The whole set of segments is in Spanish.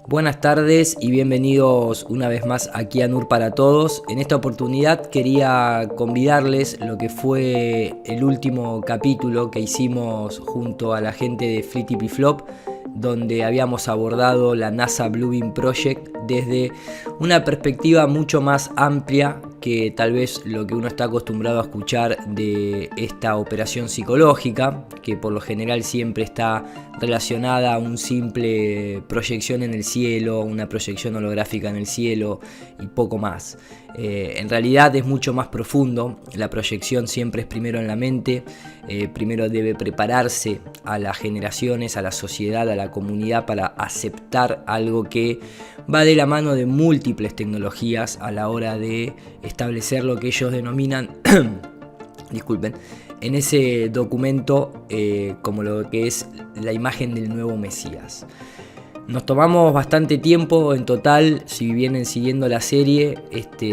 Buenas tardes y bienvenidos una vez más aquí a Nur para Todos. En esta oportunidad quería convidarles lo que fue el último capítulo que hicimos junto a la gente de Flippity Flop, donde habíamos abordado la NASA Bluebeam Project desde una perspectiva mucho más amplia que tal vez lo que uno está acostumbrado a escuchar de esta operación psicológica, que por lo general siempre está relacionada a una simple proyección en el cielo, una proyección holográfica en el cielo y poco más. En realidad es mucho más profundo. La proyección siempre es primero en la mente. Primero debe prepararse a las generaciones, a la sociedad, a la comunidad para aceptar algo que va de la mano de múltiples tecnologías a la hora de establecer lo que ellos denominan disculpen, en ese documento como lo que es la imagen del nuevo Mesías. Nos tomamos bastante tiempo en total. Si vienen siguiendo la serie,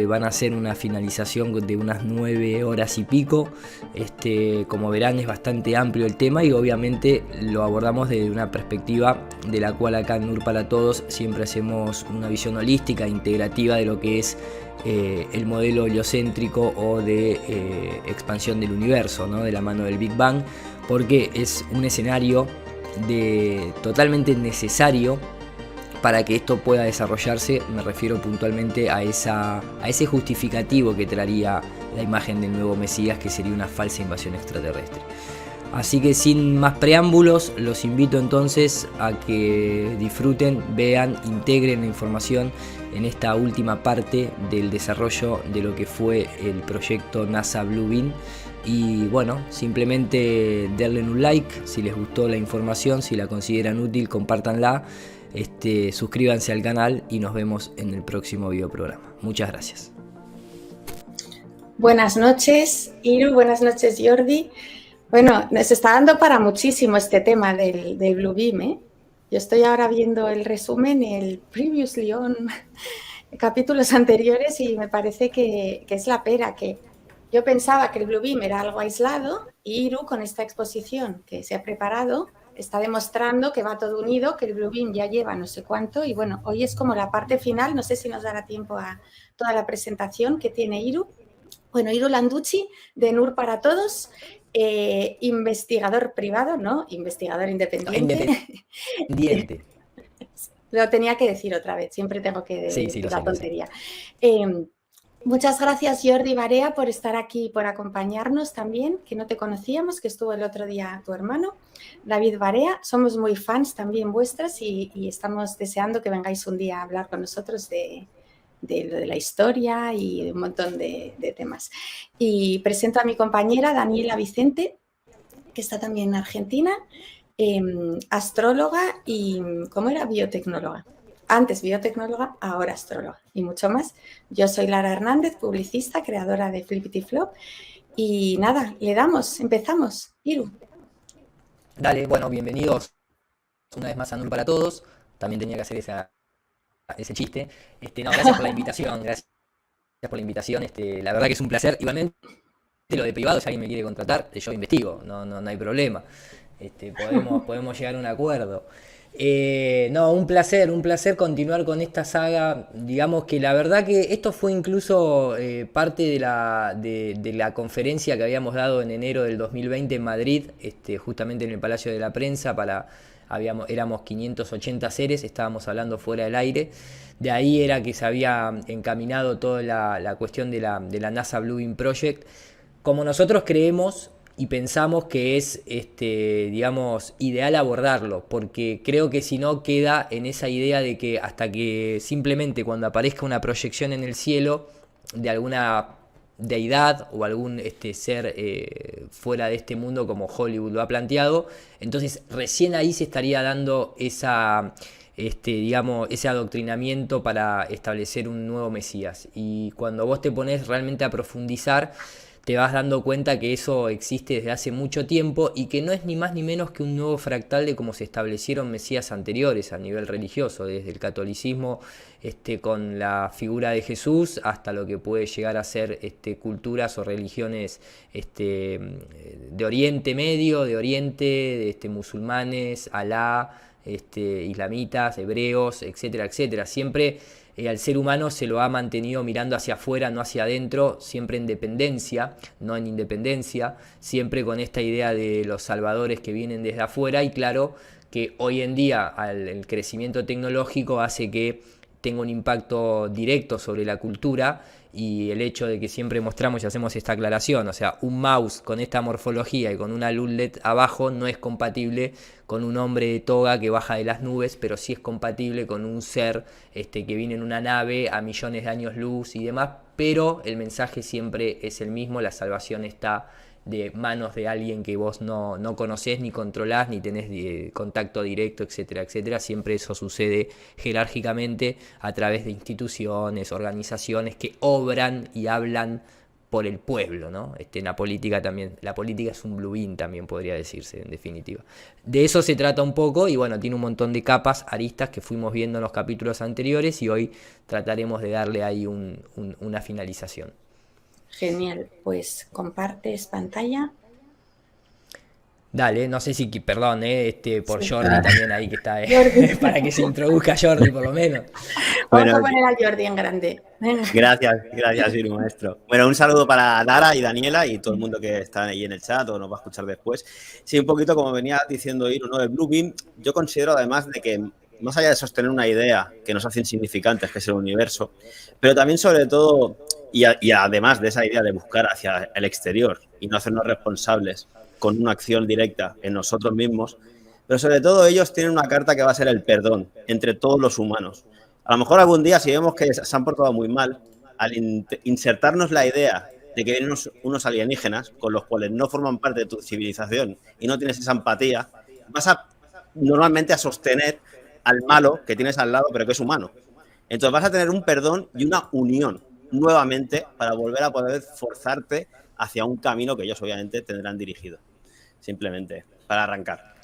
van a ser una finalización de unas 9 horas y pico. Como verán, es bastante amplio el tema y obviamente lo abordamos desde una perspectiva de la cual acá en Nur para Todos siempre hacemos una visión holística, integrativa de lo que es el modelo heliocéntrico o de expansión del universo, ¿no? De la mano del Big Bang, porque es un escenario totalmente necesario para que esto pueda desarrollarse. Me refiero puntualmente a ese justificativo que traería la imagen del nuevo Mesías, que sería una falsa invasión extraterrestre. Así que sin más preámbulos, los invito entonces a que disfruten, vean, integren la información en esta última parte del desarrollo de lo que fue el proyecto NASA Bluebeam. Y bueno, simplemente denle un like si les gustó la información, si la consideran útil, compártanla, suscríbanse al canal y nos vemos en el próximo video programa. Muchas gracias. Buenas noches, Iru, buenas noches, Jordi. Bueno, nos está dando para muchísimo este tema del Bluebeam, ¿eh? Yo estoy ahora viendo el resumen, el Previously On, capítulos anteriores, y me parece que es la pera, que yo pensaba que el Bluebeam era algo aislado y Iru, con esta exposición que se ha preparado, está demostrando que va todo unido, que el Bluebeam ya lleva no sé cuánto, y bueno, hoy es como la parte final. No sé si nos dará tiempo a toda la presentación que tiene Iru. Bueno, Iru Landucci, de Nur para Todos, investigador privado, ¿no? Investigador independiente. Independiente. Lo tenía que decir otra vez, siempre tengo que decir la tontería. Muchas gracias, Jordi Barea, por estar aquí y por acompañarnos también, que no te conocíamos, que estuvo el otro día tu hermano, David Barea. Somos muy fans también vuestras y estamos deseando que vengáis un día a hablar con nosotros de la historia y de un montón de temas. Y presento a mi compañera Daniela Vicente, que está también en Argentina, astróloga y, ¿cómo era? Biotecnóloga. Antes biotecnóloga, ahora astróloga y mucho más. Yo soy Lara Hernández, publicista, creadora de Flippity Flop. Y nada, le damos, empezamos. Iru. Dale, bueno, bienvenidos una vez más a Nur para Todos. También tenía que hacer ese chiste. Gracias por la invitación, gracias por la invitación. La verdad que es un placer. Igualmente, lo de privado, si alguien me quiere contratar, yo investigo, no hay problema. Podemos llegar a un acuerdo. Un placer continuar con esta saga. Digamos que la verdad que esto fue incluso parte de la conferencia que habíamos dado en enero del 2020 en Madrid, justamente en el Palacio de la Prensa. Éramos 580 seres, estábamos hablando fuera del aire. De ahí era que se había encaminado toda la cuestión de la NASA Bluebeam Project. Como nosotros creemos y pensamos que es ideal abordarlo, porque creo que si no queda en esa idea de que hasta que simplemente cuando aparezca una proyección en el cielo de alguna deidad o algún ser fuera de este mundo, como Hollywood lo ha planteado, entonces recién ahí se estaría dando ese adoctrinamiento para establecer un nuevo Mesías. Y cuando vos te pones realmente a profundizar, te vas dando cuenta que eso existe desde hace mucho tiempo y que no es ni más ni menos que un nuevo fractal de cómo se establecieron mesías anteriores a nivel religioso, desde el catolicismo con la figura de Jesús hasta lo que puede llegar a ser culturas o religiones de Oriente Medio, de Oriente, musulmanes, Alá, islamitas, hebreos, etcétera, etcétera. Siempre al ser humano se lo ha mantenido mirando hacia afuera, no hacia adentro, siempre en dependencia, no en independencia, siempre con esta idea de los salvadores que vienen desde afuera. Y claro que hoy en día el crecimiento tecnológico hace que tenga un impacto directo sobre la cultura, y el hecho de que siempre mostramos y hacemos esta aclaración, o sea, un mouse con esta morfología y con una luz LED abajo no es compatible con un hombre de toga que baja de las nubes, pero sí es compatible con un ser que viene en una nave a millones de años luz y demás, pero el mensaje siempre es el mismo: la salvación está de manos de alguien que vos no conocés, ni controlás, ni tenés contacto directo, etcétera, etcétera. Siempre eso sucede jerárquicamente a través de instituciones, organizaciones que obran y hablan por el pueblo, ¿no? En la política también, la política es un bluevín también, podría decirse, en definitiva. De eso se trata un poco, y bueno, tiene un montón de capas, aristas que fuimos viendo en los capítulos anteriores, y hoy trataremos de darle ahí una finalización. Genial, pues compartes pantalla. Dale, no sé si, perdón, por Sí. Jordi también ahí que está, para que se introduzca Jordi por lo menos. Vamos a poner a Jordi en grande. Gracias, Iru, maestro. Bueno, un saludo para Lara y Daniela y todo el mundo que está ahí en el chat o nos va a escuchar después. Sí, un poquito como venía diciendo Iru, ¿no? El Bluebeam, yo considero además de que, más allá de sostener una idea que nos hace insignificantes, que es el universo, pero también sobre todo, y además de esa idea de buscar hacia el exterior y no hacernos responsables con una acción directa en nosotros mismos, pero sobre todo ellos tienen una carta que va a ser el perdón entre todos los humanos. A lo mejor algún día, si vemos que se han portado muy mal, al insertarnos la idea de que vienen unos alienígenas con los cuales no forman parte de tu civilización y no tienes esa empatía, vas normalmente a sostener al malo que tienes al lado, pero que es humano. Entonces vas a tener un perdón y una unión nuevamente para volver a poder forzarte hacia un camino que ellos obviamente tendrán dirigido. Simplemente para arrancar.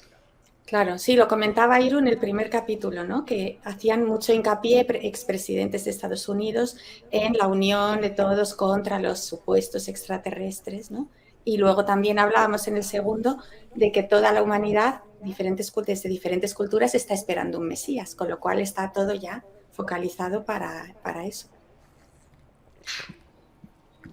Claro, sí, lo comentaba Iru en el primer capítulo, ¿no? Que hacían mucho hincapié expresidentes de Estados Unidos en la unión de todos contra los supuestos extraterrestres, ¿no? Y luego también hablábamos en el segundo de que toda la humanidad, desde diferentes culturas, está esperando un Mesías, con lo cual está todo ya focalizado para eso.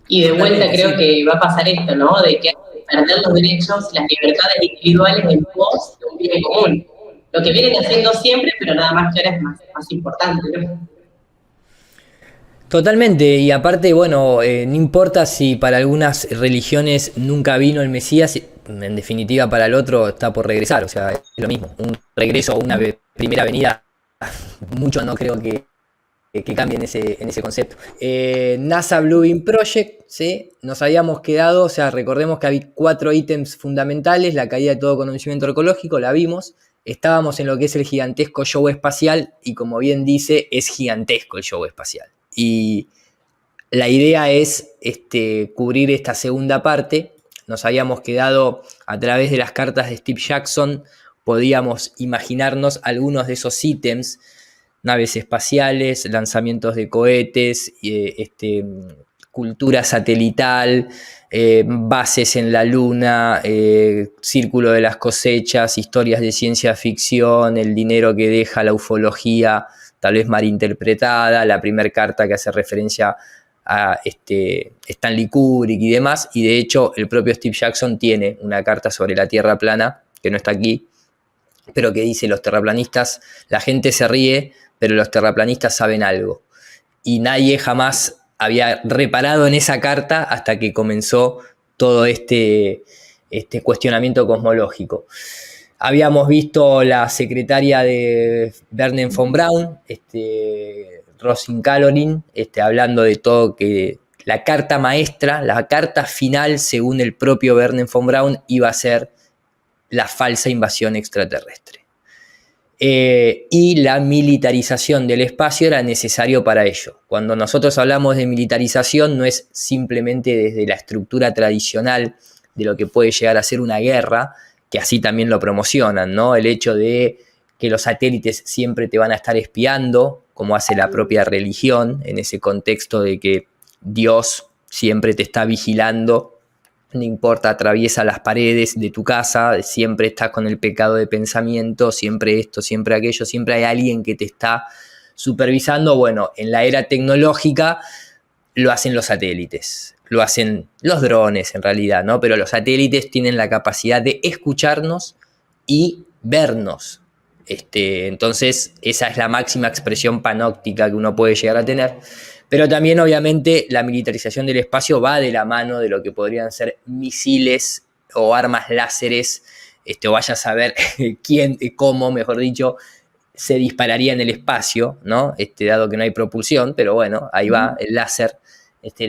Y de vuelta creo que va a pasar esto, ¿no? De que hay que perder los derechos, las libertades individuales en pos de un bien común. Lo que vienen haciendo siempre, pero nada más que ahora es más importante, ¿no? Totalmente, y aparte, bueno, no importa si para algunas religiones nunca vino el Mesías, en definitiva para el otro está por regresar, o sea, es lo mismo, un regreso o una primera venida, mucho no creo que cambie en ese concepto. NASA Bluebeam Project, ¿sí? Nos habíamos quedado, o sea, recordemos que había 4 ítems fundamentales: la caída de todo conocimiento arqueológico, la vimos, estábamos en lo que es el gigantesco show espacial, y como bien dice, es gigantesco el show espacial. Y la idea es cubrir esta segunda parte. Nos habíamos quedado a través de las cartas de Steve Jackson, podíamos imaginarnos algunos de esos ítems: naves espaciales, lanzamientos de cohetes, cultura satelital, bases en la luna, círculo de las cosechas, historias de ciencia ficción, el dinero que deja la ufología, tal vez malinterpretada, la primera carta que hace referencia a Stanley Kubrick y demás, y de hecho el propio Steve Jackson tiene una carta sobre la Tierra plana, que no está aquí, pero que dice: los terraplanistas, la gente se ríe, pero los terraplanistas saben algo. Y nadie jamás había reparado en esa carta hasta que comenzó todo este cuestionamiento cosmológico. Habíamos visto la secretaria de Wernher von Braun, Rosin Calorin, hablando de todo, que la carta maestra, la carta final, según el propio Wernher von Braun, iba a ser la falsa invasión extraterrestre. Y la militarización del espacio era necesario para ello. Cuando nosotros hablamos de militarización, no es simplemente desde la estructura tradicional de lo que puede llegar a ser una guerra, que así también lo promocionan, ¿no? El hecho de que los satélites siempre te van a estar espiando, como hace la propia religión, en ese contexto de que Dios siempre te está vigilando no importa, atraviesa las paredes de tu casa, siempre estás con el pecado de pensamiento, siempre esto, siempre aquello, siempre hay alguien que te está supervisando. Bueno, en la era tecnológica lo hacen los satélites, lo hacen los drones en realidad, ¿no? Pero los satélites tienen la capacidad de escucharnos y vernos. Entonces, esa es la máxima expresión panóptica que uno puede llegar a tener. Pero también, obviamente, la militarización del espacio va de la mano de lo que podrían ser misiles o armas láseres, o vaya a saber cómo, mejor dicho, se dispararía en el espacio, ¿no? Dado que no hay propulsión, pero bueno, ahí va el láser de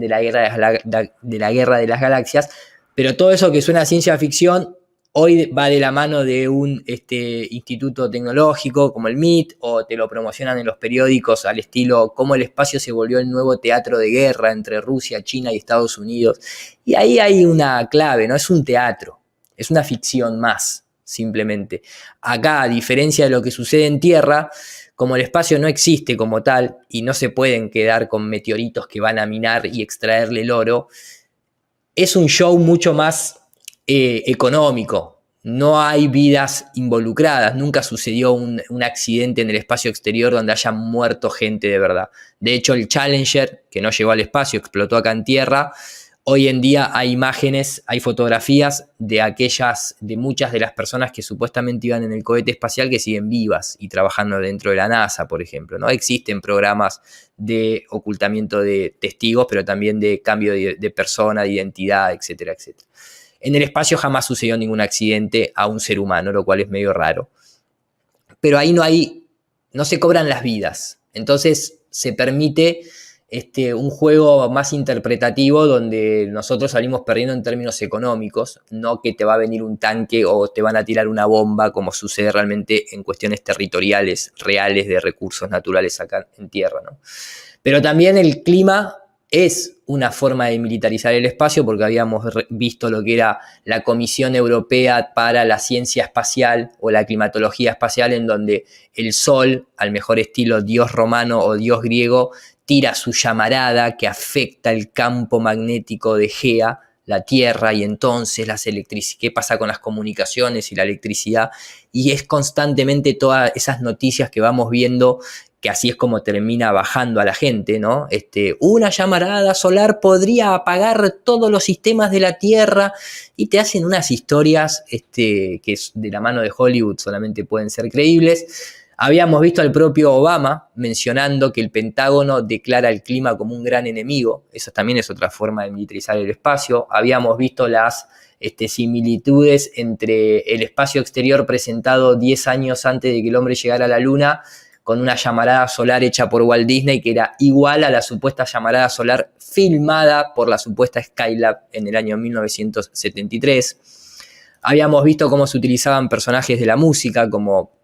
la guerra de las galaxias. Pero todo eso que suena a ciencia ficción hoy va de la mano de un instituto tecnológico como el MIT, o te lo promocionan en los periódicos al estilo cómo el espacio se volvió el nuevo teatro de guerra entre Rusia, China y Estados Unidos. Y ahí hay una clave, ¿no? Es un teatro, es una ficción más, simplemente. Acá, a diferencia de lo que sucede en Tierra, como el espacio no existe como tal y no se pueden quedar con meteoritos que van a minar y extraerle el oro, es un show mucho más económico. No hay vidas involucradas, nunca sucedió un accidente en el espacio exterior donde haya muerto gente de verdad. De hecho, el Challenger, que no llegó al espacio, explotó acá en Tierra. Hoy en día hay imágenes, hay fotografías de muchas de las personas que supuestamente iban en el cohete espacial que siguen vivas y trabajando dentro de la NASA, por ejemplo, ¿no? Existen programas de ocultamiento de testigos, pero también de cambio de persona, de identidad, etcétera, etcétera. En el espacio jamás sucedió ningún accidente a un ser humano, lo cual es medio raro. Pero ahí no se cobran las vidas. Entonces se permite un juego más interpretativo donde nosotros salimos perdiendo en términos económicos, no que te va a venir un tanque o te van a tirar una bomba como sucede realmente en cuestiones territoriales, reales, de recursos naturales acá en Tierra, ¿no? Pero también el clima es una forma de militarizar el espacio, porque habíamos visto lo que era la Comisión Europea para la Ciencia Espacial o la Climatología Espacial, en donde el Sol, al mejor estilo dios romano o dios griego, tira su llamarada que afecta el campo magnético de Gea, la Tierra, y entonces qué pasa con las comunicaciones y la electricidad, y es constantemente todas esas noticias que vamos viendo, que así es como termina bajando a la gente, ¿no? Una llamarada solar podría apagar todos los sistemas de la Tierra, y te hacen unas historias que de la mano de Hollywood solamente pueden ser creíbles. Habíamos visto al propio Obama mencionando que el Pentágono declara el clima como un gran enemigo. Eso también es otra forma de militarizar el espacio. Habíamos visto las similitudes entre el espacio exterior presentado 10 años antes de que el hombre llegara a la Luna, con una llamarada solar hecha por Walt Disney que era igual a la supuesta llamarada solar filmada por la supuesta Skylab en el año 1973. Habíamos visto cómo se utilizaban personajes de la música como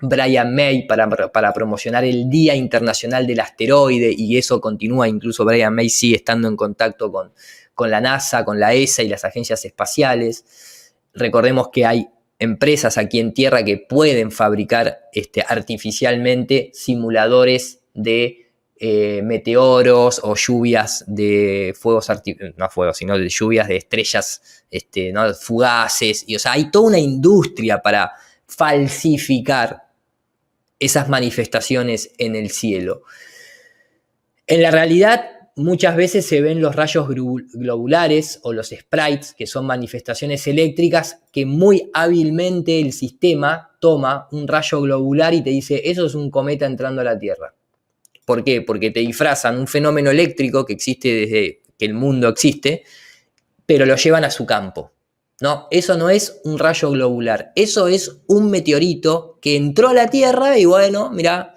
Brian May para promocionar el Día Internacional del Asteroide, y eso continúa. Incluso Brian May sigue estando en contacto con la NASA, con la ESA y las agencias espaciales. Recordemos que hay empresas aquí en Tierra que pueden fabricar artificialmente simuladores de meteoros o lluvias de de lluvias de estrellas ¿no? fugaces. Y, o sea, hay toda una industria para falsificar esas manifestaciones en el cielo. En la realidad, muchas veces se ven los rayos globulares o los sprites, que son manifestaciones eléctricas que muy hábilmente el sistema toma un rayo globular y te dice: eso es un cometa entrando a la Tierra. ¿Por qué? Porque te disfrazan un fenómeno eléctrico que existe desde que el mundo existe, pero lo llevan a su campo. No, eso no es un rayo globular, eso es un meteorito que entró a la Tierra y bueno, mirá,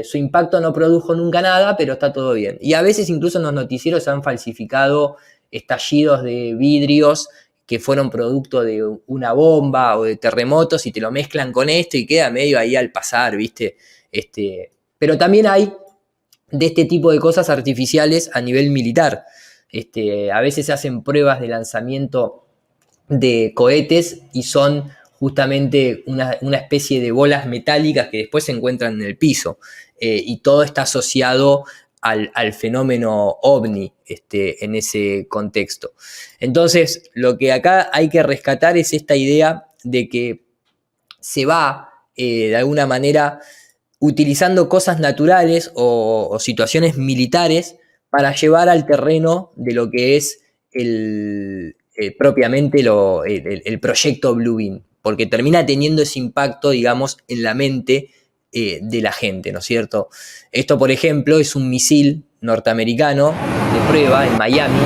su impacto no produjo nunca nada, pero está todo bien. Y a veces incluso en los noticieros se han falsificado estallidos de vidrios que fueron producto de una bomba o de terremotos, y te lo mezclan con esto y queda medio ahí al pasar, ¿viste? Pero también hay de este tipo de cosas artificiales a nivel militar. A veces se hacen pruebas de lanzamiento de cohetes y son justamente una especie de bolas metálicas que después se encuentran en el piso, y todo está asociado al fenómeno ovni en ese contexto. Entonces, lo que acá hay que rescatar es esta idea de que se va, de alguna manera, utilizando cosas naturales o situaciones militares para llevar al terreno de lo que es propiamente el proyecto Bluebeam, porque termina teniendo ese impacto, digamos, en la mente de la gente, ¿no es cierto? Esto, por ejemplo, es un misil norteamericano de prueba en Miami,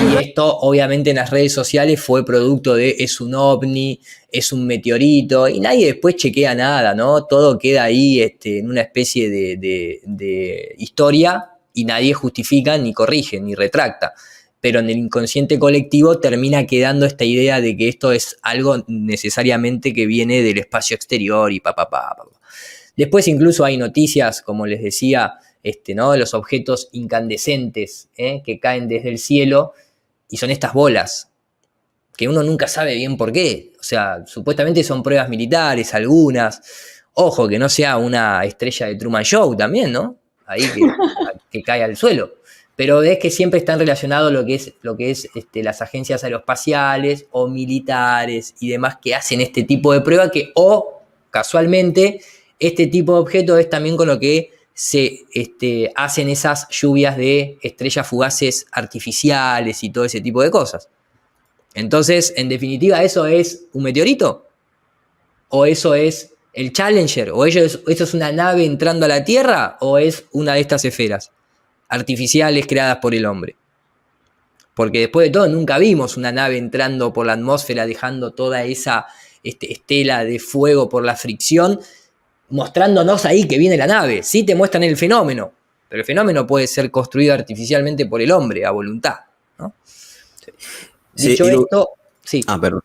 y esto obviamente en las redes sociales fue producto de es un ovni, es un meteorito, y nadie después chequea nada, ¿no? Todo queda ahí en una especie de historia y nadie justifica, ni corrige, ni retracta. Pero en el inconsciente colectivo termina quedando esta idea de que esto es algo necesariamente que viene del espacio exterior y Después incluso hay noticias, como les decía, ¿no? De los objetos incandescentes que caen desde el cielo, y son estas bolas, que uno nunca sabe bien por qué. O sea, supuestamente son pruebas militares, algunas. Ojo, que no sea una estrella de Truman Show también, ¿no? Ahí que cae al suelo. Pero es que siempre están relacionados lo que es las agencias aeroespaciales o militares y demás que hacen este tipo de prueba casualmente, este tipo de objetos es también con lo que se hacen esas lluvias de estrellas fugaces artificiales y todo ese tipo de cosas. Entonces, en definitiva, ¿eso es un meteorito? ¿O eso es el Challenger? ¿O eso es una nave entrando a la Tierra? ¿O es una de estas esferas artificiales creadas por el hombre? Porque después de todo nunca vimos una nave entrando por la atmósfera dejando toda esa estela de fuego por la fricción, mostrándonos ahí que viene la nave. Sí te muestran el fenómeno, pero el fenómeno puede ser construido artificialmente por el hombre a voluntad, ¿no? Sí, dicho esto, sí. Perdón.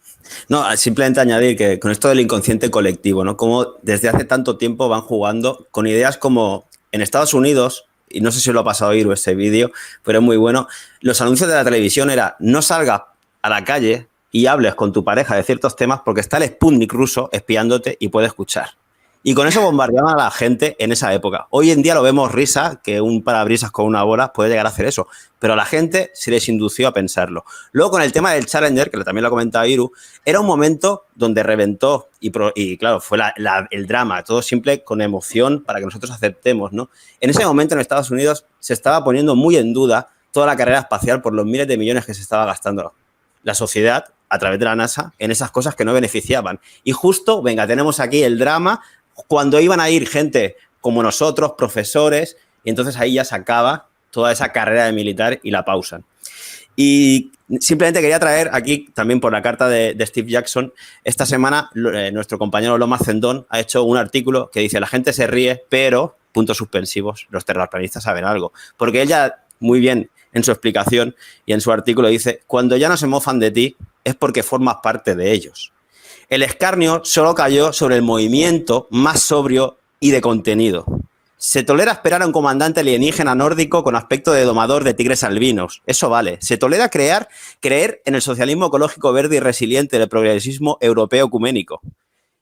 No, simplemente añadir que con esto del inconsciente colectivo, ¿no? Como desde hace tanto tiempo van jugando con ideas como en Estados Unidos, y no sé si lo ha pasado a oír ese vídeo, pero es muy bueno, los anuncios de la televisión era: no salgas a la calle y hables con tu pareja de ciertos temas porque está el Sputnik ruso espiándote y puede escuchar. Y con eso bombardeaban a la gente en esa época. Hoy en día lo vemos risa, que un parabrisas con una bola puede llegar a hacer eso, pero a la gente se les indució a pensarlo. Luego, con el tema del Challenger, que también lo ha comentado Iru, era un momento donde reventó y claro, fue el drama, todo siempre con emoción para que nosotros aceptemos, ¿no? En ese momento en Estados Unidos se estaba poniendo muy en duda toda la carrera espacial por los miles de millones que se estaba gastando la sociedad a través de la NASA en esas cosas que no beneficiaban. Y justo, venga, tenemos aquí el drama cuando iban a ir gente como nosotros, profesores, y entonces ahí ya se acaba toda esa carrera de militar y la pausan. Y simplemente quería traer aquí, también por la carta de Steve Jackson, esta semana nuestro compañero Loma Zendón ha hecho un artículo que dice: la gente se ríe, pero, puntos suspensivos, los terraplanistas saben algo. Porque ella, muy bien en su explicación y en su artículo, dice: cuando ya no se mofan de ti, es porque formas parte de ellos. El escarnio solo cayó sobre el movimiento más sobrio y de contenido. Se tolera esperar a un comandante alienígena nórdico con aspecto de domador de tigres albinos. Eso vale. Se tolera creer en el socialismo ecológico verde y resiliente del progresismo europeo ecuménico.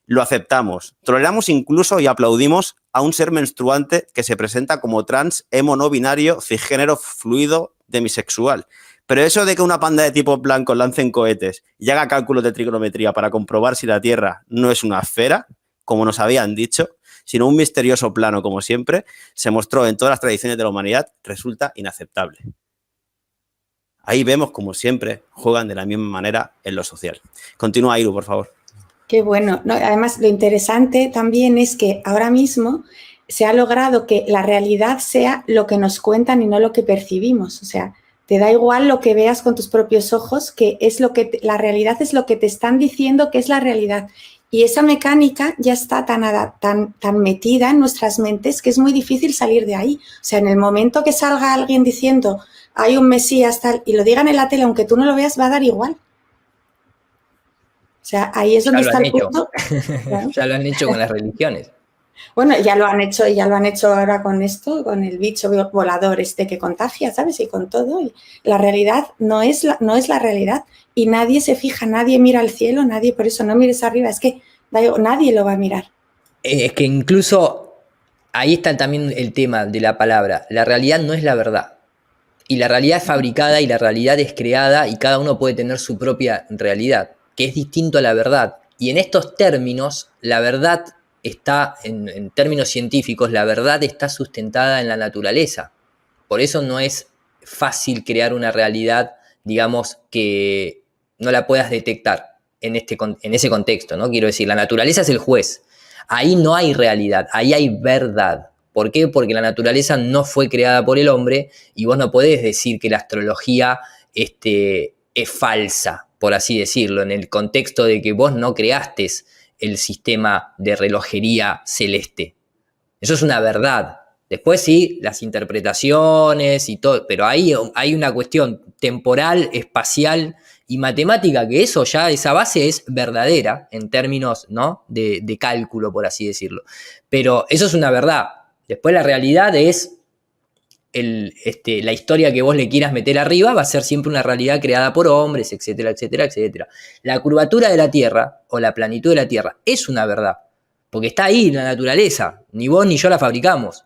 Lo aceptamos. Toleramos incluso y aplaudimos a un ser menstruante que se presenta como trans, emo no binario, cisgénero, fluido, demisexual. Pero eso de que una panda de tipos blancos lancen cohetes y haga cálculos de trigonometría para comprobar si la Tierra no es una esfera, como nos habían dicho, sino un misterioso plano, como siempre, se mostró en todas las tradiciones de la humanidad, resulta inaceptable. Ahí vemos, como siempre, juegan de la misma manera en lo social. Continúa, Iru, por favor. Qué bueno. No, además, lo interesante también es que ahora mismo se ha logrado que la realidad sea lo que nos cuentan y no lo que percibimos. O sea, te da igual lo que veas con tus propios ojos, que es la realidad es lo que te están diciendo que es la realidad. Y esa mecánica ya está tan metida en nuestras mentes que es muy difícil salir de ahí. O sea, en el momento que salga alguien diciendo hay un Mesías tal y lo digan en la tele, aunque tú no lo veas, va a dar igual. O sea, ahí es donde está el punto. Claro. Ya lo han hecho con las religiones. Bueno, ya lo han hecho ahora con esto, con el bicho volador que contagia, ¿sabes? Y con todo. Y la realidad no es la realidad. Y nadie se fija, nadie mira al cielo, por eso no mires arriba. Es que nadie lo va a mirar. Es que incluso ahí está también el tema de la palabra. La realidad no es la verdad. Y la realidad es fabricada y la realidad es creada y cada uno puede tener su propia realidad, que es distinto a la verdad. Y en estos términos, la verdad está, en términos científicos, la verdad está sustentada en la naturaleza. Por eso no es fácil crear una realidad, digamos, que no la puedas detectar en ese contexto, ¿no? Quiero decir, la naturaleza es el juez. Ahí no hay realidad, ahí hay verdad. ¿Por qué? Porque la naturaleza no fue creada por el hombre y vos no podés decir que la astrología es falsa, por así decirlo, en el contexto de que vos no creaste el sistema de relojería celeste. Eso es una verdad. Después sí, las interpretaciones y todo, pero ahí hay una cuestión temporal, espacial y matemática, que eso ya, esa base es verdadera en términos, ¿no?, de cálculo, por así decirlo. Pero eso es una verdad. Después la realidad es la historia que vos le quieras meter arriba, va a ser siempre una realidad creada por hombres, etcétera, etcétera, etcétera. La curvatura de la Tierra o la planitud de la Tierra es una verdad, porque está ahí en la naturaleza, ni vos ni yo la fabricamos.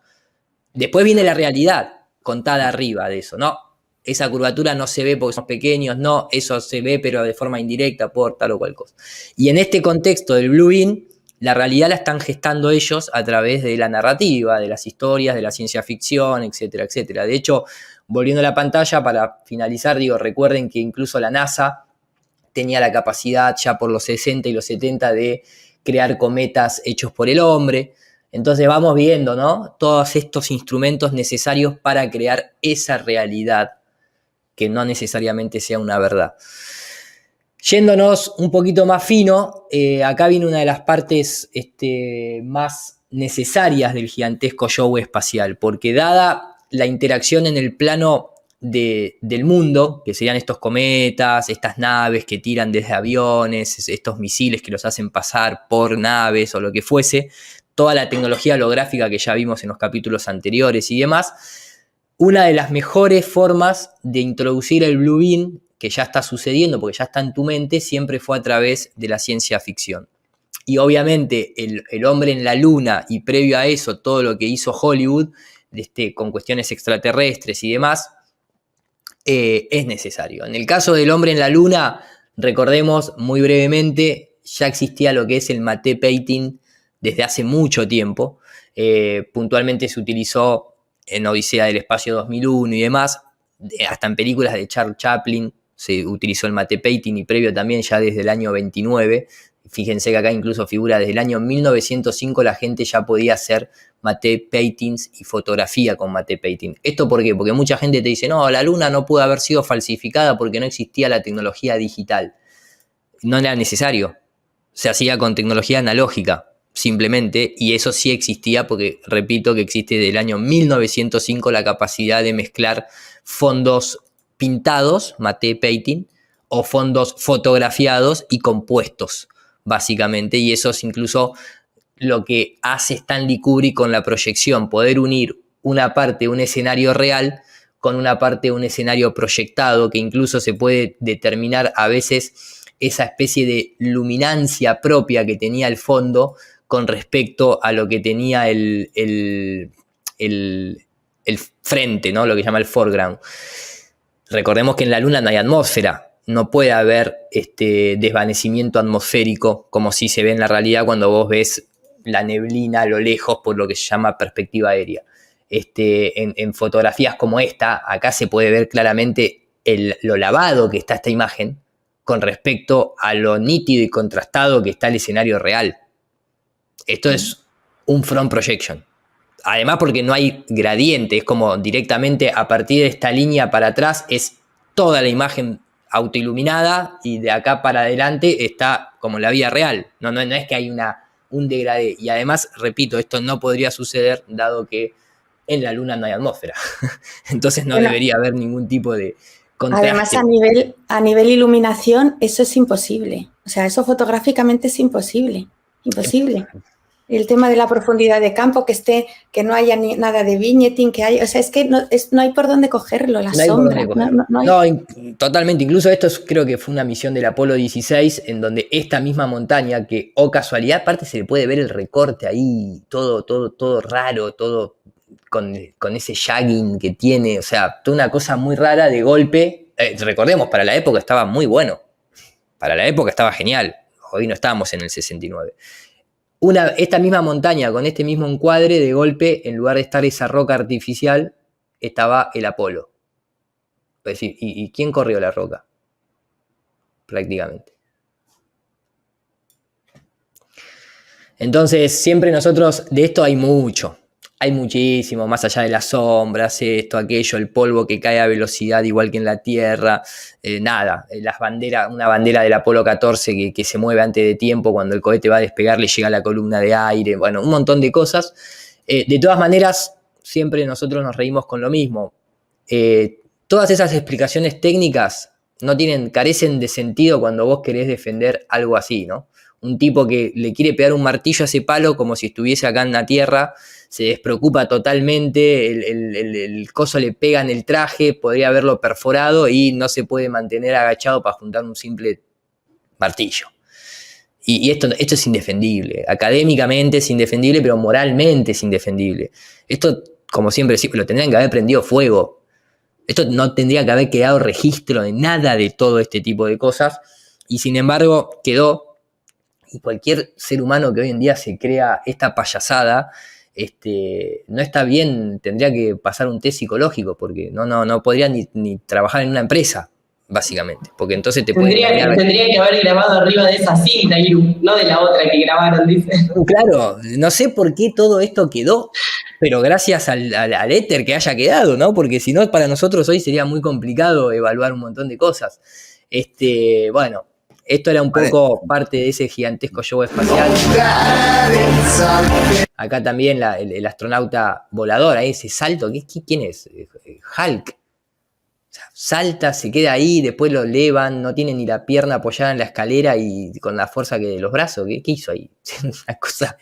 Después viene la realidad contada arriba de eso, ¿no? Esa curvatura no se ve porque somos pequeños, no, eso se ve pero de forma indirecta por tal o cual cosa. Y en este contexto del Blue Beam, la realidad la están gestando ellos a través de la narrativa, de las historias, de la ciencia ficción, etcétera, etcétera. De hecho, volviendo a la pantalla, para finalizar, digo, recuerden que incluso la NASA tenía la capacidad ya por los 60 y los 70 de crear cometas hechos por el hombre. Entonces vamos viendo, ¿no?, todos estos instrumentos necesarios para crear esa realidad que no necesariamente sea una verdad. Yéndonos un poquito más fino, acá viene una de las partes más necesarias del gigantesco show espacial, porque dada la interacción en el plano del mundo, que serían estos cometas, estas naves que tiran desde aviones, estos misiles que los hacen pasar por naves o lo que fuese, toda la tecnología holográfica que ya vimos en los capítulos anteriores y demás, una de las mejores formas de introducir el Blue Beam, que ya está sucediendo porque ya está en tu mente, siempre fue a través de la ciencia ficción. Y obviamente el hombre en la luna y previo a eso todo lo que hizo Hollywood, con cuestiones extraterrestres y demás, es necesario. En el caso del hombre en la luna, recordemos muy brevemente, ya existía lo que es el matte painting desde hace mucho tiempo. Puntualmente se utilizó en Odisea del Espacio 2001 y demás, hasta en películas de Charles Chaplin se utilizó el matte painting y previo también ya desde el año 29. Fíjense que acá incluso figura desde el año 1905 la gente ya podía hacer matte paintings y fotografía con matte painting. ¿Esto por qué? Porque mucha gente te dice, no, la luna no pudo haber sido falsificada porque no existía la tecnología digital. No era necesario. Se hacía con tecnología analógica, simplemente, y eso sí existía porque, repito, que existe desde el año 1905 la capacidad de mezclar fondos pintados, matte painting, o fondos fotografiados y compuestos, básicamente, y eso es incluso lo que hace Stanley Kubrick con la proyección, poder unir una parte de un escenario real con una parte de un escenario proyectado, que incluso se puede determinar a veces esa especie de luminancia propia que tenía el fondo con respecto a lo que tenía el frente, ¿no?, lo que se llama el foreground. Recordemos que en la Luna no hay atmósfera, no puede haber desvanecimiento atmosférico como si se ve en la realidad cuando vos ves la neblina a lo lejos por lo que se llama perspectiva aérea. En fotografías como esta, acá se puede ver claramente lo lavado que está esta imagen con respecto a lo nítido y contrastado que está el escenario real. Esto es un front projection. Además porque no hay gradiente, es como directamente a partir de esta línea para atrás es toda la imagen autoiluminada y de acá para adelante está como la vida real. No es que hay un degradé. Y además, repito, esto no podría suceder dado que en la Luna no hay atmósfera. Entonces no debería haber ningún tipo de contraste. Además, a nivel iluminación, eso es imposible. O sea, eso fotográficamente es imposible. Imposible. El tema de la profundidad de campo, que no haya nada de viñeting, o sea, es que no hay por dónde cogerlo, la sombra. Totalmente. Incluso esto creo que fue una misión del Apolo 16, en donde esta misma montaña, que, casualidad, aparte se le puede ver el recorte ahí, todo raro, todo con ese shagging que tiene, o sea, toda una cosa muy rara de golpe. Recordemos, para la época estaba muy bueno. Para la época estaba genial. Hoy no estábamos en el 69. Esta misma montaña con este mismo encuadre, de golpe, en lugar de estar esa roca artificial, estaba el Apolo. Es decir, ¿y quién corrió la roca? Prácticamente. Entonces, siempre nosotros, de esto hay muchísimo, más allá de las sombras, esto, aquello, el polvo que cae a velocidad igual que en la Tierra, una bandera del Apolo 14 que se mueve antes de tiempo, cuando el cohete va a despegar le llega la columna de aire, bueno, un montón de cosas. De todas maneras, siempre nosotros nos reímos con lo mismo. Todas esas explicaciones técnicas carecen de sentido cuando vos querés defender algo así, ¿no? Un tipo que le quiere pegar un martillo a ese palo como si estuviese acá en la Tierra, se despreocupa totalmente, el coso le pega en el traje, podría haberlo perforado y no se puede mantener agachado para juntar un simple martillo. Y esto es indefendible. Académicamente es indefendible, pero moralmente es indefendible. Esto, como siempre decimos, lo tendrían que haber prendido fuego. Esto no tendría que haber quedado registro de nada de todo este tipo de cosas. Y sin embargo, quedó. Y cualquier ser humano que hoy en día se crea esta payasada, no está bien, tendría que pasar un test psicológico, porque no podría ni trabajar en una empresa, básicamente, porque entonces tendría que haber grabado arriba de esa cinta, Iru, no de la otra que grabaron, dice. Claro, no sé por qué todo esto quedó, pero gracias al éter que haya quedado, ¿no? Porque si no, para nosotros hoy sería muy complicado evaluar un montón de cosas. Bueno, esto era un poco parte de ese gigantesco show espacial. Acá también el astronauta volador, ahí ese salto, ¿quién es? Hulk. O sea, salta, se queda ahí, después lo elevan, no tiene ni la pierna apoyada en la escalera y con la fuerza de los brazos. ¿Qué hizo ahí? Una cosa.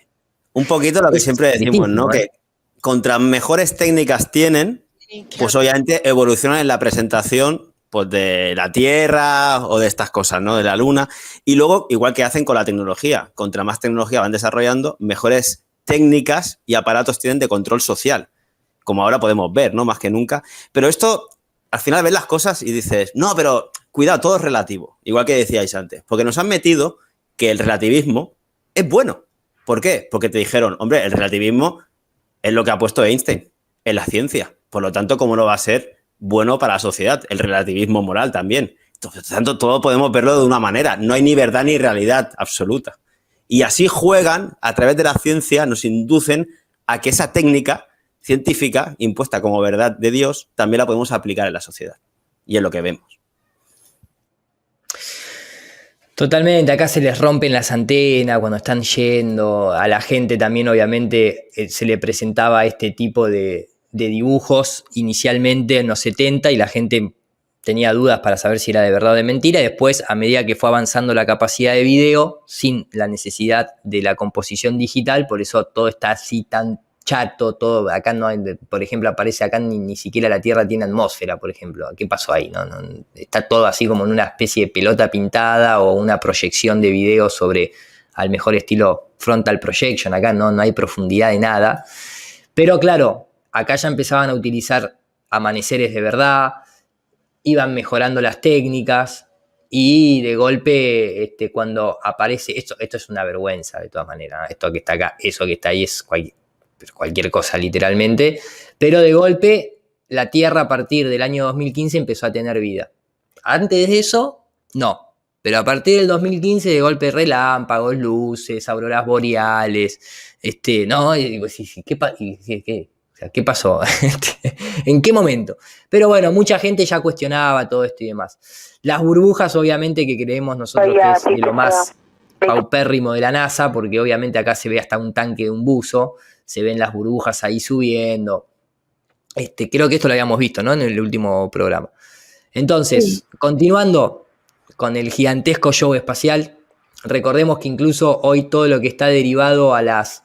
Un poquito lo que siempre decimos, ¿no? Que contra mejores técnicas tienen, pues obviamente evolucionan en la presentación, pues de la Tierra o de estas cosas, ¿no? De la Luna. Y luego, igual que hacen con la tecnología, contra más tecnología van desarrollando, mejores técnicas y aparatos tienen de control social, como ahora podemos ver, ¿no? Más que nunca. Pero esto, al final ves las cosas y dices, no, pero cuidado, todo es relativo, igual que decíais antes, porque nos han metido que el relativismo es bueno. ¿Por qué? Porque te dijeron, hombre, el relativismo es lo que ha puesto Einstein en la ciencia. Por lo tanto, ¿cómo no va a ser bueno para la sociedad? El relativismo moral también. Por lo tanto, todo podemos verlo de una manera. No hay ni verdad ni realidad absoluta. Y así juegan, a través de la ciencia, nos inducen a que esa técnica científica, impuesta como verdad de Dios, también la podemos aplicar en la sociedad. Y es lo que vemos. Totalmente, acá se les rompen las antenas cuando están yendo. A la gente también, obviamente, se le presentaba este tipo de dibujos inicialmente en los 70 y la gente tenía dudas para saber si era de verdad o de mentira. Y después, a medida que fue avanzando la capacidad de video, sin la necesidad de la composición digital, por eso todo está así tan chato, todo acá no hay, por ejemplo, aparece acá ni siquiera la Tierra tiene atmósfera, por ejemplo. ¿Qué pasó ahí? No, está todo así como en una especie de pelota pintada o una proyección de video sobre, al mejor estilo frontal projection. Acá no hay profundidad de nada. Pero claro, acá ya empezaban a utilizar amaneceres de verdad, iban mejorando las técnicas y de golpe cuando aparece, esto es una vergüenza de todas maneras, esto que está acá, eso que está ahí es cualquier cosa literalmente, pero de golpe la Tierra a partir del año 2015 empezó a tener vida. Antes de eso, no, pero a partir del 2015 de golpe relámpagos, luces, auroras boreales, ¿no? Y digo, ¿qué pasó? ¿En qué momento? Pero bueno, mucha gente ya cuestionaba todo esto y demás. Las burbujas, obviamente, que creemos nosotros que es de lo más paupérrimo de la NASA, porque obviamente acá se ve hasta un tanque de un buzo, se ven las burbujas ahí subiendo. Creo que esto lo habíamos visto, ¿no? En el último programa. Entonces, continuando con el gigantesco show espacial, recordemos que incluso hoy todo lo que está derivado a las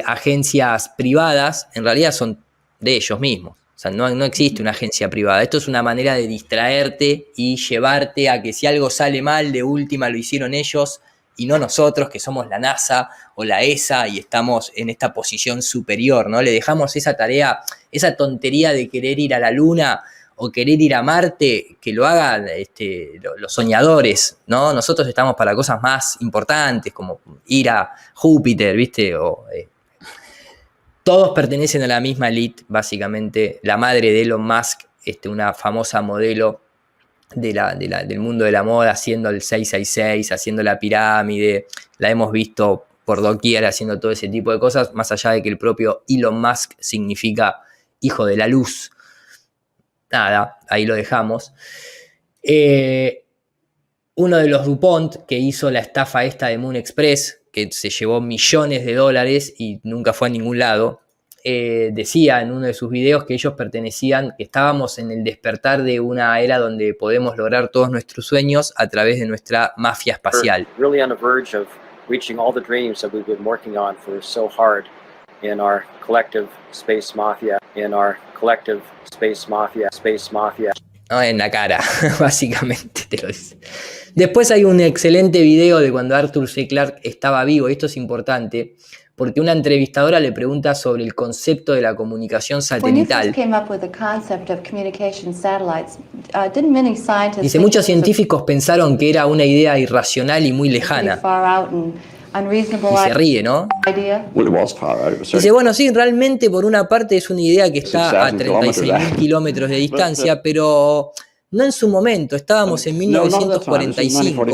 agencias privadas, en realidad son de ellos mismos. O sea, no existe una agencia privada. Esto es una manera de distraerte y llevarte a que si algo sale mal, de última lo hicieron ellos y no nosotros, que somos la NASA o la ESA y estamos en esta posición superior, ¿no? Le dejamos esa tarea, esa tontería de querer ir a la Luna o querer ir a Marte, que lo hagan los soñadores, ¿no? Nosotros estamos para cosas más importantes, como ir a Júpiter, ¿viste? Todos pertenecen a la misma elite, básicamente. La madre de Elon Musk, una famosa modelo del mundo de la moda, haciendo el 666, haciendo la pirámide, la hemos visto por doquier haciendo todo ese tipo de cosas, más allá de que el propio Elon Musk significa hijo de la luz. Nada, ahí lo dejamos. Uno de los DuPont que hizo la estafa esta de Moon Express, que se llevó millones de dólares y nunca fue a ningún lado, decía en uno de sus videos que ellos pertenecían, que estábamos en el despertar de una era donde podemos lograr todos nuestros sueños a través de nuestra mafia espacial. Really on the verge of reaching all the dreams that we've been working on for so hard in our collective space mafia, space mafia. No, en la cara, básicamente te lo dice. Después hay un excelente video de cuando Arthur C. Clarke estaba vivo, y esto es importante, porque una entrevistadora le pregunta sobre el concepto de la comunicación satelital. Dice, muchos científicos pensaron que era una idea irracional y muy lejana. Y se ríe, ¿no? Dice, bueno, sí, realmente por una parte es una idea que está a 36.000 kilómetros de distancia, pero no en su momento, estábamos en 1945,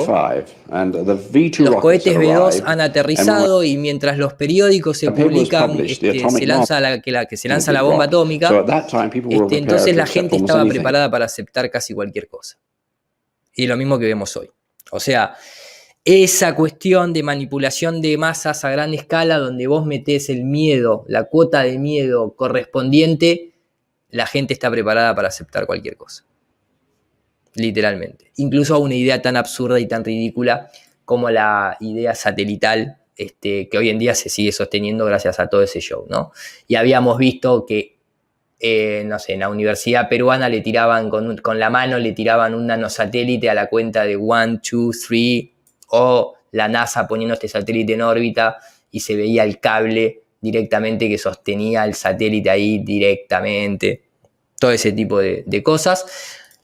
los cohetes B-2 han aterrizado y mientras los periódicos se publican, se lanza la bomba atómica, entonces la gente estaba preparada para aceptar casi cualquier cosa. Y lo mismo que vemos hoy. O sea, esa cuestión de manipulación de masas a gran escala, donde vos metés el miedo, la cuota de miedo correspondiente, la gente está preparada para aceptar cualquier cosa. Literalmente. Incluso a una idea tan absurda y tan ridícula como la idea satelital, que hoy en día se sigue sosteniendo gracias a todo ese show, ¿no? Y habíamos visto que, no sé, en la universidad peruana le tiraban con la mano, le tiraban un nanosatélite a la cuenta de 1, 2, 3, o la NASA poniendo este satélite en órbita y se veía el cable directamente que sostenía el satélite ahí directamente. Todo ese tipo de cosas.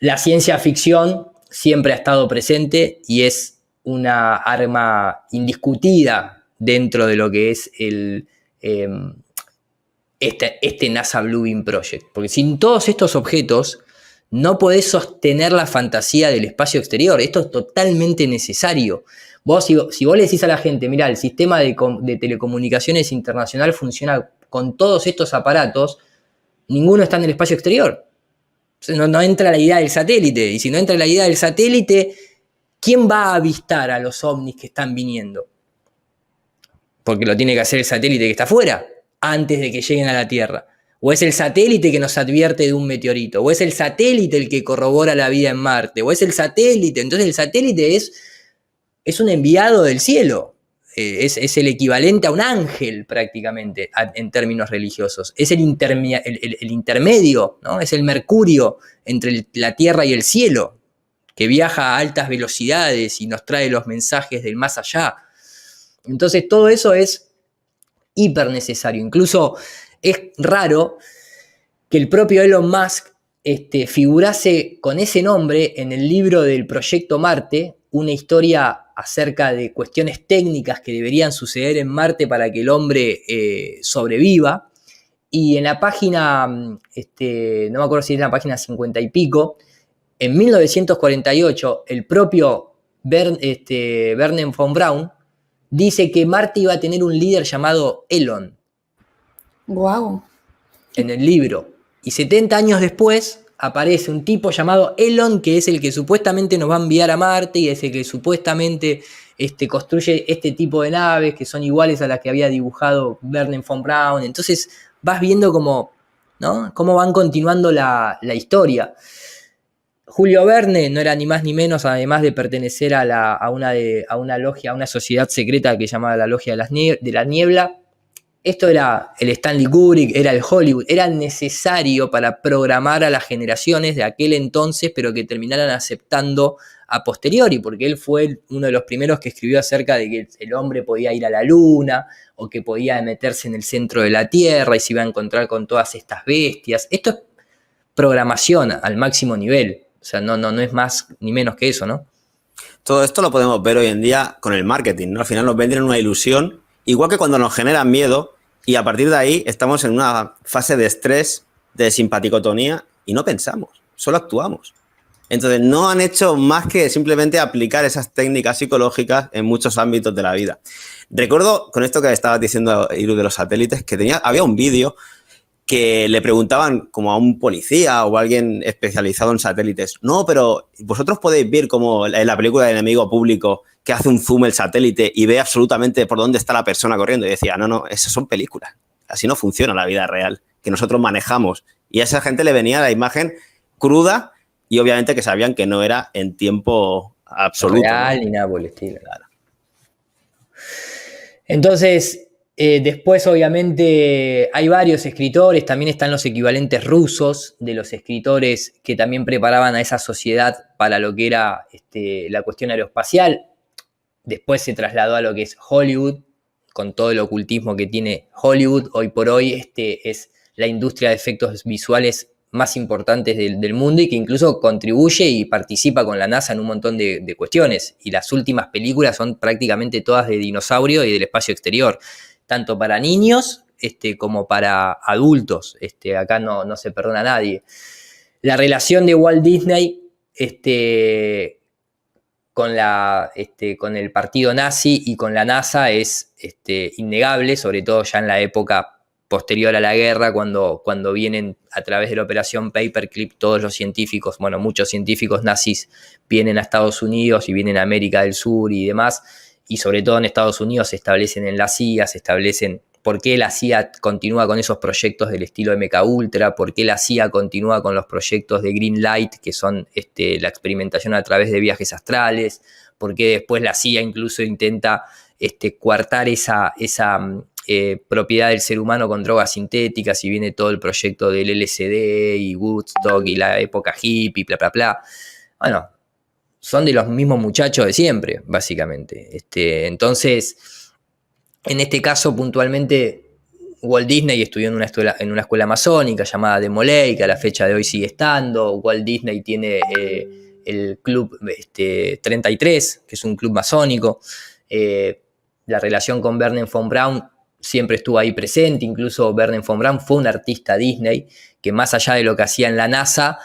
La ciencia ficción siempre ha estado presente y es una arma indiscutida dentro de lo que es este NASA Bluebeam Project. Porque sin todos estos objetos no podés sostener la fantasía del espacio exterior. Esto es totalmente necesario. Si vos le decís a la gente, mirá, el sistema de telecomunicaciones internacional funciona con todos estos aparatos, ninguno está en el espacio exterior. No entra la idea del satélite. Y si no entra la idea del satélite, ¿quién va a avistar a los ovnis que están viniendo? Porque lo tiene que hacer el satélite que está afuera, antes de que lleguen a la Tierra. O es el satélite que nos advierte de un meteorito. O es el satélite el que corrobora la vida en Marte. O es el satélite. Entonces el satélite es un enviado del cielo. Es el equivalente a un ángel prácticamente en términos religiosos. Es el intermedio, ¿no? Es el Mercurio entre la Tierra y el cielo, que viaja a altas velocidades y nos trae los mensajes del más allá. Entonces todo eso es hiper necesario. Incluso es raro que el propio Elon Musk figurase con ese nombre en el libro del Proyecto Marte, una historia acerca de cuestiones técnicas que deberían suceder en Marte para que el hombre sobreviva. Y en la página, no me acuerdo si era la página 50 y pico, en 1948, el propio Wernher von Braun dice que Marte iba a tener un líder llamado Elon. Wow. En el libro. Y 70 años después aparece un tipo llamado Elon, que es el que supuestamente nos va a enviar a Marte y es el que supuestamente construye este tipo de naves que son iguales a las que había dibujado Wernher von Braun. Entonces vas viendo cómo van continuando la historia. Julio Verne no era ni más ni menos, además de pertenecer a una logia, a una sociedad secreta que llamaba la Logia de la Niebla. Esto era el Stanley Kubrick, era el Hollywood, era necesario para programar a las generaciones de aquel entonces, pero que terminaran aceptando a posteriori, porque él fue uno de los primeros que escribió acerca de que el hombre podía ir a la luna, o que podía meterse en el centro de la Tierra y se iba a encontrar con todas estas bestias. Esto es programación al máximo nivel. O sea, no es más ni menos que eso, ¿no? Todo esto lo podemos ver hoy en día con el marketing, ¿no? Al final nos venden una ilusión, igual que cuando nos generan miedo, y a partir de ahí estamos en una fase de estrés, de simpaticotonía, y no pensamos, solo actuamos. Entonces, no han hecho más que simplemente aplicar esas técnicas psicológicas en muchos ámbitos de la vida. Recuerdo, con esto que estabas diciendo, Iru, de los satélites, que había un vídeo que le preguntaban como a un policía o a alguien especializado en satélites, no, pero vosotros podéis ver como en la película de Enemigo Público que hace un zoom el satélite y ve absolutamente por dónde está la persona corriendo. Y decía, no, esas son películas. Así no funciona la vida real, que nosotros manejamos. Y a esa gente le venía la imagen cruda y obviamente que sabían que no era en tiempo absoluto. Real, ¿no? Ni nada por el estilo. Claro. Entonces, después obviamente hay varios escritores, también están los equivalentes rusos de los escritores que también preparaban a esa sociedad para lo que era la cuestión aeroespacial. Después se trasladó a lo que es Hollywood, con todo el ocultismo que tiene Hollywood. Hoy por hoy es la industria de efectos visuales más importantes del mundo y que incluso contribuye y participa con la NASA en un montón de cuestiones. Y las últimas películas son prácticamente todas de dinosaurio y del espacio exterior, tanto para niños como para adultos. Acá no se perdona a nadie. La relación de Walt Disney con el partido nazi y con la NASA es innegable, sobre todo ya en la época posterior a la guerra, cuando vienen a través de la operación Paperclip todos los científicos, bueno, muchos científicos nazis vienen a Estados Unidos y vienen a América del Sur y demás, y sobre todo en Estados Unidos se establecen en la CIA, se establecen por qué la CIA continúa con esos proyectos del estilo MKUltra, por qué la CIA continúa con los proyectos de Green Light, que son la experimentación a través de viajes astrales, por qué después la CIA incluso intenta coartar esa propiedad del ser humano con drogas sintéticas y viene todo el proyecto del LSD y Woodstock y la época hippie, bla, bla, bla. Bueno, son de los mismos muchachos de siempre, básicamente. Entonces, en este caso puntualmente, Walt Disney estudió en una escuela masónica llamada de Molay, que a la fecha de hoy sigue estando. Walt Disney tiene el club 33, que es un club masónico. La relación con Wernher von Braun siempre estuvo ahí presente, incluso Wernher von Braun fue un artista Disney, que más allá de lo que hacía en la NASA,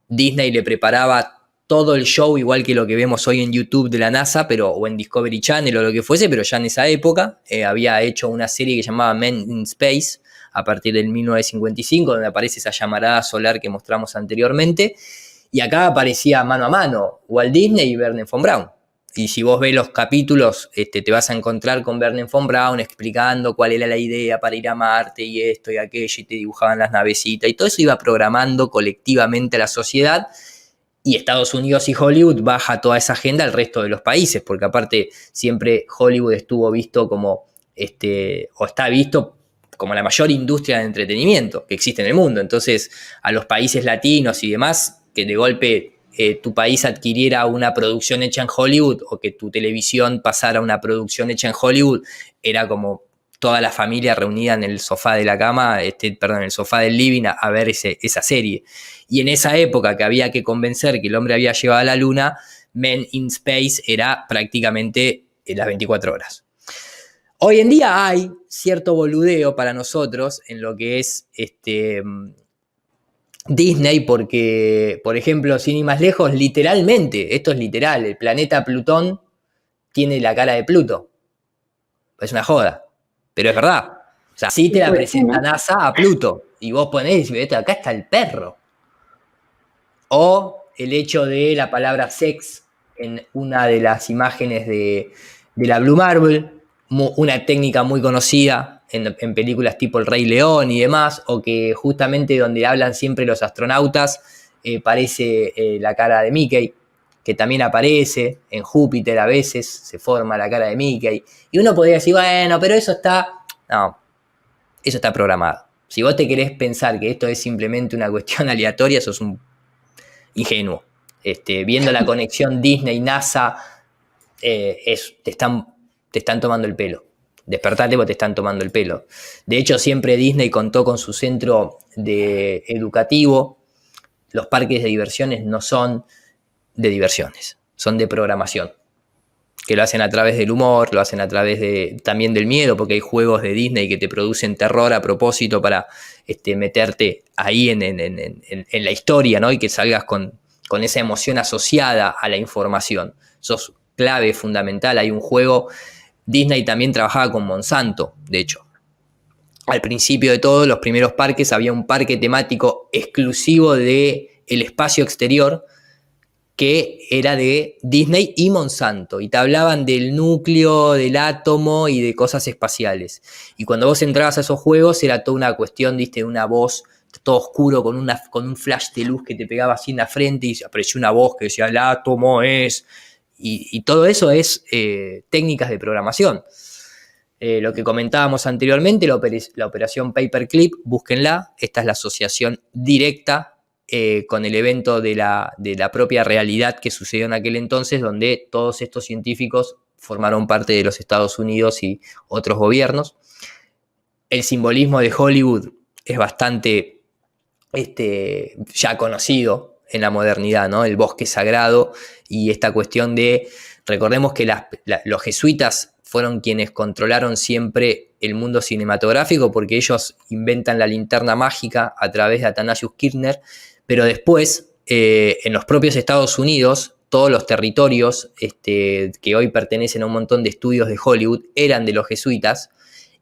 Disney le preparaba todo el show, igual que lo que vemos hoy en YouTube de la NASA, o en Discovery Channel o lo que fuese, pero ya en esa época había hecho una serie que llamaba Men in Space, a partir del 1955, donde aparece esa llamarada solar que mostramos anteriormente, y acá aparecía mano a mano Walt Disney y Wernher von Braun. Y si vos ves los capítulos, te vas a encontrar con Wernher von Braun explicando cuál era la idea para ir a Marte y esto y aquello, y te dibujaban las navecitas, y todo eso iba programando colectivamente a la sociedad, y Estados Unidos y Hollywood baja toda esa agenda al resto de los países, porque aparte siempre Hollywood estuvo visto como, o está visto como la mayor industria de entretenimiento que existe en el mundo. Entonces, a los países latinos y demás, que de golpe tu país adquiriera una producción hecha en Hollywood o que tu televisión pasara a una producción hecha en Hollywood, era como toda la familia reunida en el sofá de la cama, en el sofá del living a ver esa serie. Y en esa época que había que convencer que el hombre había llegado a la luna, Men in Space era prácticamente las 24 horas. Hoy en día hay cierto boludeo para nosotros en lo que es Disney, porque, por ejemplo, sin ir más lejos, literalmente, esto es literal, el planeta Plutón tiene la cara de Pluto. Es una joda, pero es verdad. O sea, sí te la presenta NASA a Pluto, y vos ponés y decís, acá está el perro. O el hecho de la palabra sex en una de las imágenes de la Blue Marble, una técnica muy conocida en películas tipo El Rey León y demás, o que justamente donde hablan siempre los astronautas, parece la cara de Mickey, que también aparece en Júpiter a veces, se forma la cara de Mickey. Y uno podría decir, bueno, pero eso está... No, eso está programado. Si vos te querés pensar que esto es simplemente una cuestión aleatoria, sos un ingenuo. Viendo la conexión Disney-NASA, te están tomando el pelo. Despertate porque te están tomando el pelo. De hecho, siempre Disney contó con su centro educativo. Los parques de diversiones no son de diversiones, son de programación. Que lo hacen a través del humor, lo hacen a través también del miedo, porque hay juegos de Disney que te producen terror a propósito para meterte ahí en la historia, ¿no? Y que salgas con esa emoción asociada a la información. Eso es clave, fundamental. Hay un juego, Disney también trabajaba con Monsanto, de hecho. Al principio de todos los primeros parques había un parque temático exclusivo del espacio exterior, que era de Disney y Monsanto, y te hablaban del núcleo, del átomo y de cosas espaciales. Y cuando vos entrabas a esos juegos era toda una cuestión, de una voz, todo oscuro, con un flash de luz que te pegaba así en la frente, y apareció una voz que decía, el átomo es... Y todo eso es técnicas de programación. Lo que comentábamos anteriormente, la operación Paperclip, búsquenla. Esta es la asociación directa con el evento de la propia realidad que sucedió en aquel entonces, donde todos estos científicos formaron parte de los Estados Unidos y otros gobiernos. El simbolismo de Hollywood es bastante ya conocido en la modernidad, ¿no? El bosque sagrado y esta cuestión de, recordemos que los jesuitas fueron quienes controlaron siempre el mundo cinematográfico, porque ellos inventan la linterna mágica a través de Athanasius Kirchner. Pero después, en los propios Estados Unidos, todos los territorios que hoy pertenecen a un montón de estudios de Hollywood eran de los jesuitas,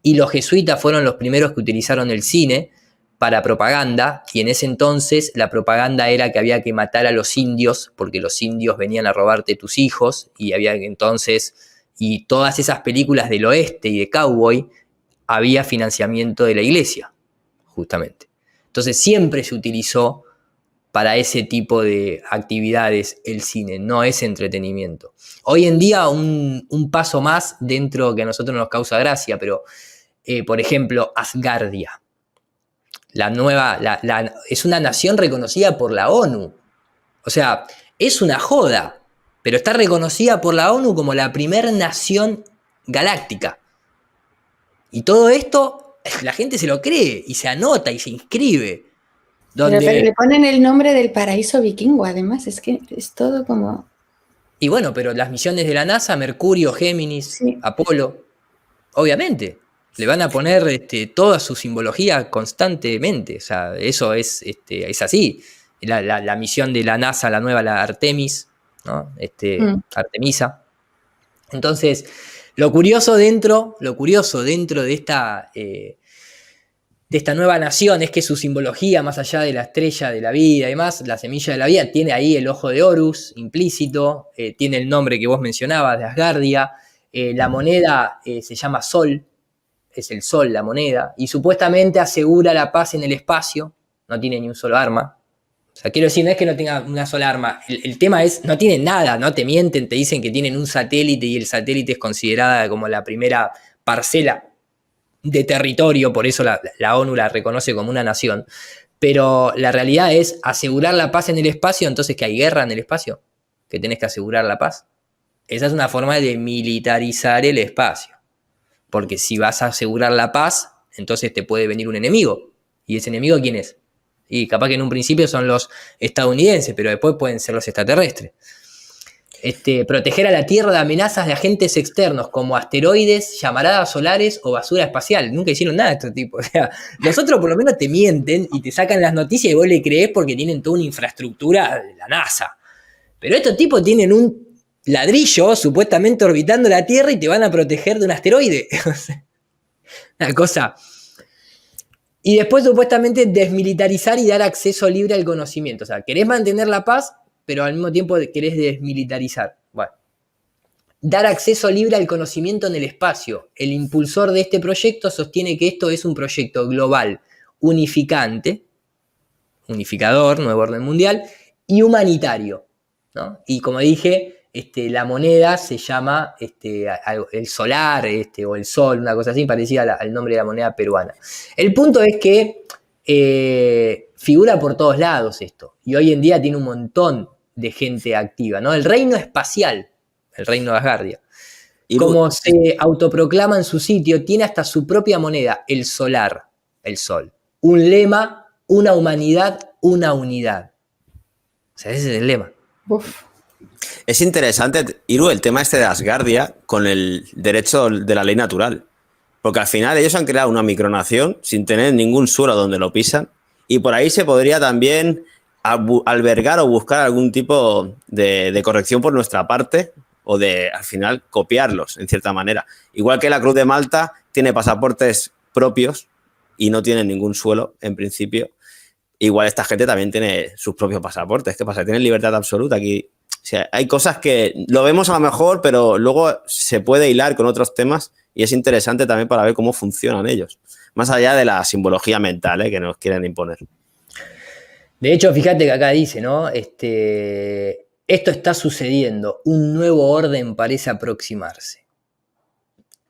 y los jesuitas fueron los primeros que utilizaron el cine para propaganda, y en ese entonces la propaganda era que había que matar a los indios, porque los indios venían a robarte tus hijos, y todas esas películas del oeste y de cowboy, había financiamiento de la iglesia, justamente. Entonces siempre se utilizó para ese tipo de actividades el cine, no es entretenimiento. Hoy en día un paso más dentro que a nosotros nos causa gracia, pero por ejemplo, Asgardia. Es una nación reconocida por la ONU. O sea, es una joda, pero está reconocida por la ONU como la primera nación galáctica. Y todo esto, la gente se lo cree y se anota y se inscribe. Pero le ponen el nombre del paraíso vikingo, además, es que es todo como... Y bueno, pero las misiones de la NASA, Mercurio, Géminis, sí. Apolo, obviamente, le van a poner toda su simbología constantemente. O sea, eso es así. La misión de la NASA, la nueva, la Artemis, ¿no? Artemisa. Entonces, lo curioso dentro de esta nueva nación es que su simbología, más allá de la estrella de la vida y demás, la semilla de la vida, tiene ahí el ojo de Horus implícito, tiene el nombre que vos mencionabas de Asgardia, la moneda se llama Sol, es el Sol la moneda, y supuestamente asegura la paz en el espacio, no tiene ni un solo arma. O sea, quiero decir, no es que no tenga una sola arma, el tema es, no tienen nada, no te mienten, te dicen que tienen un satélite y el satélite es considerada como la primera parcela de territorio, por eso la ONU la reconoce como una nación, pero la realidad es asegurar la paz en el espacio. Entonces, ¿que hay guerra en el espacio? ¿Que tenés que asegurar la paz? Esa es una forma de militarizar el espacio, porque si vas a asegurar la paz, entonces te puede venir un enemigo, ¿y ese enemigo quién es? Y capaz que en un principio son los estadounidenses, pero después pueden ser los extraterrestres. Proteger a la Tierra de amenazas de agentes externos como asteroides, llamaradas solares o basura espacial. Nunca hicieron nada de este tipo. O sea, nosotros por lo menos te mienten y te sacan las noticias y vos le creés porque tienen toda una infraestructura de la NASA. Pero estos tipos tienen un ladrillo supuestamente orbitando la Tierra y te van a proteger de un asteroide. Una cosa. Y después supuestamente desmilitarizar y dar acceso libre al conocimiento. O sea, querés mantener la paz, pero al mismo tiempo querés desmilitarizar. Bueno, dar acceso libre al conocimiento en el espacio. El impulsor de este proyecto sostiene que esto es un proyecto global, unificante, unificador, nuevo orden mundial, y humanitario, ¿no? Y como dije, la moneda se llama el solar o el sol, una cosa así, parecida al nombre de la moneda peruana. El punto es que figura por todos lados esto, y hoy en día tiene un montón de gente activa, ¿no? El reino espacial, el reino de Asgardia, como se autoproclama en su sitio, tiene hasta su propia moneda, el solar, el sol. Un lema, una humanidad, una unidad. O sea, ese es el lema. Uf. Es interesante, Iru, el tema de Asgardia con el derecho de la ley natural. Porque al final ellos han creado una micronación sin tener ningún suelo donde lo pisan. Y por ahí se podría también albergar o buscar algún tipo de corrección por nuestra parte o de, al final, copiarlos en cierta manera. Igual que la Cruz de Malta tiene pasaportes propios y no tiene ningún suelo, en principio. Igual esta gente también tiene sus propios pasaportes. ¿Qué pasa? Tienen libertad absoluta aquí. O sea, hay cosas que lo vemos a lo mejor, pero luego se puede hilar con otros temas y es interesante también para ver cómo funcionan ellos. Más allá de la simbología mental que nos quieren imponer. De hecho, fíjate que acá dice, ¿no? Esto está sucediendo, un nuevo orden parece aproximarse.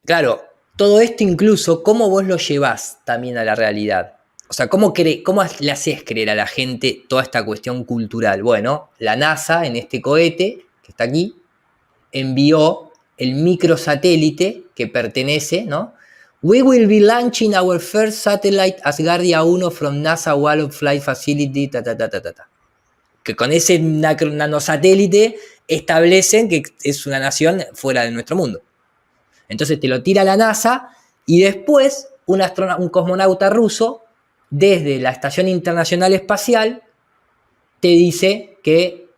Claro, todo esto incluso, ¿cómo vos lo llevás también a la realidad? O sea, ¿cómo le haces creer a la gente toda esta cuestión cultural? Bueno, la NASA, en este cohete, que está aquí, envió el microsatélite que pertenece, ¿no? We will be launching our first satellite Asgardia 1 from NASA Wall of Flight Facility, que con ese nanosatélite establecen que es una nación fuera de nuestro mundo. Entonces te lo tira la NASA y después un cosmonauta ruso desde la Estación Internacional Espacial te dice que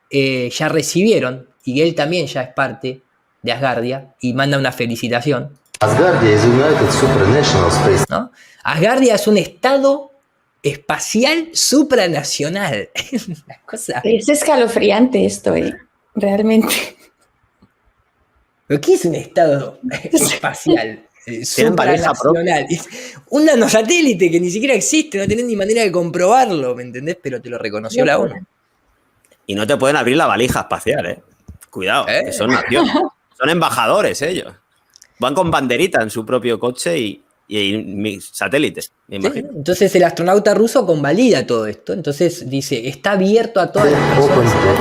ya recibieron y él también ya es parte de Asgardia y manda una felicitación. Asgardia is United Supranational Space. ¿No? Asgardia es un estado espacial supranacional. Una cosa... Es escalofriante esto, realmente. ¿Pero qué es un estado espacial supranacional? Un nanosatélite que ni siquiera existe, no tenés ni manera de comprobarlo, ¿me entendés? Pero te lo reconoció la ONU. Y no te pueden abrir la valija espacial, Cuidado, que son naciones. Son embajadores ellos. Van con banderita en su propio coche y satélites, me imagino. Sí, entonces el astronauta ruso convalida todo esto. Entonces dice, está abierto a todas las personas de la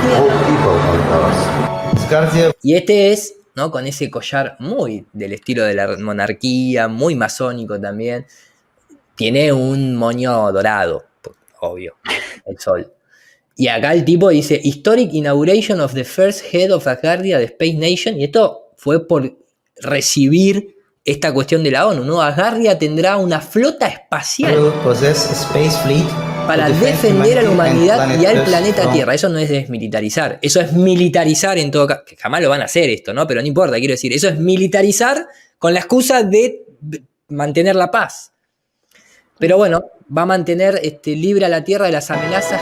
Tierra. Y este es, ¿no? Con ese collar muy del estilo de la monarquía, muy masónico también. Tiene un moño dorado, obvio, el sol. Y acá el tipo dice, Historic Inauguration of the First Head of Asgardia, the Space Nation. Y esto fue por recibir esta cuestión de la ONU, ¿no? Asgardia tendrá una flota espacial para defender a la humanidad y al planeta Tierra. Eso no es desmilitarizar, eso es militarizar en todo caso, que jamás lo van a hacer esto, ¿no? Pero no importa, quiero decir, eso es militarizar con la excusa de mantener la paz. Pero bueno, va a mantener libre a la Tierra de las amenazas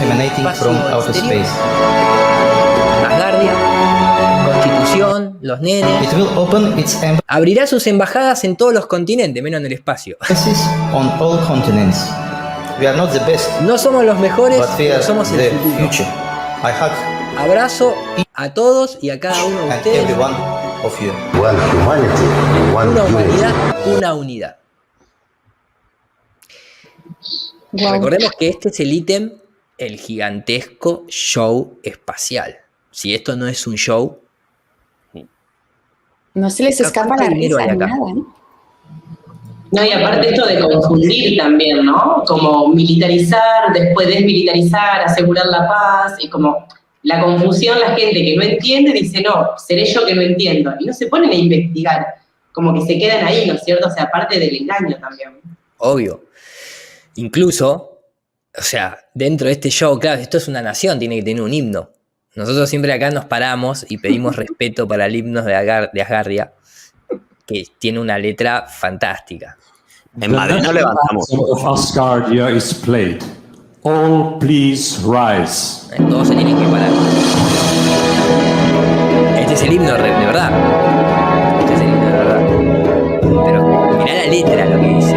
emanating from outer space. Asgardia, Constitución, los nenes. It will open its abrirá sus embajadas en todos los continentes, menos en el espacio. on all continents. We are not the best, no somos los mejores, pero somos el futuro. I hug abrazo a todos y a cada uno de ustedes. every one of you. One humanity, one Una unity. humanidad, una unidad. Wow. Recordemos que este es el ítem, el gigantesco show espacial. Si esto no es un show, no se les escapa la dinero risa hay ni acá? nada, ¿no? No, y aparte esto de confundir también, ¿no? Como militarizar, después desmilitarizar, asegurar la paz, y como la confusión, la gente que no entiende dice, no, seré yo que no entiendo, y no se ponen a investigar, como que se quedan ahí, ¿no es cierto? O sea, aparte del engaño también. obvio. Incluso, o sea, dentro de este show, claro, esto es una nación, tiene que tener un himno. Nosotros siempre acá nos paramos y pedimos respeto para el himno de Asgardia, que tiene una letra fantástica. En Madrid nos levantamos. Of Asgardia is played. All please rise. Todos se tienen que parar. Este es el himno de verdad. Este es el himno de verdad. Pero mirá la letra, lo que dice.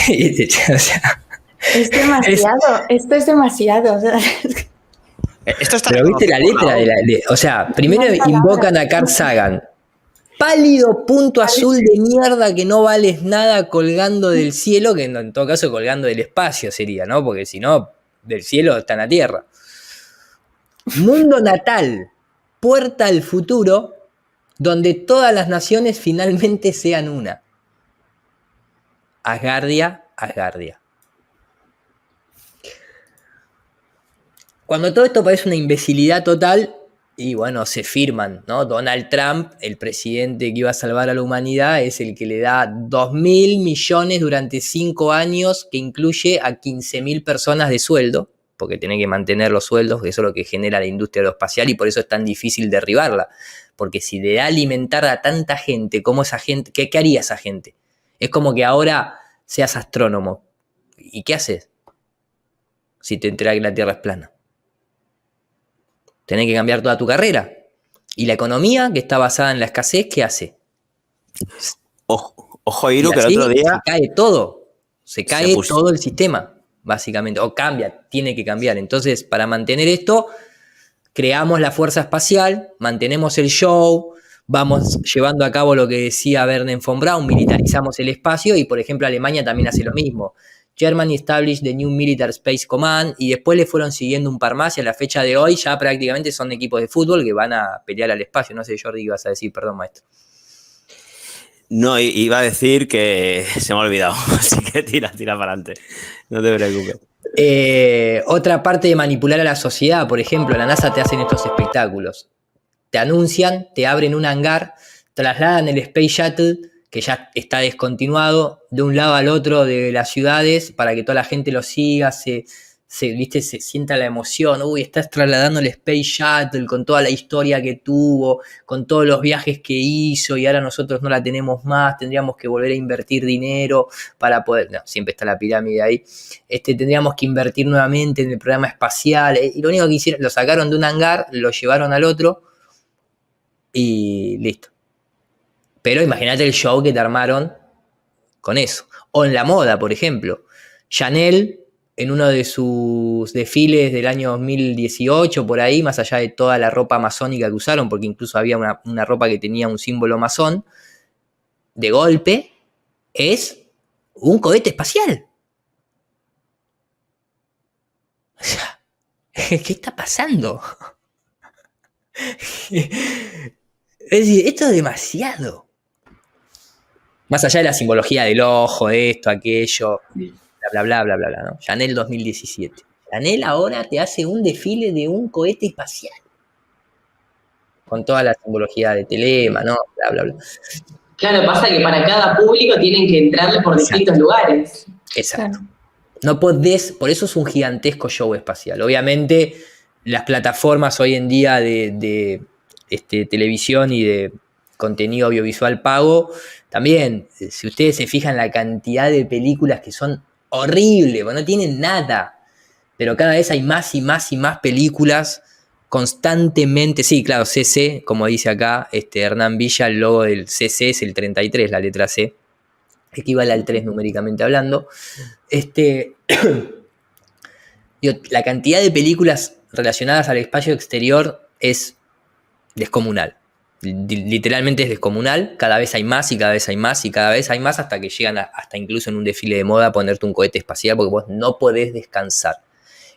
O sea, Es demasiado, esto es demasiado. O sea, Esto está pero viste la letra o sea, primero No hay invocan a palabras. Carl Sagan. Pálido punto azul de mierda que no vales nada colgando del cielo, que en todo caso colgando del espacio sería, ¿no? Porque si no, del cielo está en la tierra. Mundo natal, puerta al futuro, donde todas las naciones finalmente sean una. Asgardia, Asgardia. Cuando todo esto parece una imbecilidad total, y bueno, se firman, ¿no? Donald Trump, el presidente que iba a salvar a la humanidad, es el que le da 2.000 millones durante 5 años, que incluye a 15.000 personas de sueldo, porque tiene que mantener los sueldos, que eso es lo que genera la industria aeroespacial, y por eso es tan difícil derribarla. Porque si le da alimentar a tanta gente, ¿cómo esa gente? ¿Qué haría esa gente? Es como que ahora seas astrónomo. ¿Y qué haces? Si te enteras que la Tierra es plana. Tenés que cambiar toda tu carrera. Y la economía, que está basada en la escasez, ¿qué hace? Ojo, Iru, que el así otro día... se cae todo. Se cae puso. todo el sistema, básicamente. O cambia, tiene que cambiar. Entonces, para mantener esto, creamos la fuerza espacial, mantenemos el show, vamos llevando a cabo lo que decía Werner von Braun, militarizamos el espacio, y por ejemplo Alemania también hace lo mismo. Germany established the new Military Space Command, y después le fueron siguiendo un par más, y a la fecha de hoy ya prácticamente son equipos de fútbol que van a pelear al espacio. No sé, Jordi, ¿qué ibas a decir? Perdón, maestro. No, iba a decir que se me ha olvidado, así que tira para adelante, no te preocupes. Otra parte de manipular a la sociedad, por ejemplo, la NASA te hacen estos espectáculos. Te anuncian, te abren un hangar, trasladan el Space Shuttle, que ya está descontinuado, de un lado al otro de las ciudades para que toda la gente lo siga, se sienta la emoción. Uy, estás trasladando el Space Shuttle con toda la historia que tuvo, con todos los viajes que hizo, y ahora nosotros no la tenemos más, tendríamos que volver a invertir dinero para poder... No, siempre está la pirámide ahí. Tendríamos que invertir nuevamente en el programa espacial. Y lo único que hicieron, lo sacaron de un hangar, lo llevaron al otro y listo. Pero imagínate el show que te armaron con eso. O en la moda, por ejemplo. Chanel, en uno de sus desfiles del año 2018, por ahí, más allá de toda la ropa masónica que usaron, porque incluso había una ropa que tenía un símbolo masón, de golpe, es un cohete espacial. O sea, ¿qué está pasando? Es decir, esto es demasiado. Más allá de la simbología del ojo, esto, aquello, bla, bla, bla, bla, bla, ¿no? Chanel 2017. Chanel ahora te hace un desfile de un cohete espacial. Con toda la simbología de Telema, ¿no? Bla, bla, bla. Claro, pasa que para cada público tienen que entrarle por distintos lugares. Exacto. No podés, por eso es un gigantesco show espacial. Obviamente, las plataformas hoy en día de televisión y de contenido audiovisual pago, también, si ustedes se fijan la cantidad de películas que son horribles, no tienen nada, pero cada vez hay más y más y más películas constantemente. Sí, claro, CC, como dice acá Hernán Villa, el logo del CC es el 33, la letra C, equivale al 3 numéricamente hablando. La cantidad de películas relacionadas al espacio exterior es descomunal. Literalmente es descomunal. Cada vez hay más y cada vez hay más y cada vez hay más, hasta que llegan hasta incluso en un desfile de moda a ponerte un cohete espacial, porque vos no podés descansar.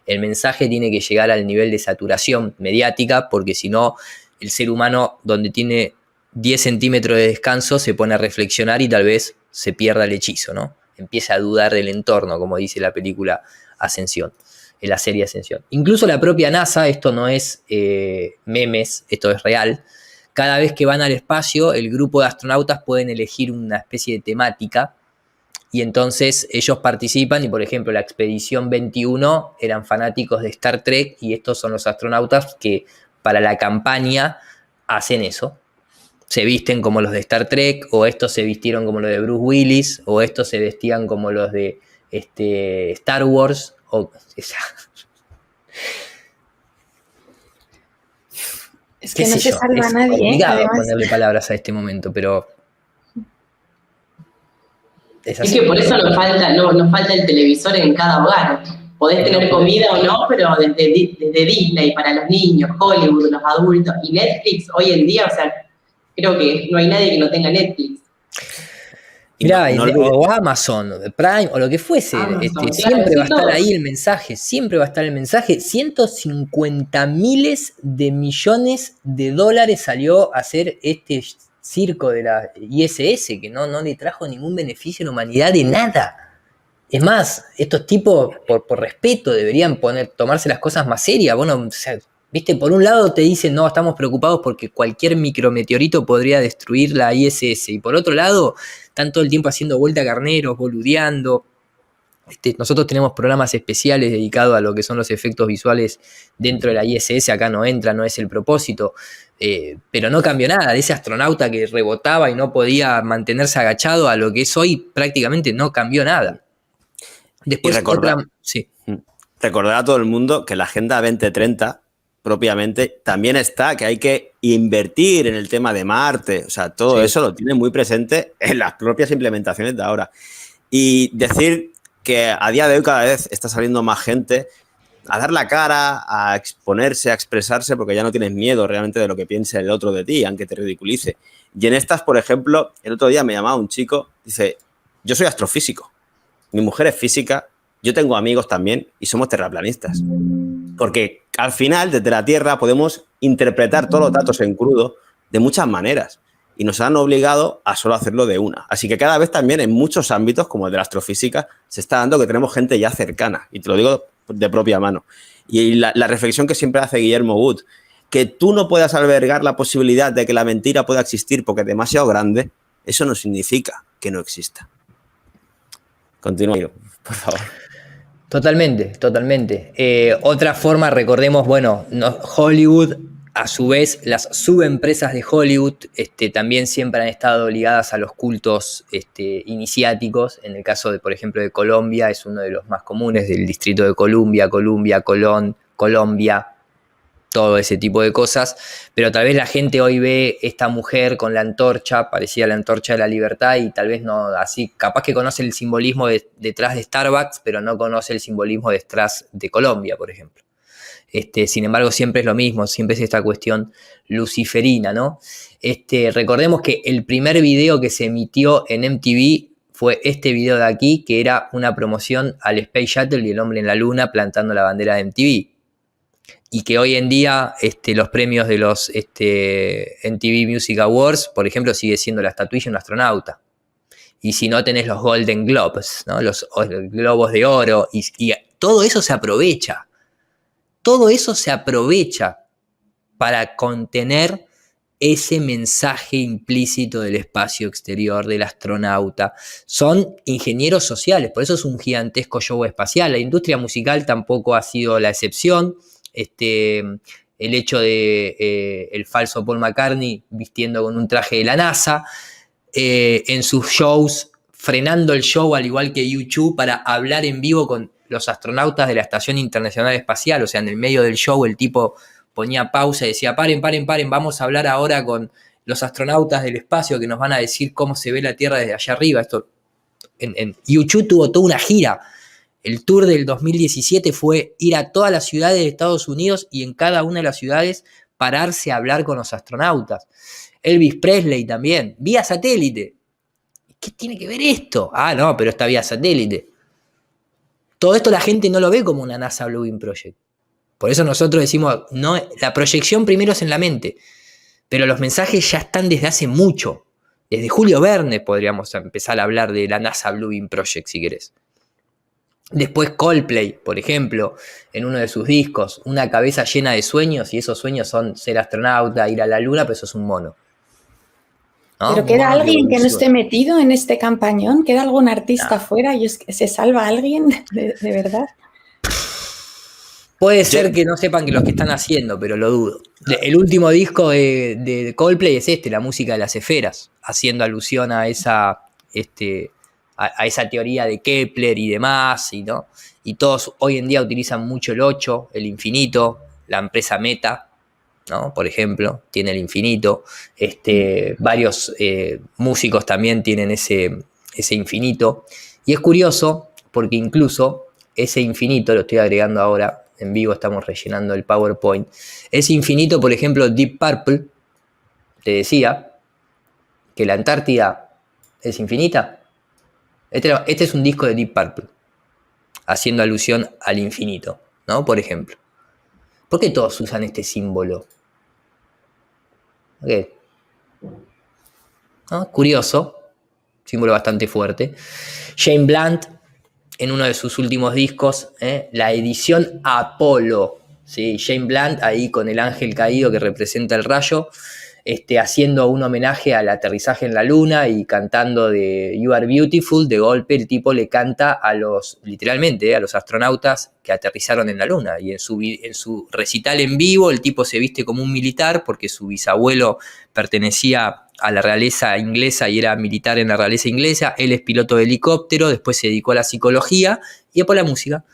El mensaje tiene que llegar al nivel de saturación mediática, porque si no, el ser humano, donde tiene 10 centímetros de descanso, se pone a reflexionar y tal vez se pierda el hechizo, ¿no? Empieza a dudar del entorno, como dice la película Ascensión, en la serie Ascensión. Incluso la propia NASA, esto no es memes, esto es real. Cada vez que van al espacio, el grupo de astronautas pueden elegir una especie de temática, y entonces ellos participan, y por ejemplo la Expedición 21 eran fanáticos de Star Trek, y estos son los astronautas que para la campaña hacen eso. Se visten como los de Star Trek, o estos se vistieron como los de Bruce Willis, o estos se vestían como los de Star Wars, o sea... Es que no se salva a nadie. Es complicado además, ponerle palabras a este momento, pero Es que por eso nos falta el televisor en cada hogar. Podés tener comida o no, pero desde Disney para los niños, Hollywood, los adultos, y Netflix hoy en día, o sea, creo que no hay nadie que no tenga Netflix. Mirá, o Amazon, Prime, o lo que fuese, Amazon, siempre va a estar todo. ahí el mensaje, siempre va a estar el mensaje. 150 miles de millones de dólares salió a hacer este circo de la ISS, que no le trajo ningún beneficio a la humanidad de nada. Es más, estos tipos, por respeto, deberían tomarse las cosas más serias. Bueno, o sea, viste, por un lado te dicen, no, estamos preocupados porque cualquier micrometeorito podría destruir la ISS. Y por otro lado, están todo el tiempo haciendo vuelta a carneros, boludeando. Nosotros tenemos programas especiales dedicados a lo que son los efectos visuales dentro de la ISS. Acá no entra, no es el propósito. Pero no cambió nada. De ese astronauta que rebotaba y no podía mantenerse agachado a lo que es hoy, prácticamente no cambió nada. Después recordar a todo el mundo que la Agenda 2030 propiamente también está, que hay que invertir en el tema de Marte, o sea, todo eso lo tiene muy presente en las propias implementaciones de ahora. Y decir que a día de hoy cada vez está saliendo más gente a dar la cara, a exponerse, a expresarse, porque ya no tienes miedo realmente de lo que piense el otro de ti, aunque te ridiculice. Y en estas, por ejemplo, el otro día me llamaba un chico, dice, yo soy astrofísico. Mi mujer es física, yo tengo amigos también y somos terraplanistas. Porque al final, desde la Tierra, podemos interpretar todos los datos en crudo de muchas maneras y nos han obligado a solo hacerlo de una. Así que cada vez también en muchos ámbitos, como el de la astrofísica, se está dando que tenemos gente ya cercana. Y te lo digo de propia mano. Y la reflexión que siempre hace Guillermo Wood, que tú no puedas albergar la posibilidad de que la mentira pueda existir porque es demasiado grande, eso no significa que no exista. Continúa, por favor. Totalmente. Otra forma, recordemos, Hollywood, a su vez, las subempresas de Hollywood también siempre han estado ligadas a los cultos iniciáticos. En el caso, por ejemplo, de Colombia, es uno de los más comunes, del distrito de Columbia, Colón, Colombia, todo ese tipo de cosas, pero tal vez la gente hoy ve esta mujer con la antorcha, parecida a la antorcha de la libertad, y tal vez no así, capaz que conoce el simbolismo detrás de Starbucks, pero no conoce el simbolismo detrás de Colombia, por ejemplo. Sin embargo, siempre es lo mismo, siempre es esta cuestión luciferina, ¿no? Recordemos que el primer video que se emitió en MTV fue este video de aquí, que era una promoción al Space Shuttle y el hombre en la luna plantando la bandera de MTV. Y que hoy en día los premios de los MTV Music Awards, por ejemplo, sigue siendo la estatuilla de un astronauta. Y si no, tenés los Golden Globes, ¿no? Los globos de oro, y todo eso se aprovecha. Todo eso se aprovecha para contener ese mensaje implícito del espacio exterior, del astronauta. Son ingenieros sociales, por eso es un gigantesco show espacial. La industria musical tampoco ha sido la excepción. El hecho de el falso Paul McCartney vistiendo con un traje de la NASA, en sus shows, frenando el show al igual que YouTube para hablar en vivo con los astronautas de la Estación Internacional Espacial. O sea, en el medio del show el tipo ponía pausa y decía, paren, vamos a hablar ahora con los astronautas del espacio que nos van a decir cómo se ve la Tierra desde allá arriba. Esto, en YouTube tuvo toda una gira. El tour del 2017 fue ir a todas las ciudades de Estados Unidos y en cada una de las ciudades pararse a hablar con los astronautas. Elvis Presley también, vía satélite. ¿Qué tiene que ver esto? Ah, no, pero está vía satélite. Todo esto la gente no lo ve como una NASA Blue Beam Project. Por eso nosotros decimos, no, la proyección primero es en la mente, pero los mensajes ya están desde hace mucho. Desde Julio Verne podríamos empezar a hablar de la NASA Blue Beam Project, si querés. Después Coldplay, por ejemplo, en uno de sus discos, una cabeza llena de sueños, y esos sueños son ser astronauta, ir a la luna, pero eso es un mono. ¿No? ¿Pero queda alguien que no esté metido en este campañón? ¿Queda algún artista fuera y se salva alguien de verdad? Puede ser que no sepan que lo que están haciendo, pero lo dudo. El último disco de Coldplay es la música de las esferas, haciendo alusión a esa teoría de Kepler y demás, ¿no? Y todos hoy en día utilizan mucho el 8, el infinito, la empresa Meta, ¿no? Por ejemplo, tiene el infinito. Varios músicos también tienen ese infinito. Y es curioso porque incluso ese infinito, lo estoy agregando ahora, en vivo estamos rellenando el PowerPoint, ese infinito, por ejemplo, Deep Purple, te decía que la Antártida es infinita. Este es un disco de Deep Purple, haciendo alusión al infinito, ¿no? Por ejemplo. ¿Por qué todos usan este símbolo? ¿Qué? ¿No? Curioso, símbolo bastante fuerte. Shane Blunt, en uno de sus últimos discos, la edición Apolo, ¿sí? Shane Blunt ahí con el ángel caído que representa el rayo, haciendo un homenaje al aterrizaje en la luna y cantando de You Are Beautiful. De golpe el tipo le canta literalmente a los astronautas que aterrizaron en la luna, y en su recital en vivo el tipo se viste como un militar porque su bisabuelo pertenecía a la realeza inglesa y era militar en la realeza inglesa. Él es piloto de helicóptero, después se dedicó a la psicología y a la música.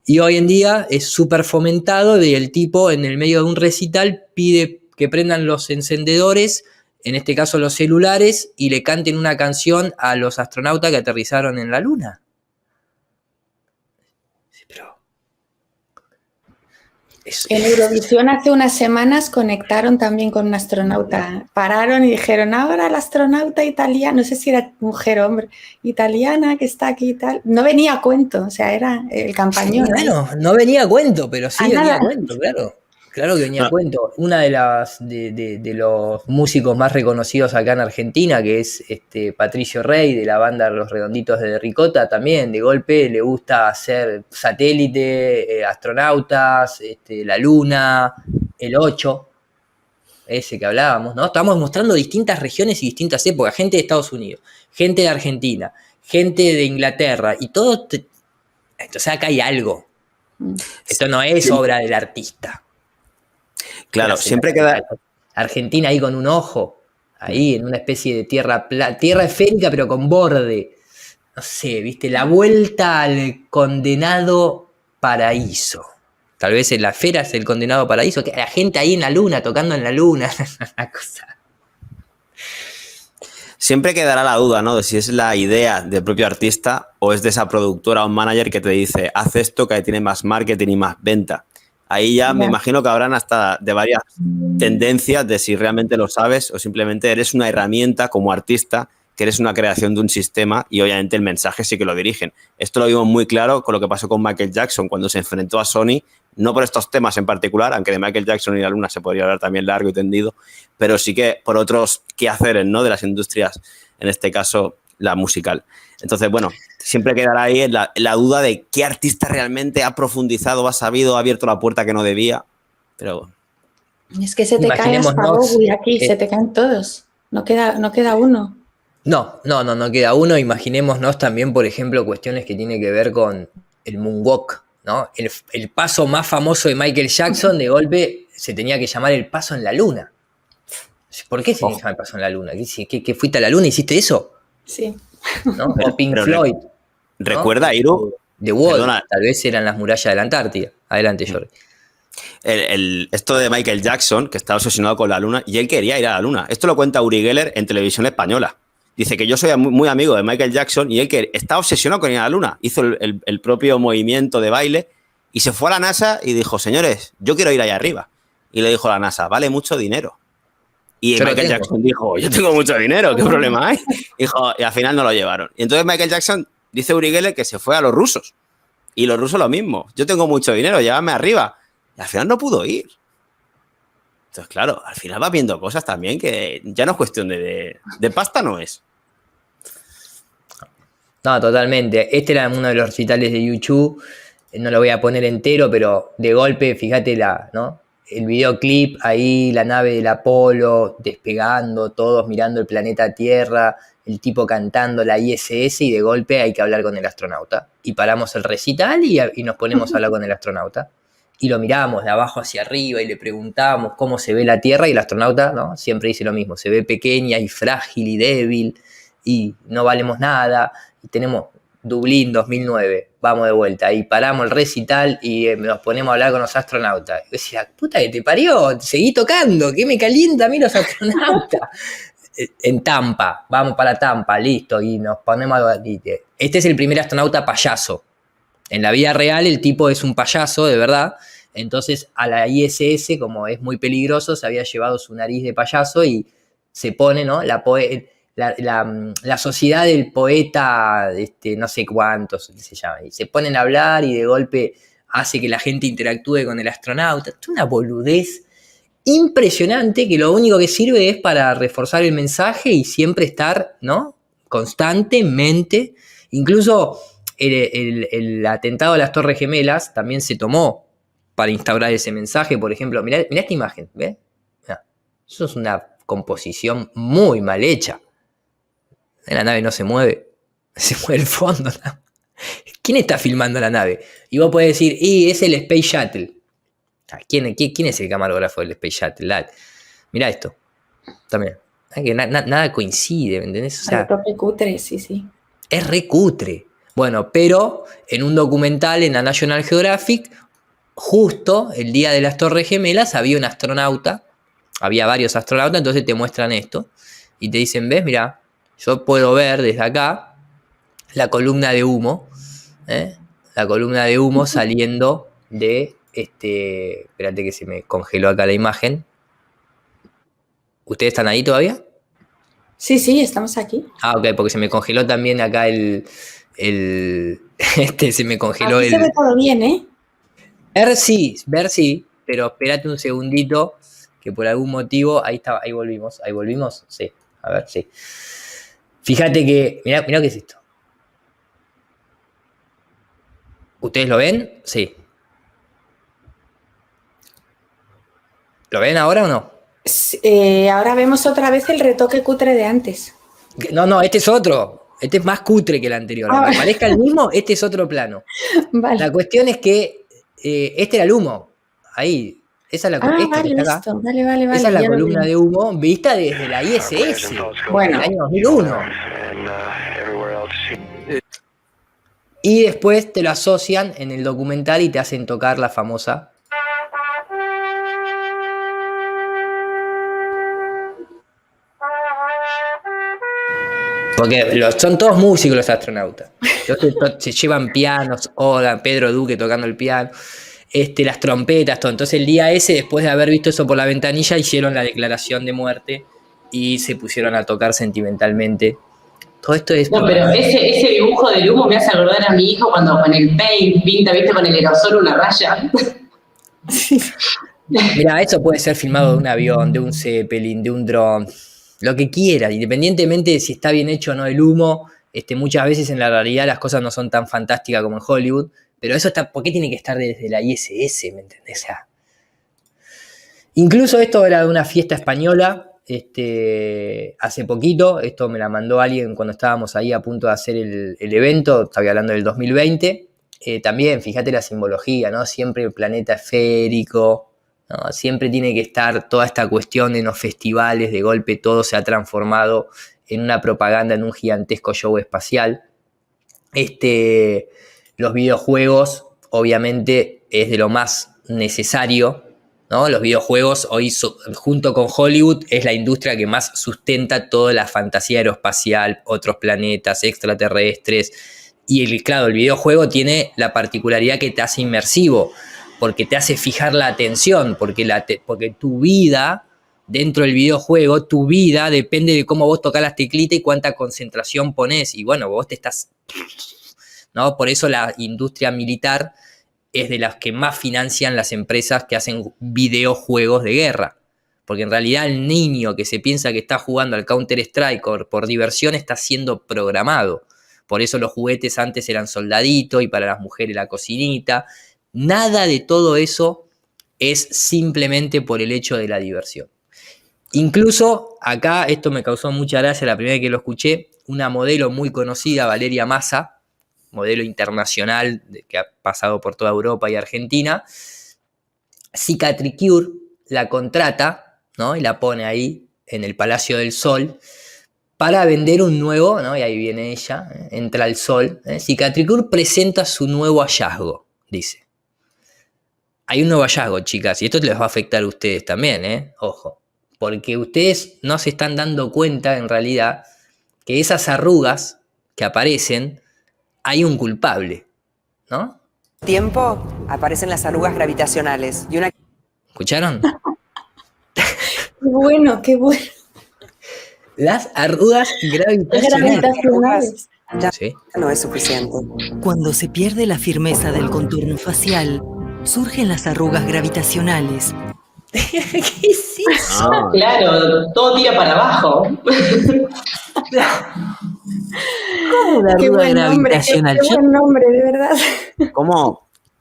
Y hoy en día es súper fomentado de el tipo en el medio de un recital pide que prendan los encendedores, en este caso los celulares, y le canten una canción a los astronautas que aterrizaron en la luna. Pero en Eurovisión hace unas semanas conectaron también con un astronauta. Pararon y dijeron, ahora el astronauta italiano, no sé si era mujer o hombre, italiana que está aquí y tal. No venía a cuento, o sea, era el campañón. Bueno, no venía a cuento, pero sí venía a cuento, claro. Claro que venía a cuento. Una de los músicos más reconocidos acá en Argentina, que es Patricio Rey, de la banda Los Redonditos de Ricota, también de golpe le gusta hacer satélite, astronautas, la luna, el 8, ese que hablábamos, ¿no? Estamos mostrando distintas regiones y distintas épocas, gente de Estados Unidos, gente de Argentina, gente de Inglaterra, y todo. Entonces acá hay algo. Esto no es obra del artista. Claro, siempre queda Argentina ahí con un ojo, ahí en una especie de tierra esférica pero con borde. No sé, viste, la vuelta al condenado paraíso. Tal vez en la esfera es el condenado paraíso, que la gente ahí en la luna, tocando en la luna, una cosa. Siempre quedará la duda, ¿no? De si es la idea del propio artista o es de esa productora o manager que te dice, haz esto que tiene más marketing y más venta. Ahí ya me imagino que habrán hasta de varias tendencias de si realmente lo sabes o simplemente eres una herramienta como artista, que eres una creación de un sistema y obviamente el mensaje sí que lo dirigen. Esto lo vimos muy claro con lo que pasó con Michael Jackson cuando se enfrentó a Sony, no por estos temas en particular, aunque de Michael Jackson y la luna se podría hablar también largo y tendido, pero sí que por otros quehaceres, ¿no? De las industrias, en este caso la musical. Entonces, bueno, siempre quedará ahí la duda de qué artista realmente ha profundizado, ha sabido, ha abierto la puerta que no debía, pero... Es que se te cae hasta Bowie aquí, se te caen todos, no queda uno. No queda uno. Imaginémonos también, por ejemplo, cuestiones que tienen que ver con el moonwalk, ¿no? El paso más famoso de Michael Jackson, de golpe se tenía que llamar el paso en la luna. ¿Por qué se tenía que llamar el paso en la luna? ¿Qué fuiste a la luna y hiciste eso? Sí. ¿No? O Pink Floyd. ¿Recuerda, Iru? The Wall, tal vez eran las murallas de la Antártida. Adelante, Jordi. Esto de Michael Jackson, que estaba obsesionado con la luna, y él quería ir a la luna. Esto lo cuenta Uri Geller en Televisión Española. Dice que yo soy muy amigo de Michael Jackson y él que está obsesionado con ir a la luna. Hizo el propio movimiento de baile y se fue a la NASA y dijo, señores, yo quiero ir allá arriba. Y le dijo a la NASA, vale mucho dinero. Y Michael Jackson dijo, yo tengo mucho dinero, ¿qué problema hay? Dijo, y al final no lo llevaron. Y entonces Michael Jackson dice Uri Geller que se fue a los rusos. Y los rusos lo mismo. Yo tengo mucho dinero, llévame arriba. Y al final no pudo ir. Entonces, claro, al final vas viendo cosas también que ya no es cuestión de pasta, no es. No, totalmente. Este era uno de los recitales de YouTube. No lo voy a poner entero, pero de golpe, fíjate ¿no? El videoclip, ahí la nave del Apolo despegando, todos mirando el planeta Tierra, el tipo cantando la ISS y de golpe hay que hablar con el astronauta. Y paramos el recital y nos ponemos a hablar con el astronauta. Y lo miramos de abajo hacia arriba y le preguntamos cómo se ve la Tierra y el astronauta, ¿no? Siempre dice lo mismo, se ve pequeña y frágil y débil y no valemos nada y tenemos Dublín 2009, vamos de vuelta y paramos el recital y nos ponemos a hablar con los astronautas. Y yo decía, puta que te parió, seguí tocando, que me calienta a mí los astronautas. en Tampa, vamos para Tampa, listo, y nos ponemos a... Este es el primer astronauta payaso. En la vida real el tipo es un payaso, de verdad. Entonces a la ISS, como es muy peligroso, se había llevado su nariz de payaso y se pone, ¿no? La sociedad del poeta, no sé cuántos se llama, y se ponen a hablar y de golpe hace que la gente interactúe con el astronauta. Es una boludez impresionante que lo único que sirve es para reforzar el mensaje y siempre estar, ¿no? Constantemente. Incluso el atentado a las Torres Gemelas también se tomó para instaurar ese mensaje. Por ejemplo, mirá esta imagen, ¿ves? Eso es una composición muy mal hecha. La nave no se mueve, se mueve el fondo, ¿no? ¿Quién está filmando la nave? Y vos podés decir, es el Space Shuttle. ¿Quién es el camarógrafo del Space Shuttle? Mirá esto. También. Que nada coincide, ¿me entendés? O sea, retoque cutre, sí. Es re cutre. Bueno, pero en un documental en la National Geographic, justo el día de las Torres Gemelas, había un astronauta, había varios astronautas, entonces te muestran esto y te dicen, ¿ves? Mirá, yo puedo ver desde acá la columna de humo, la columna de humo saliendo de espérate que se me congeló acá la imagen. ¿Ustedes están ahí todavía? Sí, estamos aquí. Ok, porque se me congeló también acá se me congeló aquí se ve todo bien, ¿eh? Ver sí, pero espérate un segundito, que por algún motivo, ahí volvimos, sí, a ver, sí. Fíjate que, mirá qué es esto. ¿Ustedes lo ven? Sí. ¿Lo ven ahora o no? Ahora vemos otra vez el retoque cutre de antes. No, este es otro. Este es más cutre que el anterior. Aunque parezca el mismo, este es otro plano. Vale. La cuestión es que este era el humo. Ahí. Esa es la vale, listo. Vale. Esa es la columna de humo vista desde la ISS. Bueno. En el año 2001. Y después te lo asocian en el documental y te hacen tocar la famosa... Porque son todos músicos los astronautas. Se llevan pianos, Pedro Duque tocando el piano, las trompetas, todo. Entonces el día ese, después de haber visto eso por la ventanilla, hicieron la declaración de muerte y se pusieron a tocar sentimentalmente. Todo esto es... No, pero ese dibujo del humo me hace acordar a mi hijo cuando con el paint pinta, ¿viste? Con el aerosol una raya. Mira, eso puede ser filmado de un avión, de un Zeppelin, de un dron... Lo que quieran, independientemente de si está bien hecho o no el humo, muchas veces en la realidad las cosas no son tan fantásticas como en Hollywood, pero eso está, ¿por qué tiene que estar desde la ISS? ¿Me entendés? O sea, incluso esto era de una fiesta española, hace poquito, esto me la mandó alguien cuando estábamos ahí a punto de hacer el evento, estaba hablando del 2020, también, fíjate la simbología, ¿no? Siempre el planeta esférico, ¿no? Siempre tiene que estar toda esta cuestión en los festivales, de golpe todo se ha transformado en una propaganda, en un gigantesco show espacial. Los videojuegos, obviamente, es de lo más necesario, ¿no? Los videojuegos hoy, junto con Hollywood, es la industria que más sustenta toda la fantasía aeroespacial, otros planetas, extraterrestres. Y claro, el videojuego tiene la particularidad que te hace inmersivo, porque te hace fijar la atención, porque tu vida, dentro del videojuego, tu vida depende de cómo vos tocás las teclitas y cuánta concentración ponés. Y bueno, vos te estás... ¿no? Por eso la industria militar es de las que más financian las empresas que hacen videojuegos de guerra. Porque en realidad el niño que se piensa que está jugando al Counter-Strike por diversión está siendo programado. Por eso los juguetes antes eran soldaditos y para las mujeres la cocinita. Nada de todo eso es simplemente por el hecho de la diversión. Incluso acá, esto me causó mucha gracia la primera vez que lo escuché, una modelo muy conocida, Valeria Massa, modelo internacional que ha pasado por toda Europa y Argentina, Cicatricure la contrata, ¿no? Y la pone ahí en el Palacio del Sol para vender un nuevo, ¿no? Y ahí viene ella, entra el sol. Cicatricure presenta su nuevo hallazgo, dice. Hay un nuevo hallazgo, chicas, y esto les va a afectar a ustedes también, ojo. porque ustedes no se están dando cuenta en realidad que esas arrugas que aparecen, hay un culpable, ¿no? Tiempo aparecen las arrugas gravitacionales y una... ¿Escucharon? Qué bueno. Las arrugas gravitacionales. Gravitacionales. Ya Sí. no es suficiente. Cuando se pierde la firmeza del contorno facial, surgen las arrugas gravitacionales. ¿Qué es eso? Ah, Claro, todo tira para abajo. ¿Cómo una Qué arruga buen nombre, gravitacional? qué buen nombre, de verdad.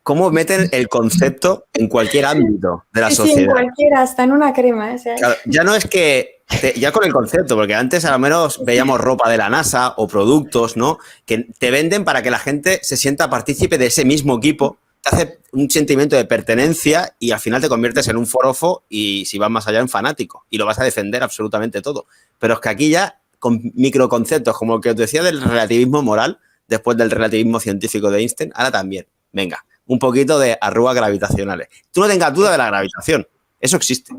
¿Cómo meten el concepto en cualquier ámbito de la Sí, en sociedad? cualquiera, hasta en una crema. O sea, Claro, ya no es que, ya con el concepto, porque antes a lo menos veíamos ropa de la NASA o productos, ¿no? Que te venden para que la gente se sienta partícipe de ese mismo equipo, te hace un sentimiento de pertenencia y al final te conviertes en un forofo y si vas más allá en fanático y lo vas a defender absolutamente todo. Pero es que aquí ya con microconceptos como el que os decía del relativismo moral, después del relativismo científico de Einstein, ahora también, venga, un poquito de arrugas gravitacionales. Tú no tengas duda de la gravitación, eso existe.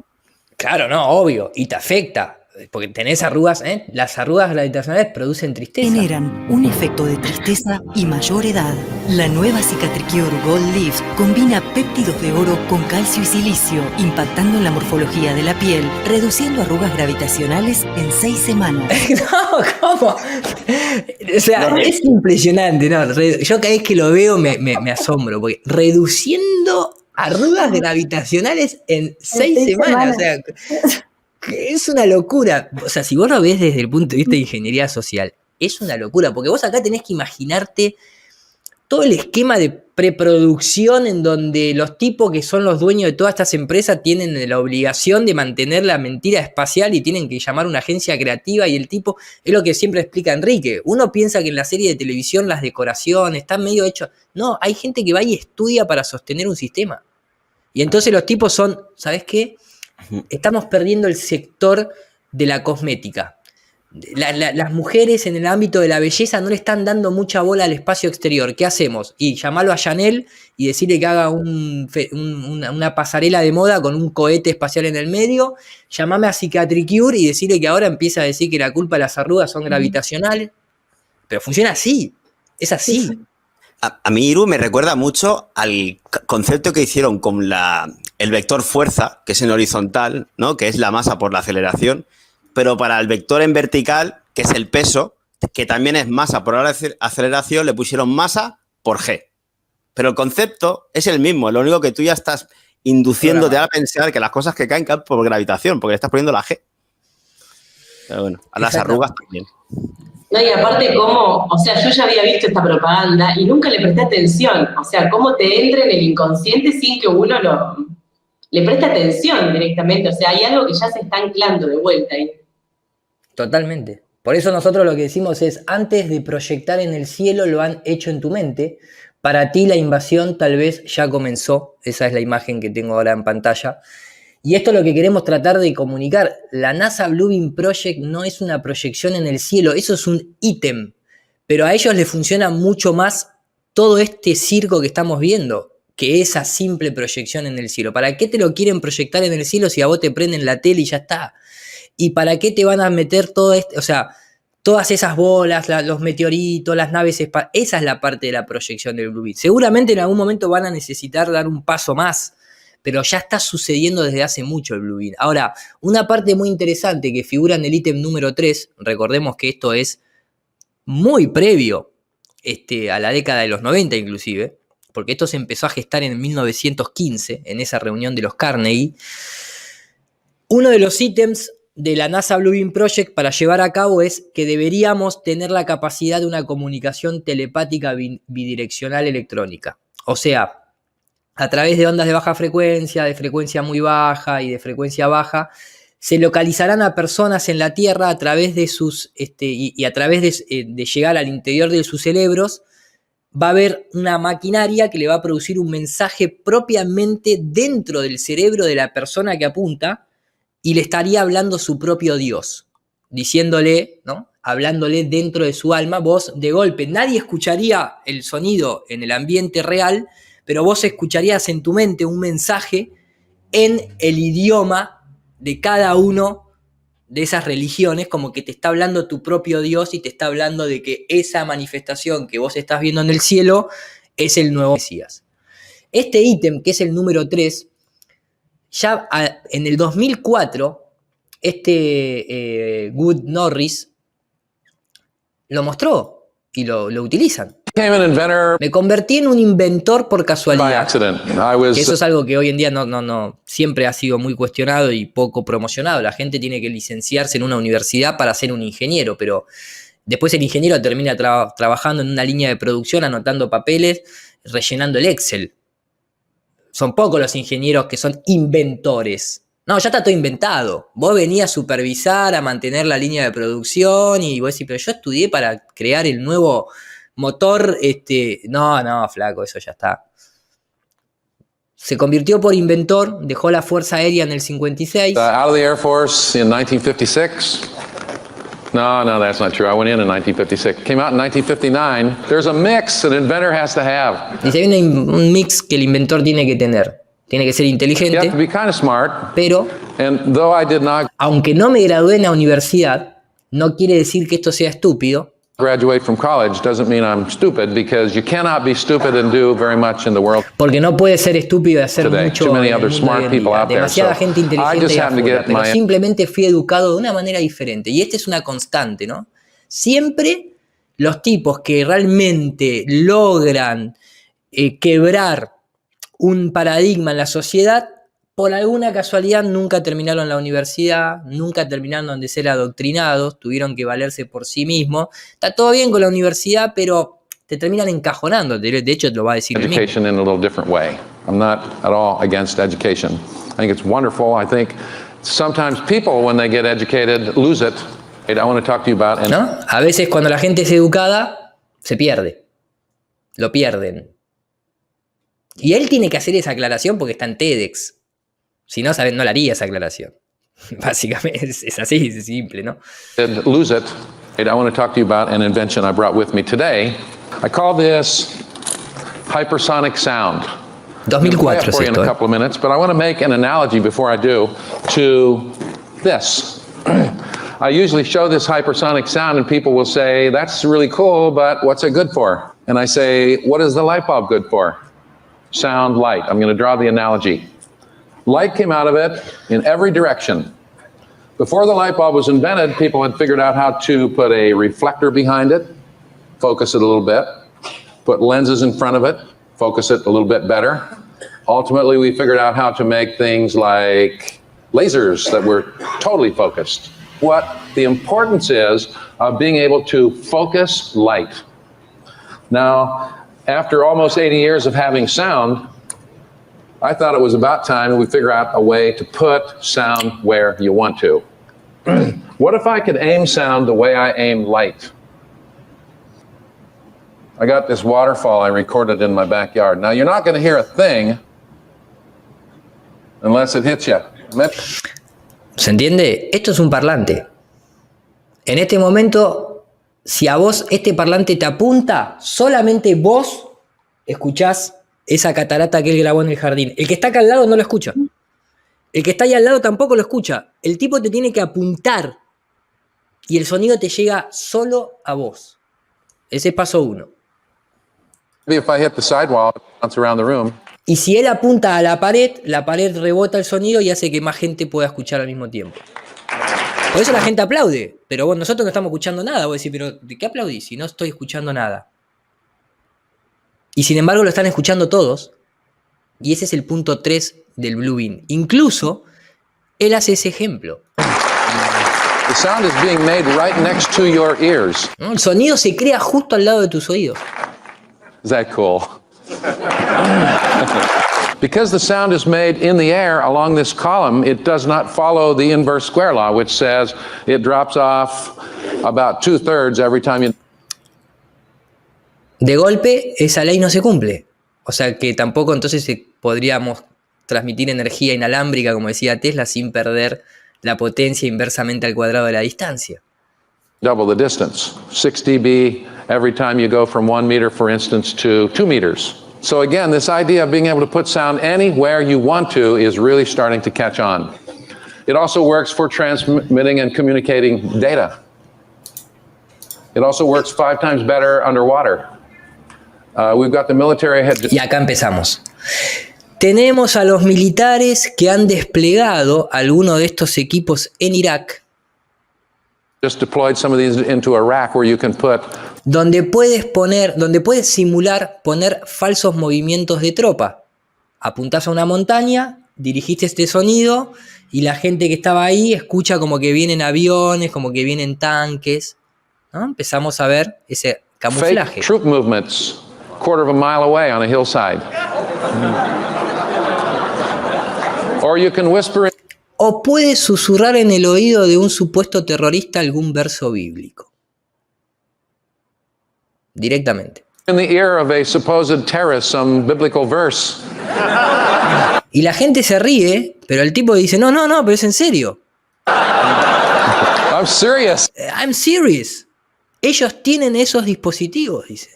Claro, no, obvio, y te afecta, porque tenés arrugas, ¿eh? Las arrugas gravitacionales producen tristeza. Generan un efecto de tristeza y mayor edad. La nueva Cicatricure Gold Lift combina péptidos de oro con calcio y silicio, impactando en la morfología de la piel, reduciendo arrugas gravitacionales en 6 semanas. No, ¿cómo? O sea, No, es impresionante, ¿no? Yo cada vez que lo veo me asombro, porque reduciendo arrugas gravitacionales en 6 semanas. O sea, que es una locura. O sea, si vos lo ves desde el punto de vista de ingeniería social, es una locura, porque vos acá tenés que imaginarte todo el esquema de preproducción en donde los tipos que son los dueños de todas estas empresas tienen la obligación de mantener la mentira espacial y tienen que llamar a una agencia creativa y el tipo, es lo que siempre explica Enrique, uno piensa que en la serie de televisión las decoraciones están medio hechos, no, hay gente que va y estudia para sostener un sistema. Y entonces los tipos son, ¿sabes qué? Estamos perdiendo el sector de la cosmética. Las mujeres en el ámbito de la belleza no le están dando mucha bola al espacio exterior. ¿Qué hacemos? Y llamarlo a Chanel y decirle que haga una pasarela de moda con un cohete espacial en el medio. Llamame a Cicatricure y decirle que ahora empieza a decir que la culpa de las arrugas son gravitacionales. Pero funciona así. Es así. A mí, Iru, me recuerda mucho al concepto que hicieron con el vector fuerza, que es en horizontal, ¿no? Que es la masa por la aceleración, pero para el vector en vertical, que es el peso, que también es masa por la aceleración, le pusieron masa por G. Pero el concepto es el mismo, lo único que tú ya estás induciéndote a pensar que las cosas que caen por gravitación, porque le estás poniendo la G. Pero bueno, a las arrugas también. No, y aparte cómo, o sea, yo ya había visto esta propaganda y nunca le presté atención. O sea, cómo te entra en el inconsciente sin que uno le preste atención directamente. O sea, hay algo que ya se está anclando de vuelta ahí. Totalmente. Por eso nosotros lo que decimos es, antes de proyectar en el cielo, lo han hecho en tu mente. Para ti la invasión tal vez ya comenzó. Esa es la imagen que tengo ahora en pantalla. Y esto es lo que queremos tratar de comunicar. La NASA Bluebeam Project no es una proyección en el cielo, eso es un ítem. Pero a ellos les funciona mucho más todo este circo que estamos viendo que esa simple proyección en el cielo. ¿Para qué te lo quieren proyectar en el cielo si a vos te prenden la tele y ya está? ¿Y para qué te van a meter todo esto? O sea, todas esas bolas, los meteoritos, las naves espaciales. Esa es la parte de la proyección del Bluebeam. Seguramente en algún momento van a necesitar dar un paso más, pero ya está sucediendo desde hace mucho el Bluebeam. Ahora, una parte muy interesante que figura en el ítem número 3, recordemos que esto es muy previo a la década de los 90 inclusive, porque esto se empezó a gestar en 1915, en esa reunión de los Carnegie. Uno de los ítems de la NASA Bluebeam Project para llevar a cabo es que deberíamos tener la capacidad de una comunicación telepática bidireccional electrónica. O sea, a través de ondas de baja frecuencia, de frecuencia muy baja y de frecuencia baja, se localizarán a personas en la Tierra a través de sus, y a través de llegar al interior de sus cerebros, va a haber una maquinaria que le va a producir un mensaje propiamente dentro del cerebro de la persona que apunta y le estaría hablando su propio Dios, diciéndole, ¿no? Hablándole dentro de su alma, vos de golpe, nadie escucharía el sonido en el ambiente real, pero vos escucharías en tu mente un mensaje en el idioma de cada uno de esas religiones, como que te está hablando tu propio Dios y te está hablando de que esa manifestación que vos estás viendo en el cielo es el nuevo Mesías. Este ítem, que es el número 3, ya en el 2004, Wood Norris lo mostró y lo utilizan. Me convertí en un inventor por casualidad. Que eso es algo que hoy en día no siempre ha sido muy cuestionado y poco promocionado. La gente tiene que licenciarse en una universidad para ser un ingeniero, pero después el ingeniero termina trabajando en una línea de producción, anotando papeles, rellenando el Excel. Son pocos los ingenieros que son inventores. No, ya está todo inventado. Vos venías a supervisar, a mantener la línea de producción y vos decís, pero yo estudié para crear el nuevo motor. No, flaco, eso ya está. Se convirtió por inventor, dejó la Fuerza Aérea en el 56. Out of the Air Force in 1956. No, that's not true. I went in 1956. Came out in 1959. There's a mix an inventor has to have. Dice, hay un mix que el inventor tiene que tener. Tiene que ser inteligente, You have to be kind of smart. Pero And though I did not aunque no me gradué en la universidad, no quiere decir que esto sea estúpido. graduate from college doesn't mean I'm stupid, because you cannot be stupid and do very much in the world. Porque no puede ser estúpido y hacer Today. mucho Too many en el other mundo smart hoy en people día. out there, Demasiada so gente I inteligente just allá happen to afuera, get pero my- simplemente fui educado de una manera diferente. Y esta es una constante, ¿no? Siempre los tipos que realmente logran quebrar un paradigma en la sociedad, por alguna casualidad nunca terminaron la universidad, nunca terminaron de ser adoctrinados, tuvieron que valerse por sí mismos. Está todo bien con la universidad, pero te terminan encajonando. De hecho, te lo va a decir el mismo. Education in a little different way. I'm not at all against education. I think it's wonderful. I think sometimes people, when they get educated, lose it. I want to talk to you about. ¿No? A veces cuando la gente es educada, se pierde. Lo pierden. Y él tiene que hacer esa aclaración porque está en TEDx. Si no, no le haría esa aclaración. Básicamente es así, es simple, ¿no? Lose it. I want to talk to you about an invention I brought with me today. I call this hypersonic sound. 2004 es in esto. a couple of minutes, but I want to make an analogy before I do to this. I usually show this hypersonic sound and people will say, that's really cool, but what's it good for? And I say, what is the light bulb good for? Sound, light. I'm going to draw the analogy. Light came out of it in every direction. Before the light bulb was invented, people had figured out how to put a reflector behind it, focus it a little bit, put lenses in front of it, focus it a little bit better. Ultimately, we figured out how to make things like lasers that were totally focused. What the importance is of being able to focus light. Now, after almost 80 years of having sound, I thought it was about time we figure out a way to put sound where you want to. What if I could aim sound the way I aim light? I got this waterfall I recorded in my backyard. Now, you're not going to hear a thing unless it hits you. ¿Se entiende? Esto es un parlante. En este momento, si a vos este parlante te apunta, solamente vos escuchás esa catarata que él grabó en el jardín. El que está acá al lado no lo escucha. El que está ahí al lado tampoco lo escucha. El tipo te tiene que apuntar y el sonido te llega solo a vos. Ese es paso 1. Maybe if I hit the sidewall, it bounce around the room. Y si él apunta a la pared rebota el sonido y hace que más gente pueda escuchar al mismo tiempo. Por eso la gente aplaude. Pero bueno, nosotros no estamos escuchando nada. Vos decís, pero ¿de qué aplaudís si no estoy escuchando nada? Y sin embargo lo están escuchando todos. Y ese es el punto 3 del Blue Beam. Incluso, él hace ese ejemplo. The sound is being made right next to your ears. ¿No? El sonido se crea justo al lado de tus oídos. Is that cool? Because the sound is made in the air along this column, it does not follow the inverse square law, which says it drops off about 2/3 every time you... De golpe, esa ley no se cumple. O sea que tampoco entonces podríamos transmitir energía inalámbrica, como decía Tesla, sin perder la potencia inversamente al cuadrado de la distancia. Double the distance. 6 dB every time you go from 1 meter, for instance, to 2 meters. So again, this idea of being able to put sound anywhere you want to is really starting to catch on. It also works for transmitting and communicating data. It also works 5 times better underwater. We've got the military head. Y acá empezamos. Tenemos a los militares que han desplegado algunos de estos equipos en Irak. Just deployed some of these into Iraq where you can put. Donde puedes simular poner falsos movimientos de tropa. Apuntás a una montaña, dirigiste este sonido y la gente que estaba ahí escucha como que vienen aviones, como que vienen tanques, ¿no? Empezamos a ver ese camuflaje. Fake troop movements, quarter of a mile away on a hillside. Or you can whisper. O puedes susurrar en el oído de un supuesto terrorista algún verso bíblico. Directamente. In the ear of a supposed terrorist some biblical verse. Y la gente se ríe, pero el tipo dice, no, pero es en serio. I'm serious. I'm serious. Ellos tienen esos dispositivos, dice.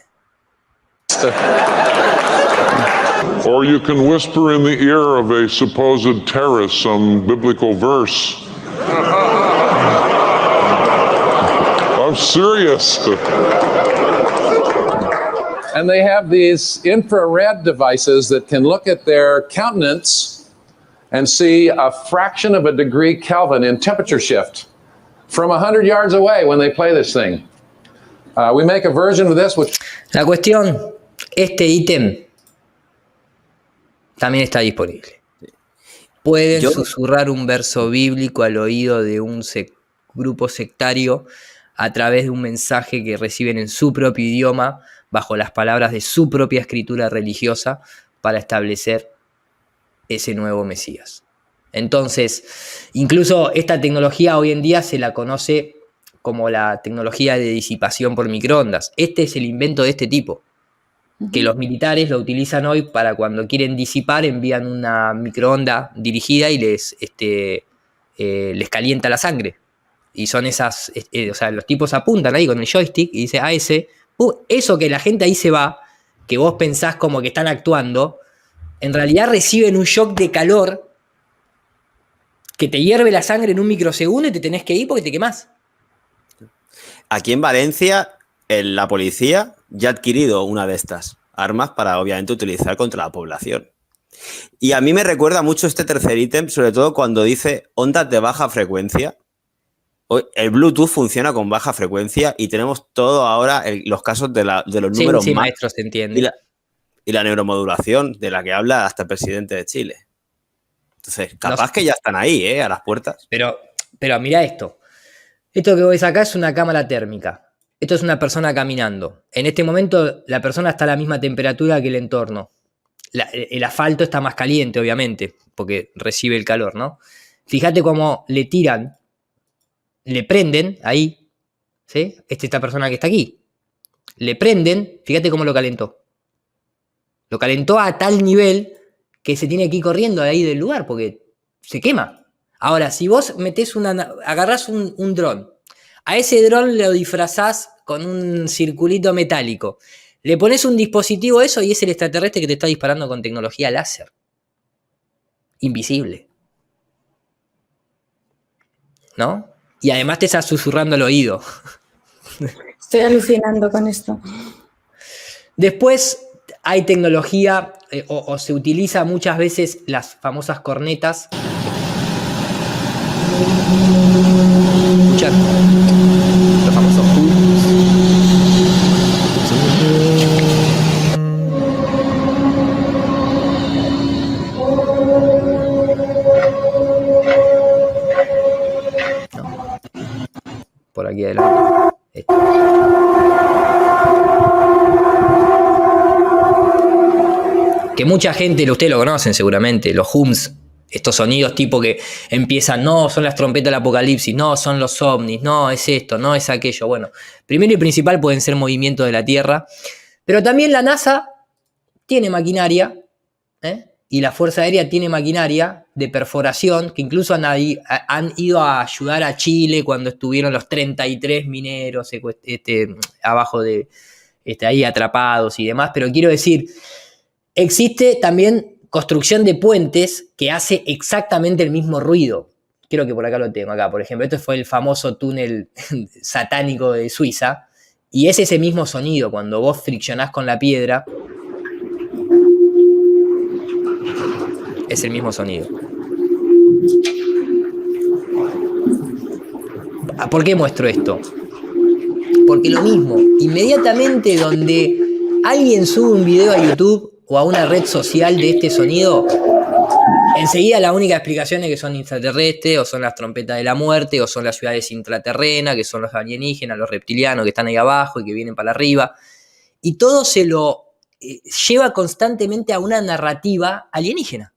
Or you can whisper in the ear of a supposed terrorist some biblical verse. I'm serious. And they have these infrared devices that can look at their countenance and see a fraction of a degree Kelvin in temperature shift from 100 yards away when they play this thing. We make a version of this which... La cuestión, este ítem también está disponible. Pueden susurrar un verso bíblico al oído de un grupo sectario a través de un mensaje que reciben en su propio idioma, bajo las palabras de su propia escritura religiosa, para establecer ese nuevo Mesías. Entonces, incluso esta tecnología hoy en día se la conoce como la tecnología de disipación por microondas. Este es el invento de este tipo, que los militares lo utilizan hoy para cuando quieren disipar, envían una microonda dirigida y les calienta la sangre. Y son esas, o sea, los tipos apuntan ahí con el joystick y dice eso que la gente ahí se va, que vos pensás como que están actuando, en realidad reciben un shock de calor que te hierve la sangre en un microsegundo y te tenés que ir porque te quemás. Aquí en Valencia, la policía ya ha adquirido una de estas armas para, obviamente, utilizar contra la población. Y a mí me recuerda mucho este tercer ítem, sobre todo cuando dice ondas de baja frecuencia. El Bluetooth funciona con baja frecuencia y tenemos todo ahora los casos de los números sí, más. maestro, se entiende. Y la neuromodulación de la que habla hasta el presidente de Chile. Entonces, capaz que ya están ahí, a las puertas. Pero mira esto. Esto que ves acá es una cámara térmica. Esto es una persona caminando. En este momento la persona está a la misma temperatura que el entorno. El asfalto está más caliente, obviamente, porque recibe el calor, ¿no? Fíjate cómo le tiran, le prenden ahí, ¿sí? Esta persona que está aquí. Le prenden, fíjate cómo lo calentó. Lo calentó a tal nivel que se tiene que ir corriendo de ahí del lugar porque se quema. Ahora, si vos agarrás un dron, a ese dron lo disfrazás con un circulito metálico, le pones un dispositivo a eso y es el extraterrestre que te está disparando con tecnología láser. Invisible. ¿No? Y además te está susurrando al oído. Estoy alucinando con esto. Después hay tecnología o se utiliza muchas veces las famosas cornetas. Escuchar. Los famosos por aquí adelante. Que mucha gente, ustedes lo conocen seguramente, los hums, estos sonidos tipo que empiezan, no, son las trompetas del apocalipsis, no, son los ovnis, no, es esto, no, es aquello. Bueno, primero y principal pueden ser movimientos de la Tierra, pero también la NASA tiene maquinaria, y la Fuerza Aérea tiene maquinaria de perforación, que incluso han ido a ayudar a Chile cuando estuvieron los 33 mineros abajo de ahí atrapados y demás. Pero quiero decir, existe también construcción de puentes que hace exactamente el mismo ruido. creo que por acá lo tengo, acá por ejemplo, este fue el famoso túnel satánico de Suiza, y es ese mismo sonido, cuando vos friccionás con la piedra, es el mismo sonido. ¿Por qué muestro esto? Porque lo mismo, inmediatamente donde alguien sube un video a YouTube o a una red social de este sonido, enseguida la única explicación es que son extraterrestres, o son las trompetas de la muerte, o son las ciudades intraterrenas, que son los alienígenas, los reptilianos que están ahí abajo y que vienen para arriba. Y todo se lo lleva constantemente a una narrativa alienígena.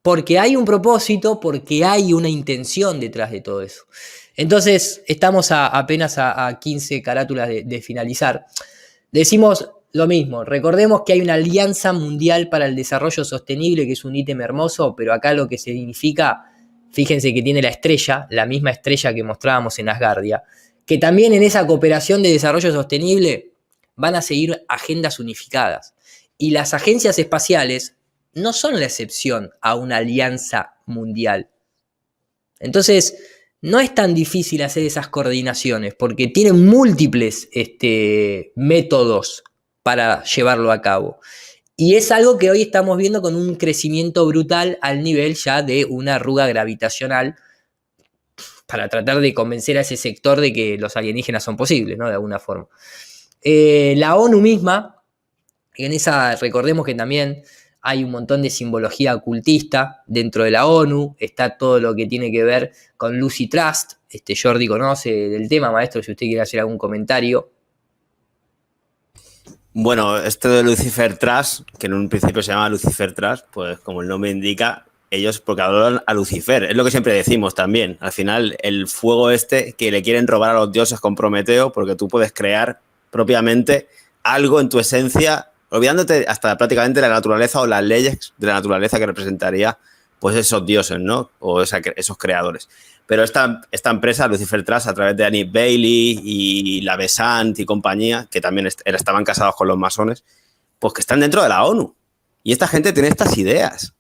Porque hay un propósito, porque hay una intención detrás de todo eso. Entonces, estamos apenas a 15 carátulas de finalizar. Decimos lo mismo, recordemos que hay una alianza mundial para el desarrollo sostenible, que es un ítem hermoso, pero acá lo que significa, fíjense que tiene la estrella, la misma estrella que mostrábamos en Asgardia, que también en esa cooperación de desarrollo sostenible van a seguir agendas unificadas. Y las agencias espaciales no son la excepción a una alianza mundial. Entonces, no es tan difícil hacer esas coordinaciones, porque tienen múltiples métodos para llevarlo a cabo. Y es algo que hoy estamos viendo con un crecimiento brutal al nivel ya de una arruga gravitacional, para tratar de convencer a ese sector de que los alienígenas son posibles, ¿no? De alguna forma. La ONU misma, en esa, recordemos que también hay un montón de simbología ocultista dentro de la ONU, está todo lo que tiene que ver con Lucy Trust, Jordi conoce del tema, maestro, si usted quiere hacer algún comentario. Bueno, esto de Lucifer Trust, que en un principio se llama Lucifer Trust, pues como el nombre indica, ellos porque adoran a Lucifer, es lo que siempre decimos también, al final el fuego que le quieren robar a los dioses con Prometeo, porque tú puedes crear propiamente algo en tu esencia, olvidándote hasta prácticamente de la naturaleza o las leyes de la naturaleza que representaría pues esos dioses, ¿no? O esos creadores. Pero esta empresa, Lucifer Trust, a través de Annie Bailey y la Besant y compañía, que también estaban casados con los masones, pues que están dentro de la ONU. Y esta gente tiene estas ideas.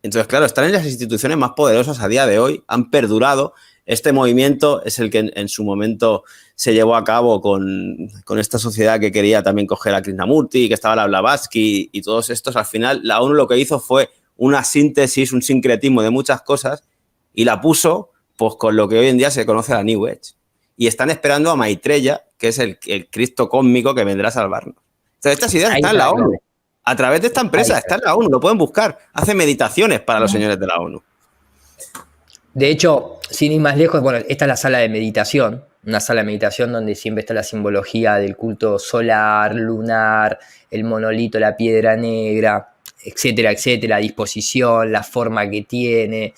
Entonces, claro, están en las instituciones más poderosas a día de hoy, han perdurado. Este movimiento es el que en su momento se llevó a cabo con esta sociedad que quería también coger a Krishnamurti, que estaba la Blavatsky y todos estos. Al final, la ONU lo que hizo fue una síntesis, un sincretismo de muchas cosas y la puso pues con lo que hoy en día se conoce la New Age. Y están esperando a Maitreya, que es el Cristo cósmico que vendrá a salvarnos. Entonces, estas ideas están en la ONU. A través de esta empresa, está en la ONU, lo pueden buscar. Hace meditaciones para los señores de la ONU. De hecho, sin ir más lejos, bueno, esta es la sala de meditación, una sala de meditación donde siempre está la simbología del culto solar, lunar, el monolito, la piedra negra, etcétera, etcétera, la disposición, la forma que tiene,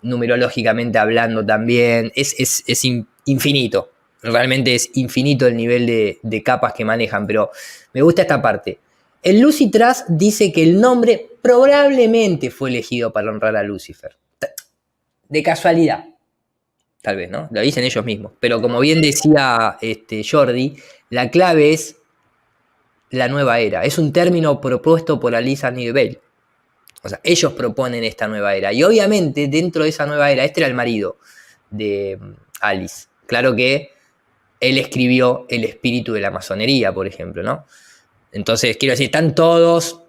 numerológicamente hablando también, es infinito, realmente es infinito el nivel de capas que manejan, pero me gusta esta parte. El Lucy Trust dice que el nombre probablemente fue elegido para honrar a Lucifer. De casualidad, tal vez, ¿no? Lo dicen ellos mismos. Pero como bien decía Jordi, la clave es la nueva era. Es un término propuesto por Alice Annie Bell. O sea, ellos proponen esta nueva era. Y obviamente, dentro de esa nueva era, este era el marido de Alice. Claro que él escribió El espíritu de la masonería, por ejemplo, ¿no? Entonces, quiero decir, están todos,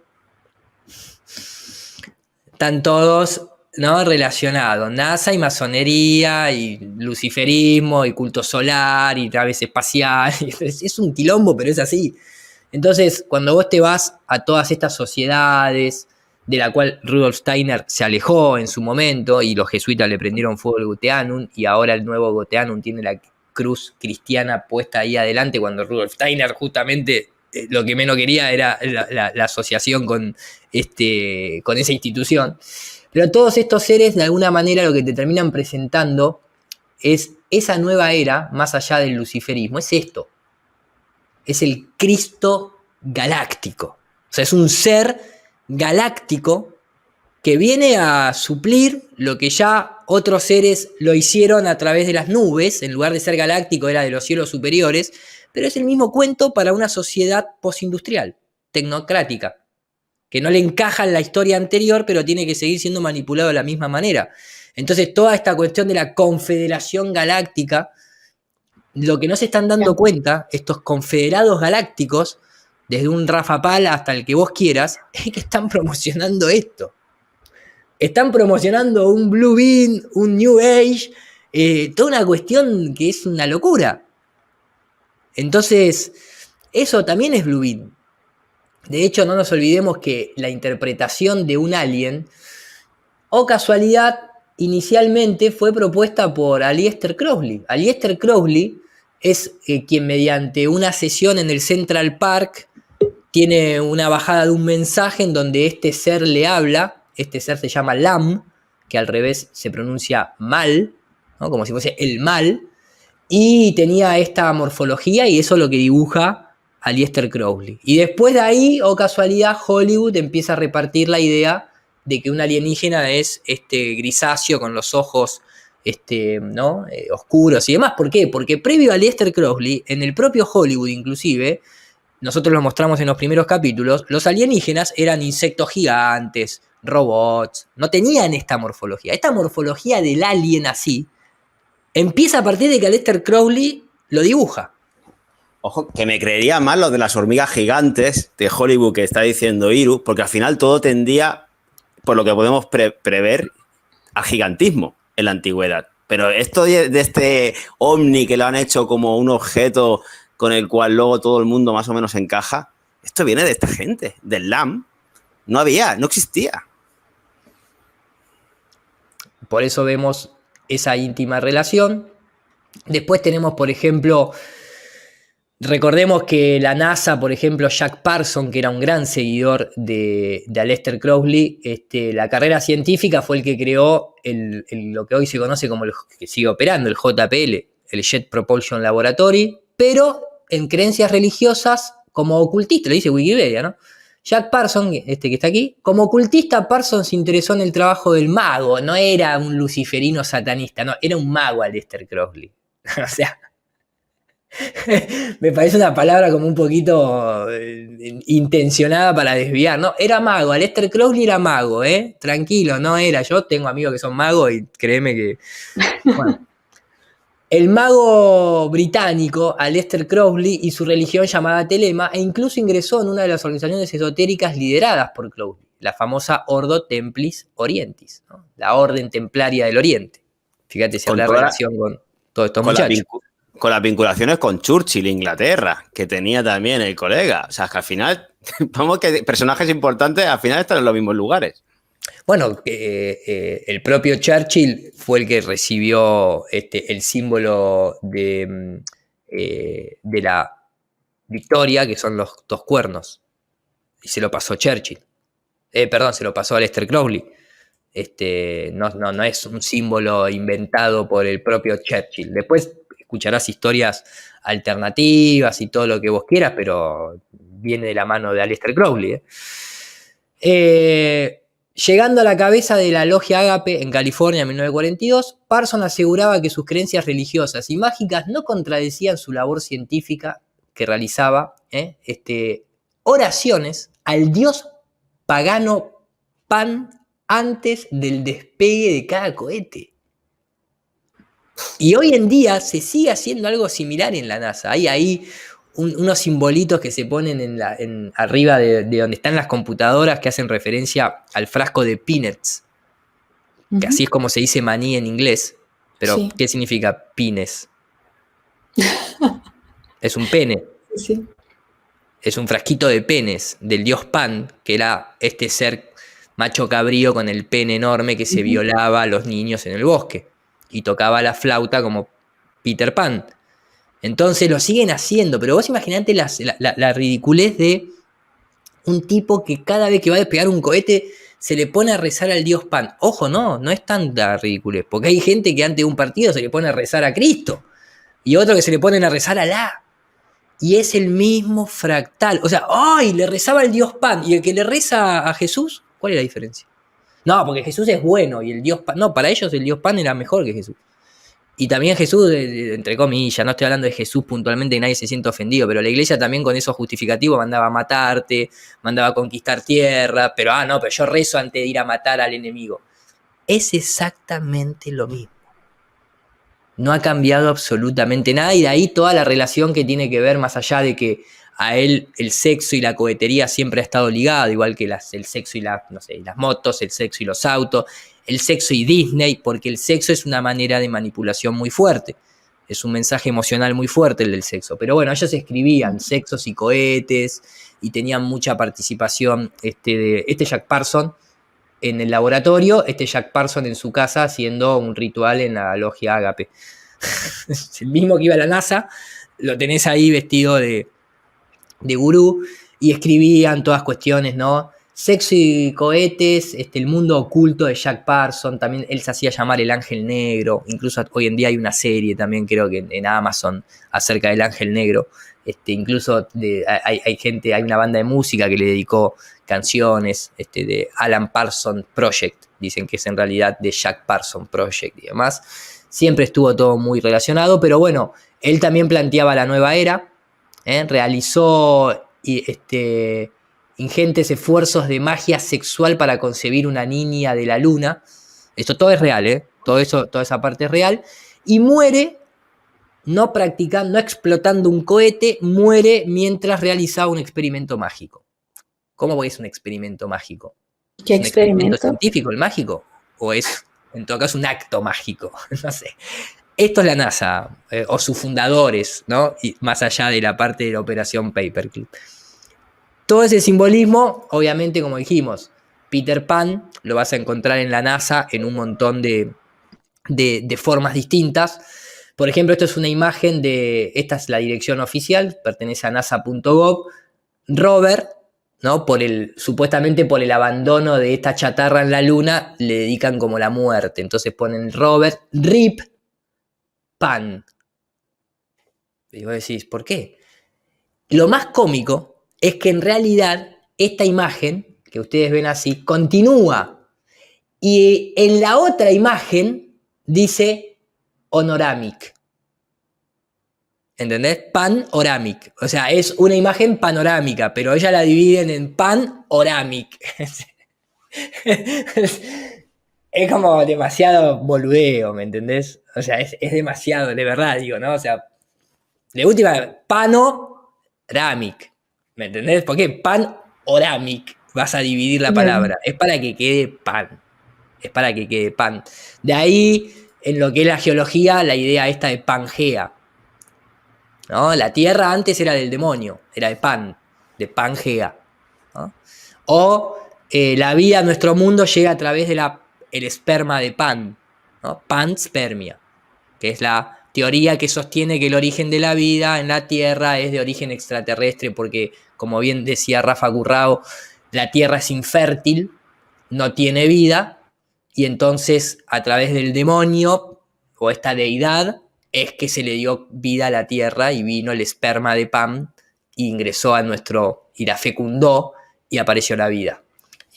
¿no? Relacionados. NASA y masonería, y luciferismo, y culto solar, y naves espaciales. Es un quilombo, pero es así. Entonces, cuando vos te vas a todas estas sociedades, de la cual Rudolf Steiner se alejó en su momento, y los jesuitas le prendieron fuego al Goetheanum, y ahora el nuevo Goetheanum tiene la cruz cristiana puesta ahí adelante, cuando Rudolf Steiner justamente lo que menos quería era la asociación con esa institución. Pero todos estos seres, de alguna manera, lo que te terminan presentando es esa nueva era, más allá del luciferismo, es esto. Es el Cristo galáctico. O sea, es un ser galáctico que viene a suplir lo que ya otros seres lo hicieron a través de las nubes. En lugar de ser galáctico, era de los cielos superiores. Pero es el mismo cuento para una sociedad postindustrial, tecnocrática. que no le encaja en la historia anterior, pero tiene que seguir siendo manipulado de la misma manera. Entonces, toda esta cuestión de la confederación galáctica, lo que no se están dando cuenta, estos confederados galácticos, desde un Rafa Pal hasta el que vos quieras, es que están promocionando esto. Están promocionando un Blue Beam, un New Age, toda una cuestión que es una locura. Entonces, eso también es Blue Beam. De hecho, no nos olvidemos que la interpretación de un alien, o casualidad, inicialmente fue propuesta por Aleister Crowley. Aleister Crowley es quien mediante una sesión en el Central Park tiene una bajada de un mensaje en donde este ser le habla. Este ser se llama Lam, que al revés se pronuncia mal, ¿no? Como si fuese el mal, y tenía esta morfología y eso es lo que dibuja Aleister Crowley. Y después de ahí, o casualidad, Hollywood empieza a repartir la idea de que un alienígena es grisáceo con los ojos ¿no? Oscuros y demás. ¿Por qué? Porque previo a Aleister Crowley, en el propio Hollywood inclusive, nosotros lo mostramos en los primeros capítulos, los alienígenas eran insectos gigantes, robots, no tenían esta morfología. Esta morfología del alien así empieza a partir de que Aleister Crowley lo dibuja. Ojo, que me creería más lo de las hormigas gigantes de Hollywood que está diciendo Iru, porque al final todo tendía, por lo que podemos prever, al gigantismo en la antigüedad. Pero esto de este ovni que lo han hecho como un objeto con el cual luego todo el mundo más o menos encaja, esto viene de esta gente, del LAM. No existía. Por eso vemos esa íntima relación. Después tenemos, por ejemplo, recordemos que la NASA, por ejemplo, Jack Parsons, que era un gran seguidor de Aleister Crowley, la carrera científica fue el que creó lo que hoy se conoce como que sigue operando, el JPL, el Jet Propulsion Laboratory, pero en creencias religiosas como ocultista, lo dice Wikipedia, ¿no? Jack Parsons, que está aquí, como ocultista, Parsons se interesó en el trabajo del mago, no era un luciferino satanista, no, era un mago Aleister Crowley. O sea, me parece una palabra como un poquito intencionada para desviar, ¿no? Era mago, Aleister Crowley era mago, tranquilo, no era. Yo tengo amigos que son magos y créeme que... Bueno. El mago británico Aleister Crowley y su religión llamada Telema, e incluso ingresó en una de las organizaciones esotéricas lideradas por Crowley, la famosa Ordo Templis Orientis, ¿no? La Orden Templaria del Oriente. Fíjate si habla relación con todos estos muchachos. Con las vinculaciones con Churchill, Inglaterra, que tenía también el colega. O sea, que al final, vamos que personajes importantes al final están en los mismos lugares. Bueno, el propio Churchill fue el que recibió el símbolo de la victoria, que son los dos cuernos, y se lo pasó Churchill. Se lo pasó a Aleister Crowley. No es un símbolo inventado por el propio Churchill. Después escucharás historias alternativas y todo lo que vos quieras, pero viene de la mano de Aleister Crowley. Llegando a la cabeza de la logia Ágape en California en 1942, Parsons aseguraba que sus creencias religiosas y mágicas no contradecían su labor científica que realizaba, oraciones al dios pagano Pan antes del despegue de cada cohete. Y hoy en día se sigue haciendo algo similar en la NASA. Hay ahí unos simbolitos que se ponen arriba de donde están las computadoras que hacen referencia al frasco de peanuts, que así es como se dice maní en inglés. Pero, sí. ¿Qué significa pines? Es un pene. Sí. Es un frasquito de penes del dios Pan, que era este ser macho cabrío con el pene enorme que se violaba a los niños en el bosque y tocaba la flauta como Peter Pan. Entonces lo siguen haciendo, pero vos imaginate la ridiculez de un tipo que cada vez que va a despegar un cohete se le pone a rezar al dios Pan. Ojo, no es tanta ridiculez, porque hay gente que antes de un partido se le pone a rezar a Cristo y otro que se le ponen a rezar a Alá. Y es el mismo fractal. O sea, ¡ay! Le rezaba al dios Pan. Y el que le reza a Jesús, ¿cuál es la diferencia? No, porque Jesús es bueno y el dios Pan... No, para ellos el dios Pan era mejor que Jesús. Y también Jesús, entre comillas, no estoy hablando de Jesús puntualmente, nadie se siente ofendido, pero la iglesia también con esos justificativos mandaba a matarte, mandaba a conquistar tierra, pero pero yo rezo antes de ir a matar al enemigo. Es exactamente lo mismo. No ha cambiado absolutamente nada, y de ahí toda la relación que tiene que ver, más allá de que a él el sexo y la cohetería siempre ha estado ligado, igual que el sexo y las motos, el sexo y los autos, el sexo y Disney, porque el sexo es una manera de manipulación muy fuerte. Es un mensaje emocional muy fuerte el del sexo. Pero bueno, ellos escribían sexos y cohetes y tenían mucha participación de Jack Parsons en el laboratorio, Jack Parsons en su casa haciendo un ritual en la logia Ágape. El mismo que iba a la NASA, lo tenés ahí vestido de gurú, y escribían todas cuestiones, ¿no? Sexo y cohetes, el mundo oculto de Jack Parsons, también él se hacía llamar el Ángel Negro, incluso hoy en día hay una serie también, creo que en Amazon, acerca del Ángel Negro, incluso hay una banda de música que le dedicó canciones, de Alan Parsons Project, dicen que es en realidad de Jack Parsons Project y demás. Siempre estuvo todo muy relacionado, pero bueno, él también planteaba la nueva era, realizó ingentes esfuerzos de magia sexual para concebir una niña de la luna. Esto todo es real, toda esa parte es real. Y muere, no explotando un cohete, muere mientras realizaba un experimento mágico. ¿Cómo es un experimento mágico? ¿Qué ¿Es un experimento experimento? científico el mágico? ¿O es, en todo caso, un acto mágico? No sé. Esto es la NASA, o sus fundadores, ¿no? Y más allá de la parte de la operación Paperclip. Todo ese simbolismo, obviamente, como dijimos, Peter Pan lo vas a encontrar en la NASA en un montón de formas distintas. Por ejemplo, esto es una imagen esta es la dirección oficial, pertenece a nasa.gov. Rover, ¿no? Supuestamente por el abandono de esta chatarra en la luna, le dedican como la muerte. Entonces ponen Rover, RIP, Pan. Y vos decís, ¿por qué? Lo más cómico es que en realidad esta imagen, que ustedes ven así, continúa. Y en la otra imagen dice Honoramic. ¿Entendés? Panoramic. O sea, es una imagen panorámica, pero ella la dividen en Panoramic. Es como demasiado boludeo, ¿me entendés? O sea, es demasiado, de verdad digo, ¿no? O sea, de última, Panoramic. ¿Me entendés? ¿Por qué Panoramic vas a dividir la palabra? Es para que quede pan. Es para que quede pan. De ahí, en lo que es la geología, la idea esta de Pangea, ¿no? La tierra antes era del demonio, era de Pan, de Pangea, ¿no? O la vida a nuestro mundo llega a través de el esperma de Pan, ¿no? Panspermia, que es la teoría que sostiene que el origen de la vida en la Tierra es de origen extraterrestre, porque, como bien decía Rafa Currao, la Tierra es infértil, no tiene vida, y entonces a través del demonio o esta deidad es que se le dio vida a la Tierra y vino el esperma de Pan y ingresó y la fecundó y apareció la vida.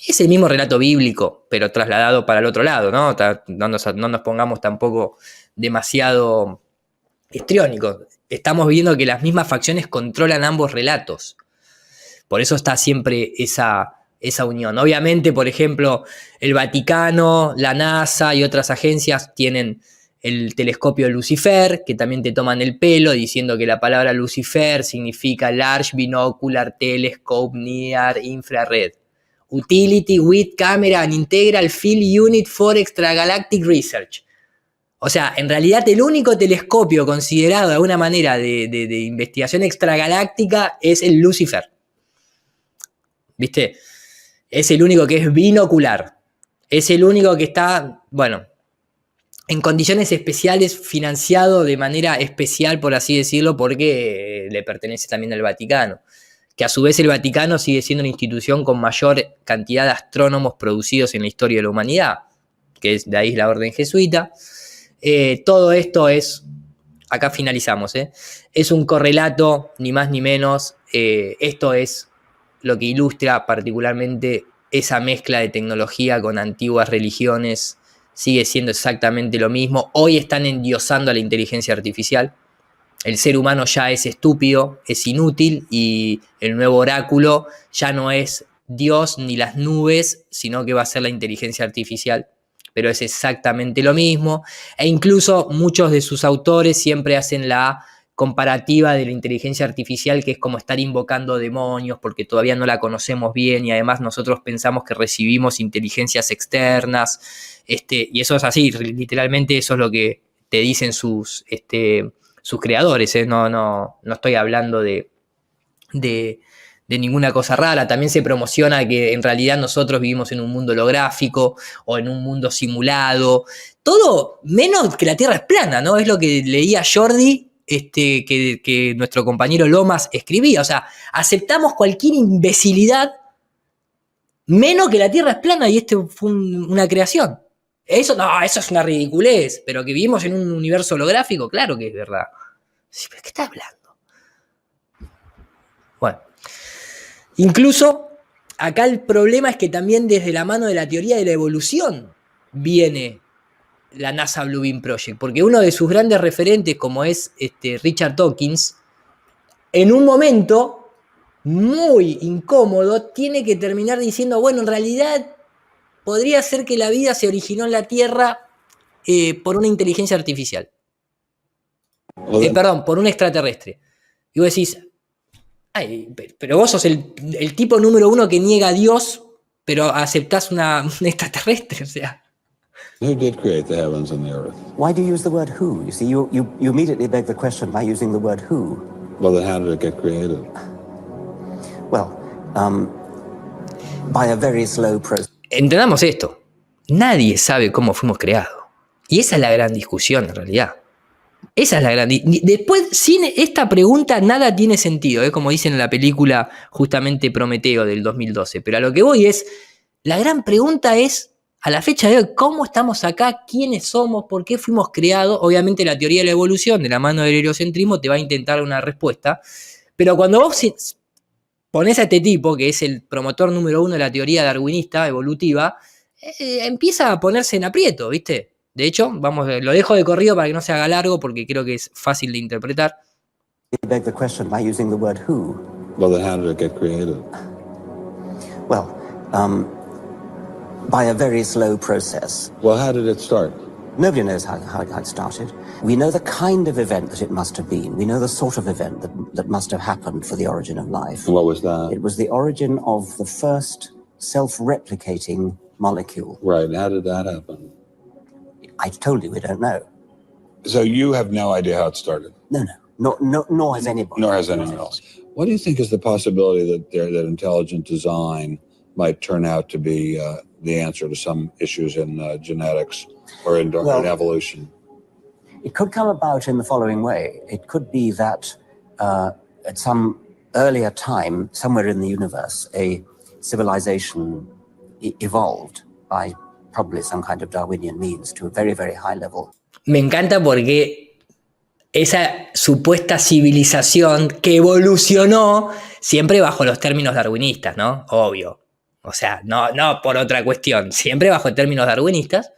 Es el mismo relato bíblico, pero trasladado para el otro lado, ¿no? No nos pongamos tampoco demasiado histriónicos. Estamos viendo que las mismas facciones controlan ambos relatos. Por eso está siempre esa unión. Obviamente, por ejemplo, el Vaticano, la NASA y otras agencias tienen el telescopio Lucifer, que también te toman el pelo diciendo que la palabra Lucifer significa Large Binocular Telescope Near Infrared. Utility with Camera and Integral Field Unit for Extragalactic Research. O sea, en realidad el único telescopio considerado de alguna manera de investigación extragaláctica es el Lucifer. ¿Viste? Es el único que es binocular. Es el único que está, bueno, en condiciones especiales, financiado de manera especial, por así decirlo, porque le pertenece también al Vaticano. Que a su vez el Vaticano sigue siendo una institución con mayor cantidad de astrónomos producidos en la historia de la humanidad, que es de ahí la orden jesuita. Todo esto es, acá finalizamos, es un correlato, ni más ni menos. Esto es lo que ilustra particularmente esa mezcla de tecnología con antiguas religiones sigue siendo exactamente lo mismo. Hoy están endiosando a la inteligencia artificial. El ser humano ya es estúpido, es inútil, y el nuevo oráculo ya no es Dios ni las nubes, sino que va a ser la inteligencia artificial. Pero es exactamente lo mismo. E incluso muchos de sus autores siempre hacen la comparativa de la inteligencia artificial, que es como estar invocando demonios porque todavía no la conocemos bien, y además nosotros pensamos que recibimos inteligencias externas, y eso es así, literalmente eso es lo que te dicen sus creadores, ¿eh? No estoy hablando de ninguna cosa rara. También se promociona que en realidad nosotros vivimos en un mundo holográfico o en un mundo simulado, todo menos que la Tierra es plana, ¿no? Es lo que leía Jordi, que nuestro compañero Lomas escribía. O sea, aceptamos cualquier imbecilidad menos que la Tierra es plana y fue una creación. Eso es una ridiculez, pero que vivimos en un universo holográfico, claro que es verdad. ¿Pero qué estás hablando? Bueno, incluso acá el problema es que también desde la mano de la teoría de la evolución viene la NASA Blue Beam Project, porque uno de sus grandes referentes, como es Richard Dawkins, en un momento muy incómodo tiene que terminar diciendo, bueno, en realidad podría ser que la vida se originó en la Tierra por una inteligencia artificial. Perdón, por un extraterrestre. Y vos decís, ay, pero vos sos el tipo número uno que niega a Dios, pero aceptás un extraterrestre, o sea. Who did create the heavens and the earth? Why do you use the word who? You see, you immediately beg the question by using the word who. Well, then how did it get created? Well, by a very slow process. Entendamos esto. Nadie sabe cómo fuimos creados. Y esa es la gran discusión, en realidad. Esa es la gran... Después, sin esta pregunta, nada tiene sentido, como dicen en la película justamente Prometeo del 2012. Pero a lo que voy es, la gran pregunta es, a la fecha de hoy, ¿cómo estamos acá? ¿Quiénes somos? ¿Por qué fuimos creados? Obviamente la teoría de la evolución, de la mano del heliocentrismo, te va a intentar una respuesta. Pero cuando vos ponés a este tipo, que es el promotor número uno de la teoría darwinista evolutiva, empieza a ponerse en aprieto, ¿viste? De hecho, lo dejo de corrido para que no se haga largo, porque creo que es fácil de interpretar. Beg the question by using the word who. Well, then how did it get created? Well, by a very slow process. Well, how did it start? Nobody knows how it started. We know the kind of event that it must have been. We know the sort of event that must have happened for the origin of life. And what was that? It was the origin of the first self-replicating molecule. Right. How did that happen? I told you we don't know. So you have no idea how it started? No. Nor has anybody. Nor has anyone else. What do you think is the possibility that intelligent design might turn out to be the answer to some issues in genetics or in evolution? It could come about in the following way. It could be that at some earlier time, somewhere in the universe, a civilization evolved by probably some kind of Darwinian means to a very, very high level. Me encanta porque esa supuesta civilización que evolucionó siempre bajo los términos darwinistas, ¿no? Obvio. O sea, no por otra cuestión, siempre bajo términos darwinistas.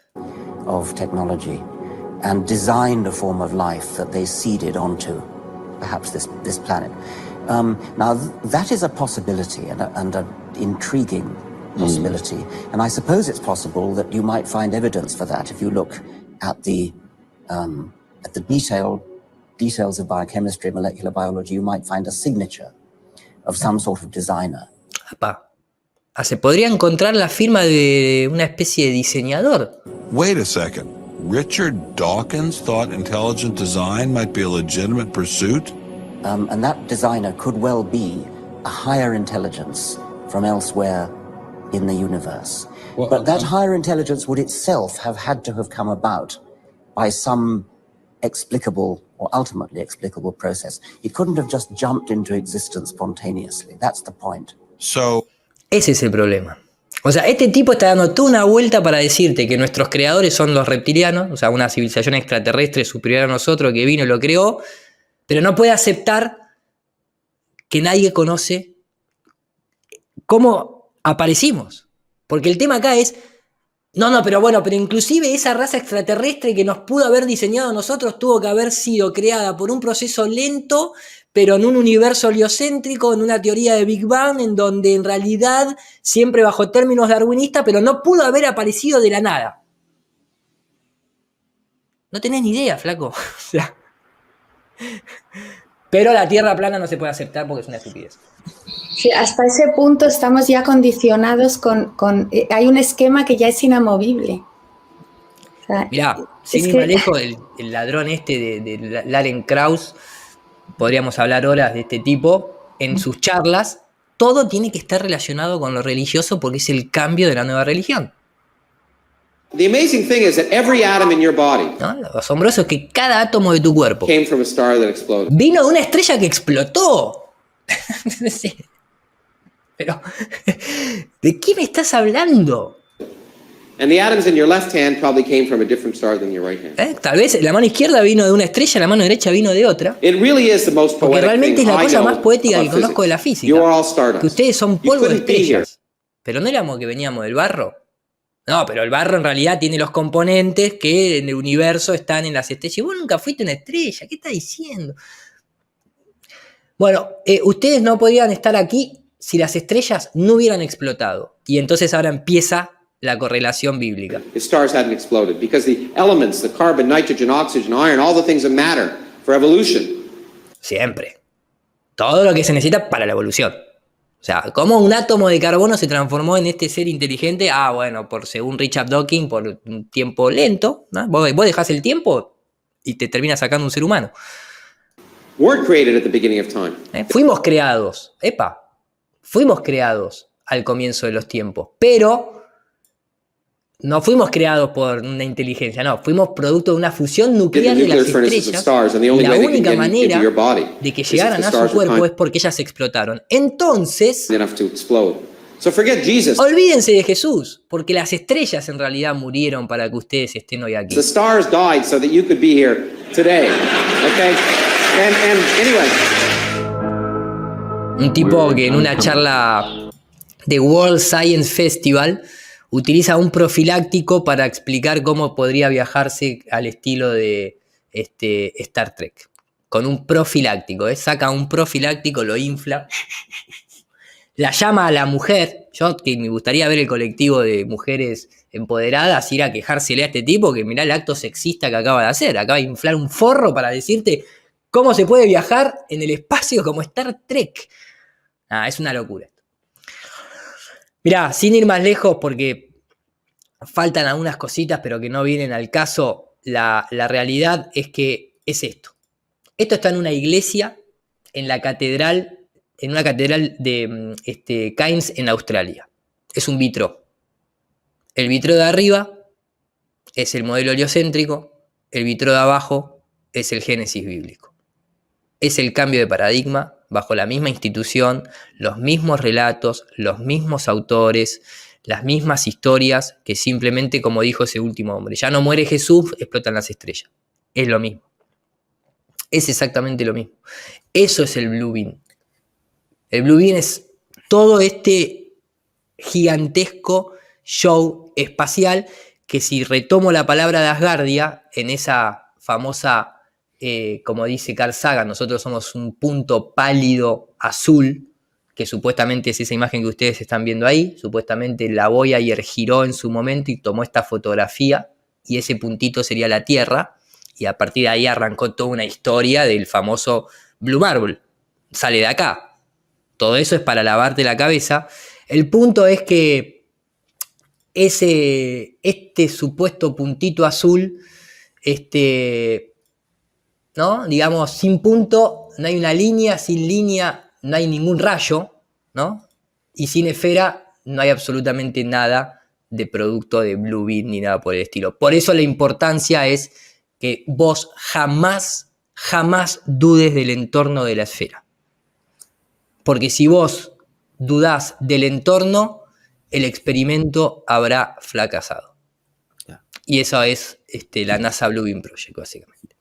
Of technology and designed a form of life that they seeded onto perhaps this planet. Now that is a possibility and an intriguing possibility. And I suppose it's possible that you might find evidence for that if you look at the details of biochemistry, molecular biology. You might find a signature of some sort of designer. Se podría encontrar la firma de una especie de diseñador. Wait a second. Richard Dawkins thought intelligent design might be a legitimate pursuit? And that designer could well be a higher intelligence from elsewhere in the universe. Well, but that higher intelligence would itself have had to have come about by some explicable or ultimately explicable process. It couldn't have just jumped into existence spontaneously. That's the point. So... Ese es el problema. O sea, este tipo está dando toda una vuelta para decirte que nuestros creadores son los reptilianos, o sea, una civilización extraterrestre superior a nosotros que vino y lo creó, pero no puede aceptar que nadie conoce cómo aparecimos. Porque el tema acá es, No, pero bueno, pero inclusive esa raza extraterrestre que nos pudo haber diseñado a nosotros tuvo que haber sido creada por un proceso lento, pero en un universo heliocéntrico, en una teoría de Big Bang, en donde en realidad, siempre bajo términos darwinistas, pero no pudo haber aparecido de la nada. No tenés ni idea, flaco. O sea, pero la Tierra plana no se puede aceptar porque es una estupidez. Sí, hasta ese punto estamos ya condicionados hay un esquema que ya es inamovible. O sea, mirá, sin ir más lejos, el ladrón de Laren Krauss, podríamos hablar horas de este tipo, en sus charlas, todo tiene que estar relacionado con lo religioso porque es el cambio de la nueva religión. The amazing thing is that every atom in your body ¿No? Lo asombroso es que cada átomo de tu cuerpo came from a star that exploded. vino de una estrella que explotó. Pero, ¿de qué me estás hablando? And the atoms in your left hand probably came from a different star than your right hand. Tal vez la mano izquierda vino de una estrella, la mano derecha vino de otra. It really is the most Porque poetic realmente thing es la I cosa know más poética que about conozco de la physics. física. You are all stardust. Que ustedes son You polvo de couldn't be here. estrellas. Pero no éramos que veníamos del barro. No, pero el barro en realidad tiene los componentes que en el universo están en las estrellas. Y vos nunca fuiste una estrella, ¿qué estás diciendo? Bueno, ustedes no podían estar aquí si las estrellas no hubieran explotado. Y entonces ahora empieza la correlación bíblica. If stars hadn't exploded, because the elements, the carbon, nitrogen, oxygen, iron, all the things that matter for evolution. Siempre. Todo lo que se necesita para la evolución. O sea, ¿cómo un átomo de carbono se transformó en este ser inteligente? Ah, bueno, según Richard Dawkins, por un tiempo lento, ¿no? Vos dejás el tiempo y te termina sacando un ser humano. Weren't created at the beginning of time. Fuimos creados, fuimos creados al comienzo de los tiempos, pero no fuimos creados por una inteligencia, no, fuimos producto de una fusión nuclear de las estrellas. Y la única manera de que llegaran a su cuerpo es porque ellas explotaron. Entonces, olvídense de Jesús, porque las estrellas en realidad murieron para que ustedes estén hoy aquí. The stars died so that you could be here today. Okay? And anyway. Un tipo que en una charla de World Science Festival utiliza un profiláctico para explicar cómo podría viajarse al estilo de Star Trek. Con un profiláctico, saca un profiláctico, lo infla, la llama a la mujer. Yo que me gustaría ver el colectivo de mujeres empoderadas ir a quejársele a este tipo que mirá el acto sexista que acaba de hacer. Acaba de inflar un forro para decirte cómo se puede viajar en el espacio como Star Trek. Es una locura. Mirá, sin ir más lejos, porque faltan algunas cositas, pero que no vienen al caso, la realidad es que es esto. Esto está en una iglesia, en una catedral de Cairns, en Australia. Es un vitró. El vitró de arriba es el modelo heliocéntrico, el vitró de abajo es el Génesis bíblico. Es el cambio de paradigma bajo la misma institución, los mismos relatos, los mismos autores, las mismas historias, que simplemente, como dijo ese último hombre, ya no muere Jesús, explotan las estrellas. Es lo mismo. Es exactamente lo mismo. Eso es el Blue Beam. El Blue Beam es todo este gigantesco show espacial que, si retomo la palabra de Asgardia, en esa famosa, como dice Carl Sagan, nosotros somos un punto pálido azul, que supuestamente es esa imagen que ustedes están viendo ahí. Supuestamente la Voyager giró en su momento y tomó esta fotografía, y ese puntito sería la Tierra, y a partir de ahí arrancó toda una historia del famoso Blue Marble. Sale de acá. Todo eso es para lavarte la cabeza. El punto es que este supuesto puntito azul, ¿no? Digamos, sin punto, no hay una línea, sin línea, no hay ningún rayo, ¿no? Y sin esfera, no hay absolutamente nada de producto de Blue Beam ni nada por el estilo. Por eso la importancia es que vos jamás dudes del entorno de la esfera. Porque si vos dudás del entorno, el experimento habrá fracasado. Y eso es la NASA Blue Beam Project, básicamente.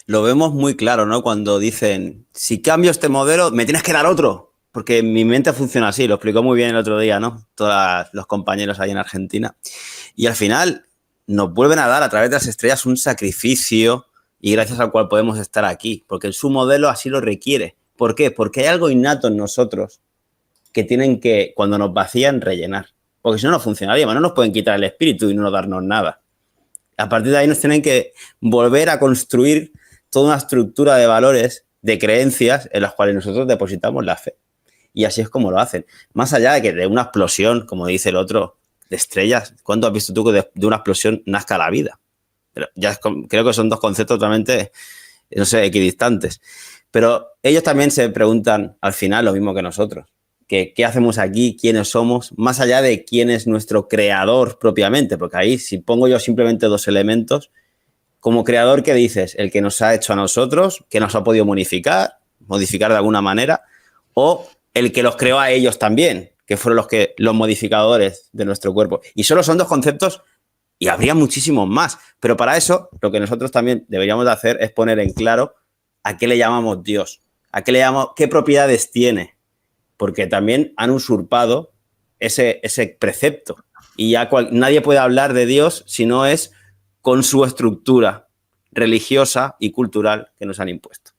Lo vemos muy claro, ¿no? Cuando dicen, si cambio este modelo, me tienes que dar otro. porque mi mente funciona así, lo explicó muy bien el otro día, ¿no? Todos los compañeros ahí en Argentina. Y al final nos vuelven a dar a través de las estrellas un sacrificio y gracias al cual podemos estar aquí, porque su modelo así lo requiere. ¿Por qué? Porque hay algo innato en nosotros que tienen que, cuando nos vacían, rellenar. Porque si no, no funcionaría. No nos pueden quitar el espíritu y no darnos nada. A partir de ahí nos tienen que volver a construir toda una estructura de valores, de creencias en las cuales nosotros depositamos la fe. Y así es como lo hacen. Más allá de que de una explosión, como dice el otro, de estrellas, ¿cuándo has visto tú que de una explosión nazca la vida? Pero ya creo que son dos conceptos totalmente, no sé, equidistantes. Pero ellos también se preguntan al final lo mismo que nosotros. ¿Qué hacemos aquí? ¿Quiénes somos? Más allá de quién es nuestro creador propiamente. Porque ahí, si pongo yo simplemente dos elementos, como creador, ¿qué dices? El que nos ha hecho a nosotros, que nos ha podido modificar de alguna manera, o el que los creó a ellos también, que fueron los modificadores de nuestro cuerpo. Y solo son dos conceptos y habría muchísimos más. Pero para eso, lo que nosotros también deberíamos de hacer es poner en claro a qué le llamamos Dios, a qué le llamamos, qué propiedades tiene, porque también han usurpado ese precepto. Y ya nadie puede hablar de Dios si no es con su estructura religiosa y cultural que nos han impuesto.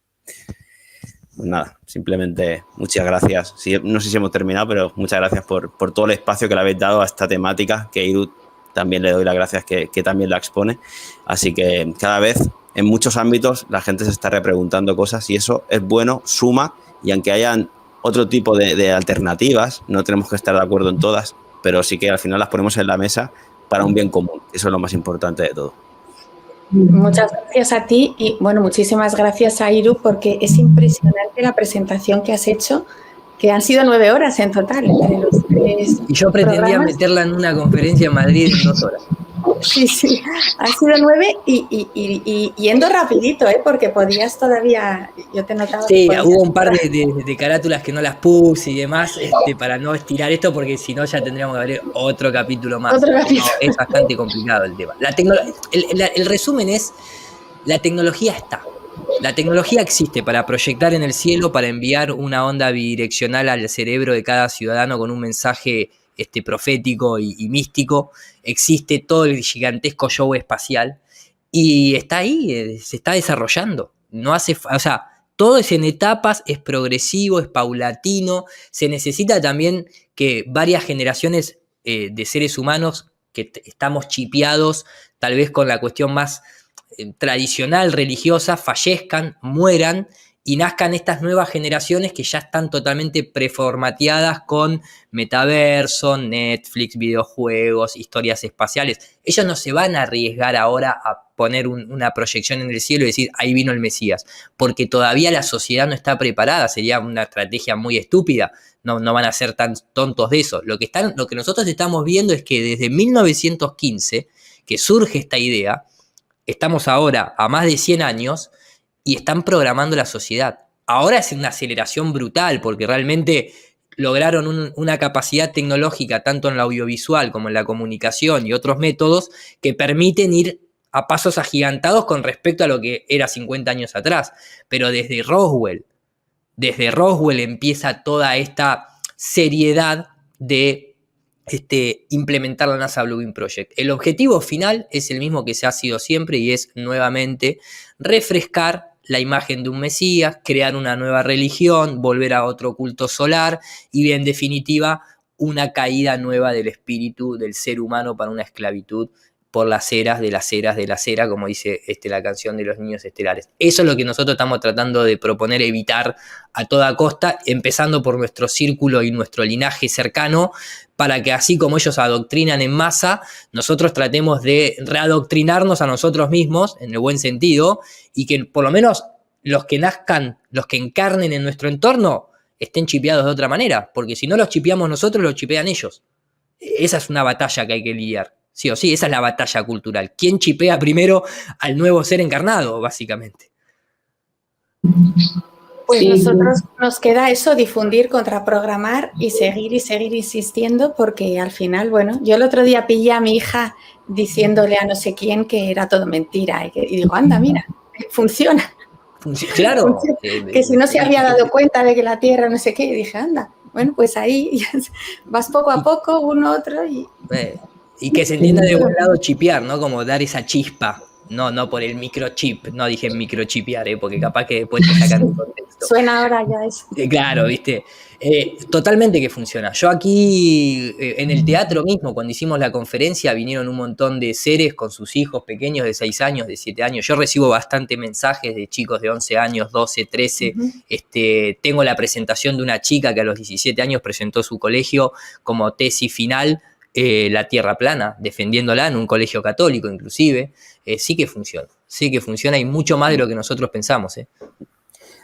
Pues nada, simplemente muchas gracias. Sí, no sé si hemos terminado, pero muchas gracias por todo el espacio que le habéis dado a esta temática, que Iru también le doy las gracias que también la expone. Así que cada vez, en muchos ámbitos, la gente se está repreguntando cosas y eso es bueno, suma, y aunque hayan otro tipo de alternativas, no tenemos que estar de acuerdo en todas, pero sí que al final las ponemos en la mesa para un bien común. Eso es lo más importante de todo. Muchas gracias a ti y, bueno, muchísimas gracias a Iru, porque es impresionante la presentación que has hecho, que han sido 9 horas en total entre los 3 Y yo pretendía programas. meterla en una conferencia en Madrid en 2 horas. Sí, han sido 9 y yendo rapidito, porque podías todavía, yo te notaba. Sí, que hubo un par de carátulas que no las puse y demás, para no estirar esto, porque si no ya tendríamos que abrir otro capítulo más. Otro capítulo. No, es bastante complicado el tema. El resumen es, la tecnología está. La tecnología existe para proyectar en el cielo, para enviar una onda bidireccional al cerebro de cada ciudadano con un mensaje profético y místico. Existe todo el gigantesco show espacial y está ahí, se está desarrollando. No hace, o sea, todo es en etapas, es progresivo, es paulatino. Se necesita también que varias generaciones de seres humanos que estamos chipeados, tal vez con la cuestión más tradicional, religiosa, fallezcan, mueran y nazcan estas nuevas generaciones que ya están totalmente preformateadas con metaverso, Netflix, videojuegos, historias espaciales. Ellos no se van a arriesgar ahora a poner una proyección en el cielo y decir, ahí vino el Mesías, porque todavía la sociedad no está preparada, sería una estrategia muy estúpida, no van a ser tan tontos de eso. Lo que nosotros estamos viendo es que desde 1915, que surge esta idea, estamos ahora a más de 100 años, y están programando la sociedad. Ahora es una aceleración brutal porque realmente lograron una capacidad tecnológica tanto en la audiovisual como en la comunicación y otros métodos que permiten ir a pasos agigantados con respecto a lo que era 50 años atrás. Pero desde Roswell empieza toda esta seriedad de implementar la NASA Blue Beam Project. El objetivo final es el mismo que se ha sido siempre y es nuevamente refrescar la imagen de un Mesías, crear una nueva religión, volver a otro culto solar y en definitiva una caída nueva del espíritu del ser humano para una esclavitud por las eras de las eras de las eras, como dice la canción de los niños estelares. Eso es lo que nosotros estamos tratando de proponer evitar a toda costa, empezando por nuestro círculo y nuestro linaje cercano, para que así como ellos adoctrinan en masa, nosotros tratemos de readoctrinarnos a nosotros mismos, en el buen sentido, y que por lo menos los que nazcan, los que encarnen en nuestro entorno, estén chipeados de otra manera, porque si no los chipeamos nosotros, los chipean ellos. Esa es una batalla que hay que lidiar. Sí o sí, esa es la batalla cultural. ¿Quién chipea primero al nuevo ser encarnado, básicamente? Pues sí. Nosotros nos queda eso, difundir, contraprogramar y seguir insistiendo, porque al final, bueno, yo el otro día pillé a mi hija diciéndole a no sé quién que era todo mentira y digo, anda, mira, funciona. Claro. Que si no se había dado cuenta de que la Tierra no sé qué, y dije, anda, bueno, pues ahí vas poco a poco, uno, otro y... Y que se entienda de buen lado chipear, ¿no? Como dar esa chispa. No por el microchip, no dije microchipear, porque capaz que después te sacan de contexto. Suena ahora ya eso. Claro, viste. Totalmente que funciona. Yo aquí, en el teatro mismo, cuando hicimos la conferencia, vinieron un montón de seres con sus hijos pequeños de 6 años, de 7 años. Yo recibo bastante mensajes de chicos de 11 años, 12, 13. Tengo la presentación de una chica que a los 17 años presentó su colegio como tesis final, la Tierra plana, defendiéndola en un colegio católico inclusive. Sí que funciona y mucho más de lo que nosotros pensamos.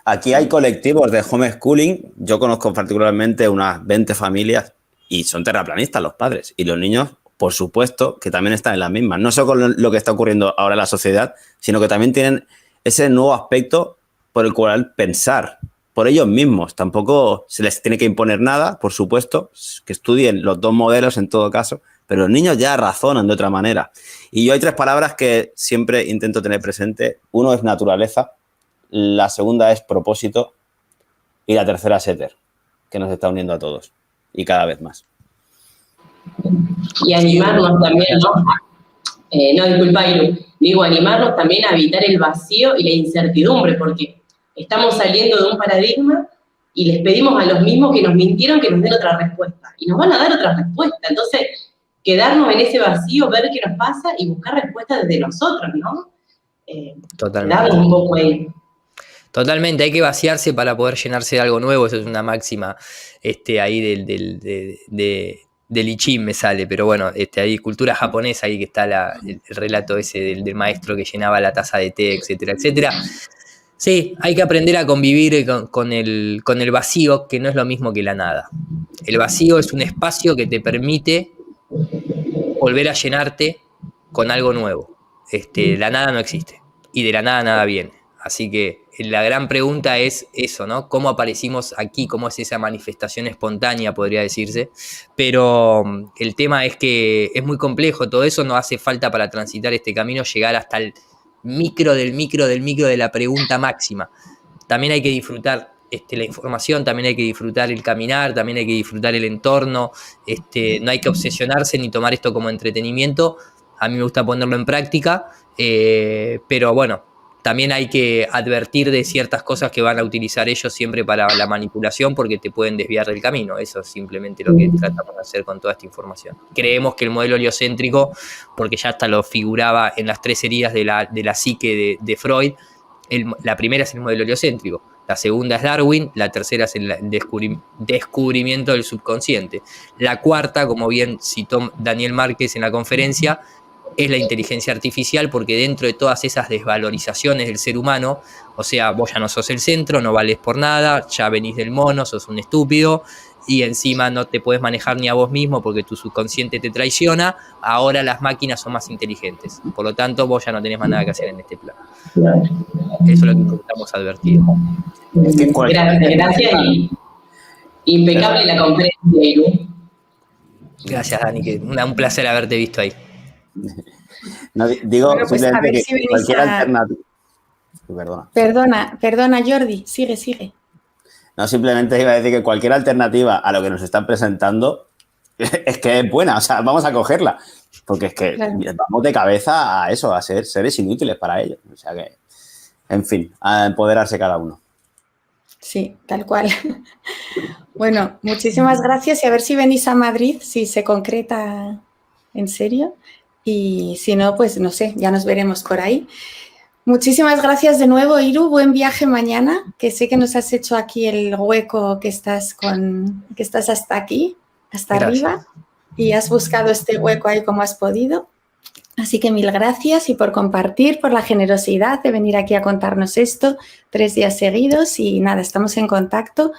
Aquí hay colectivos de homeschooling, yo conozco particularmente unas 20 familias y son terraplanistas los padres y los niños, por supuesto, que también están en las mismas. No solo con lo que está ocurriendo ahora en la sociedad, sino que también tienen ese nuevo aspecto por el cual pensar por ellos mismos. Tampoco se les tiene que imponer nada, por supuesto, que estudien los dos modelos en todo caso, pero los niños ya razonan de otra manera. Y yo hay 3 palabras que siempre intento tener presente. Uno es naturaleza, la segunda es propósito y la tercera es éter, que nos está uniendo a todos y cada vez más. Y animarnos también, ¿no? Disculpa, Iru. Digo, animarnos también a evitar el vacío y la incertidumbre, porque estamos saliendo de un paradigma y les pedimos a los mismos que nos mintieron que nos den otra respuesta. Y nos van a dar otra respuesta. Entonces, quedarnos en ese vacío, ver qué nos pasa y buscar respuestas desde nosotros, ¿no? Totalmente. Darnos un poco ahí. Totalmente, hay que vaciarse para poder llenarse de algo nuevo. Eso es una máxima ahí del I Ching me sale, pero bueno, hay cultura japonesa, ahí que está el relato ese del maestro que llenaba la taza de té, etcétera, etcétera. Sí, hay que aprender a convivir con el vacío, que no es lo mismo que la nada. El vacío es un espacio que te permite volver a llenarte con algo nuevo. La nada no existe y de la nada viene. Así que la gran pregunta es eso, ¿no? ¿Cómo aparecimos aquí? ¿Cómo es esa manifestación espontánea, podría decirse? Pero el tema es que es muy complejo. Todo eso no hace falta para transitar este camino, llegar hasta el micro de la pregunta máxima. También hay que disfrutar la información, también hay que disfrutar el caminar, también hay que disfrutar el entorno. No hay que obsesionarse ni tomar esto como entretenimiento. A mí me gusta ponerlo en práctica, pero bueno, también hay que advertir de ciertas cosas que van a utilizar ellos siempre para la manipulación, porque te pueden desviar del camino. Eso es simplemente lo que tratamos de hacer con toda esta información. Creemos que el modelo heliocéntrico, porque ya hasta lo figuraba en las 3 heridas de la psique de Freud, la primera es el modelo heliocéntrico, la segunda es Darwin, la tercera es el descubrimiento del subconsciente. La cuarta, como bien citó Daniel Márquez en la conferencia, es la inteligencia artificial, porque dentro de todas esas desvalorizaciones del ser humano, o sea, vos ya no sos el centro, no valés por nada, ya venís del mono, sos un estúpido, y encima no te puedes manejar ni a vos mismo porque tu subconsciente te traiciona, ahora las máquinas son más inteligentes. Por lo tanto, vos ya no tenés más nada que hacer en este plan. Eso es lo que intentamos advertir. Gracias y impecable la conferencia, Iru. Gracias, Dani, que un placer haberte visto ahí. No, digo, bueno, pues simplemente que si cualquier alternativa... Perdona, Jordi, sigue. No, simplemente iba a decir que cualquier alternativa a lo que nos están presentando es que es buena, o sea, vamos a cogerla, porque es que vamos de cabeza a eso, a ser seres inútiles para ellos. O sea que, en fin, a empoderarse cada uno. Sí, tal cual. Bueno, muchísimas gracias y a ver si venís a Madrid, si se concreta en serio. Y si no, pues no sé, ya nos veremos por ahí. Muchísimas gracias de nuevo, Iru. Buen viaje mañana, que sé que nos has hecho aquí el hueco que estás hasta aquí, hasta arriba, y has buscado este hueco ahí como has podido. Así que mil gracias y por compartir, por la generosidad de venir aquí a contarnos esto 3 días seguidos y nada, estamos en contacto.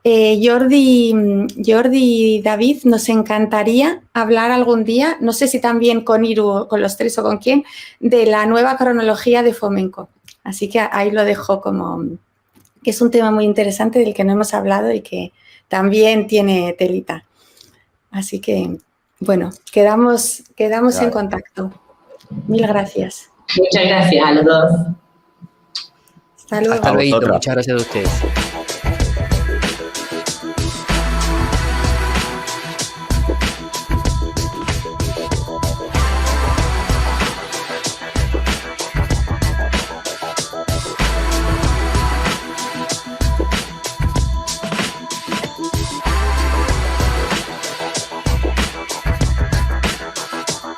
Jordi y David, nos encantaría hablar algún día, no sé si también con Iru, con los 3 o con quién, de la nueva cronología de Fomenko. Así que ahí lo dejo como que es un tema muy interesante del que no hemos hablado y que también tiene telita. Así que, bueno, quedamos en contacto. Mil gracias. Muchas gracias a los dos. Hasta luego. Hasta luego, vosotros. muchas gracias a ustedes.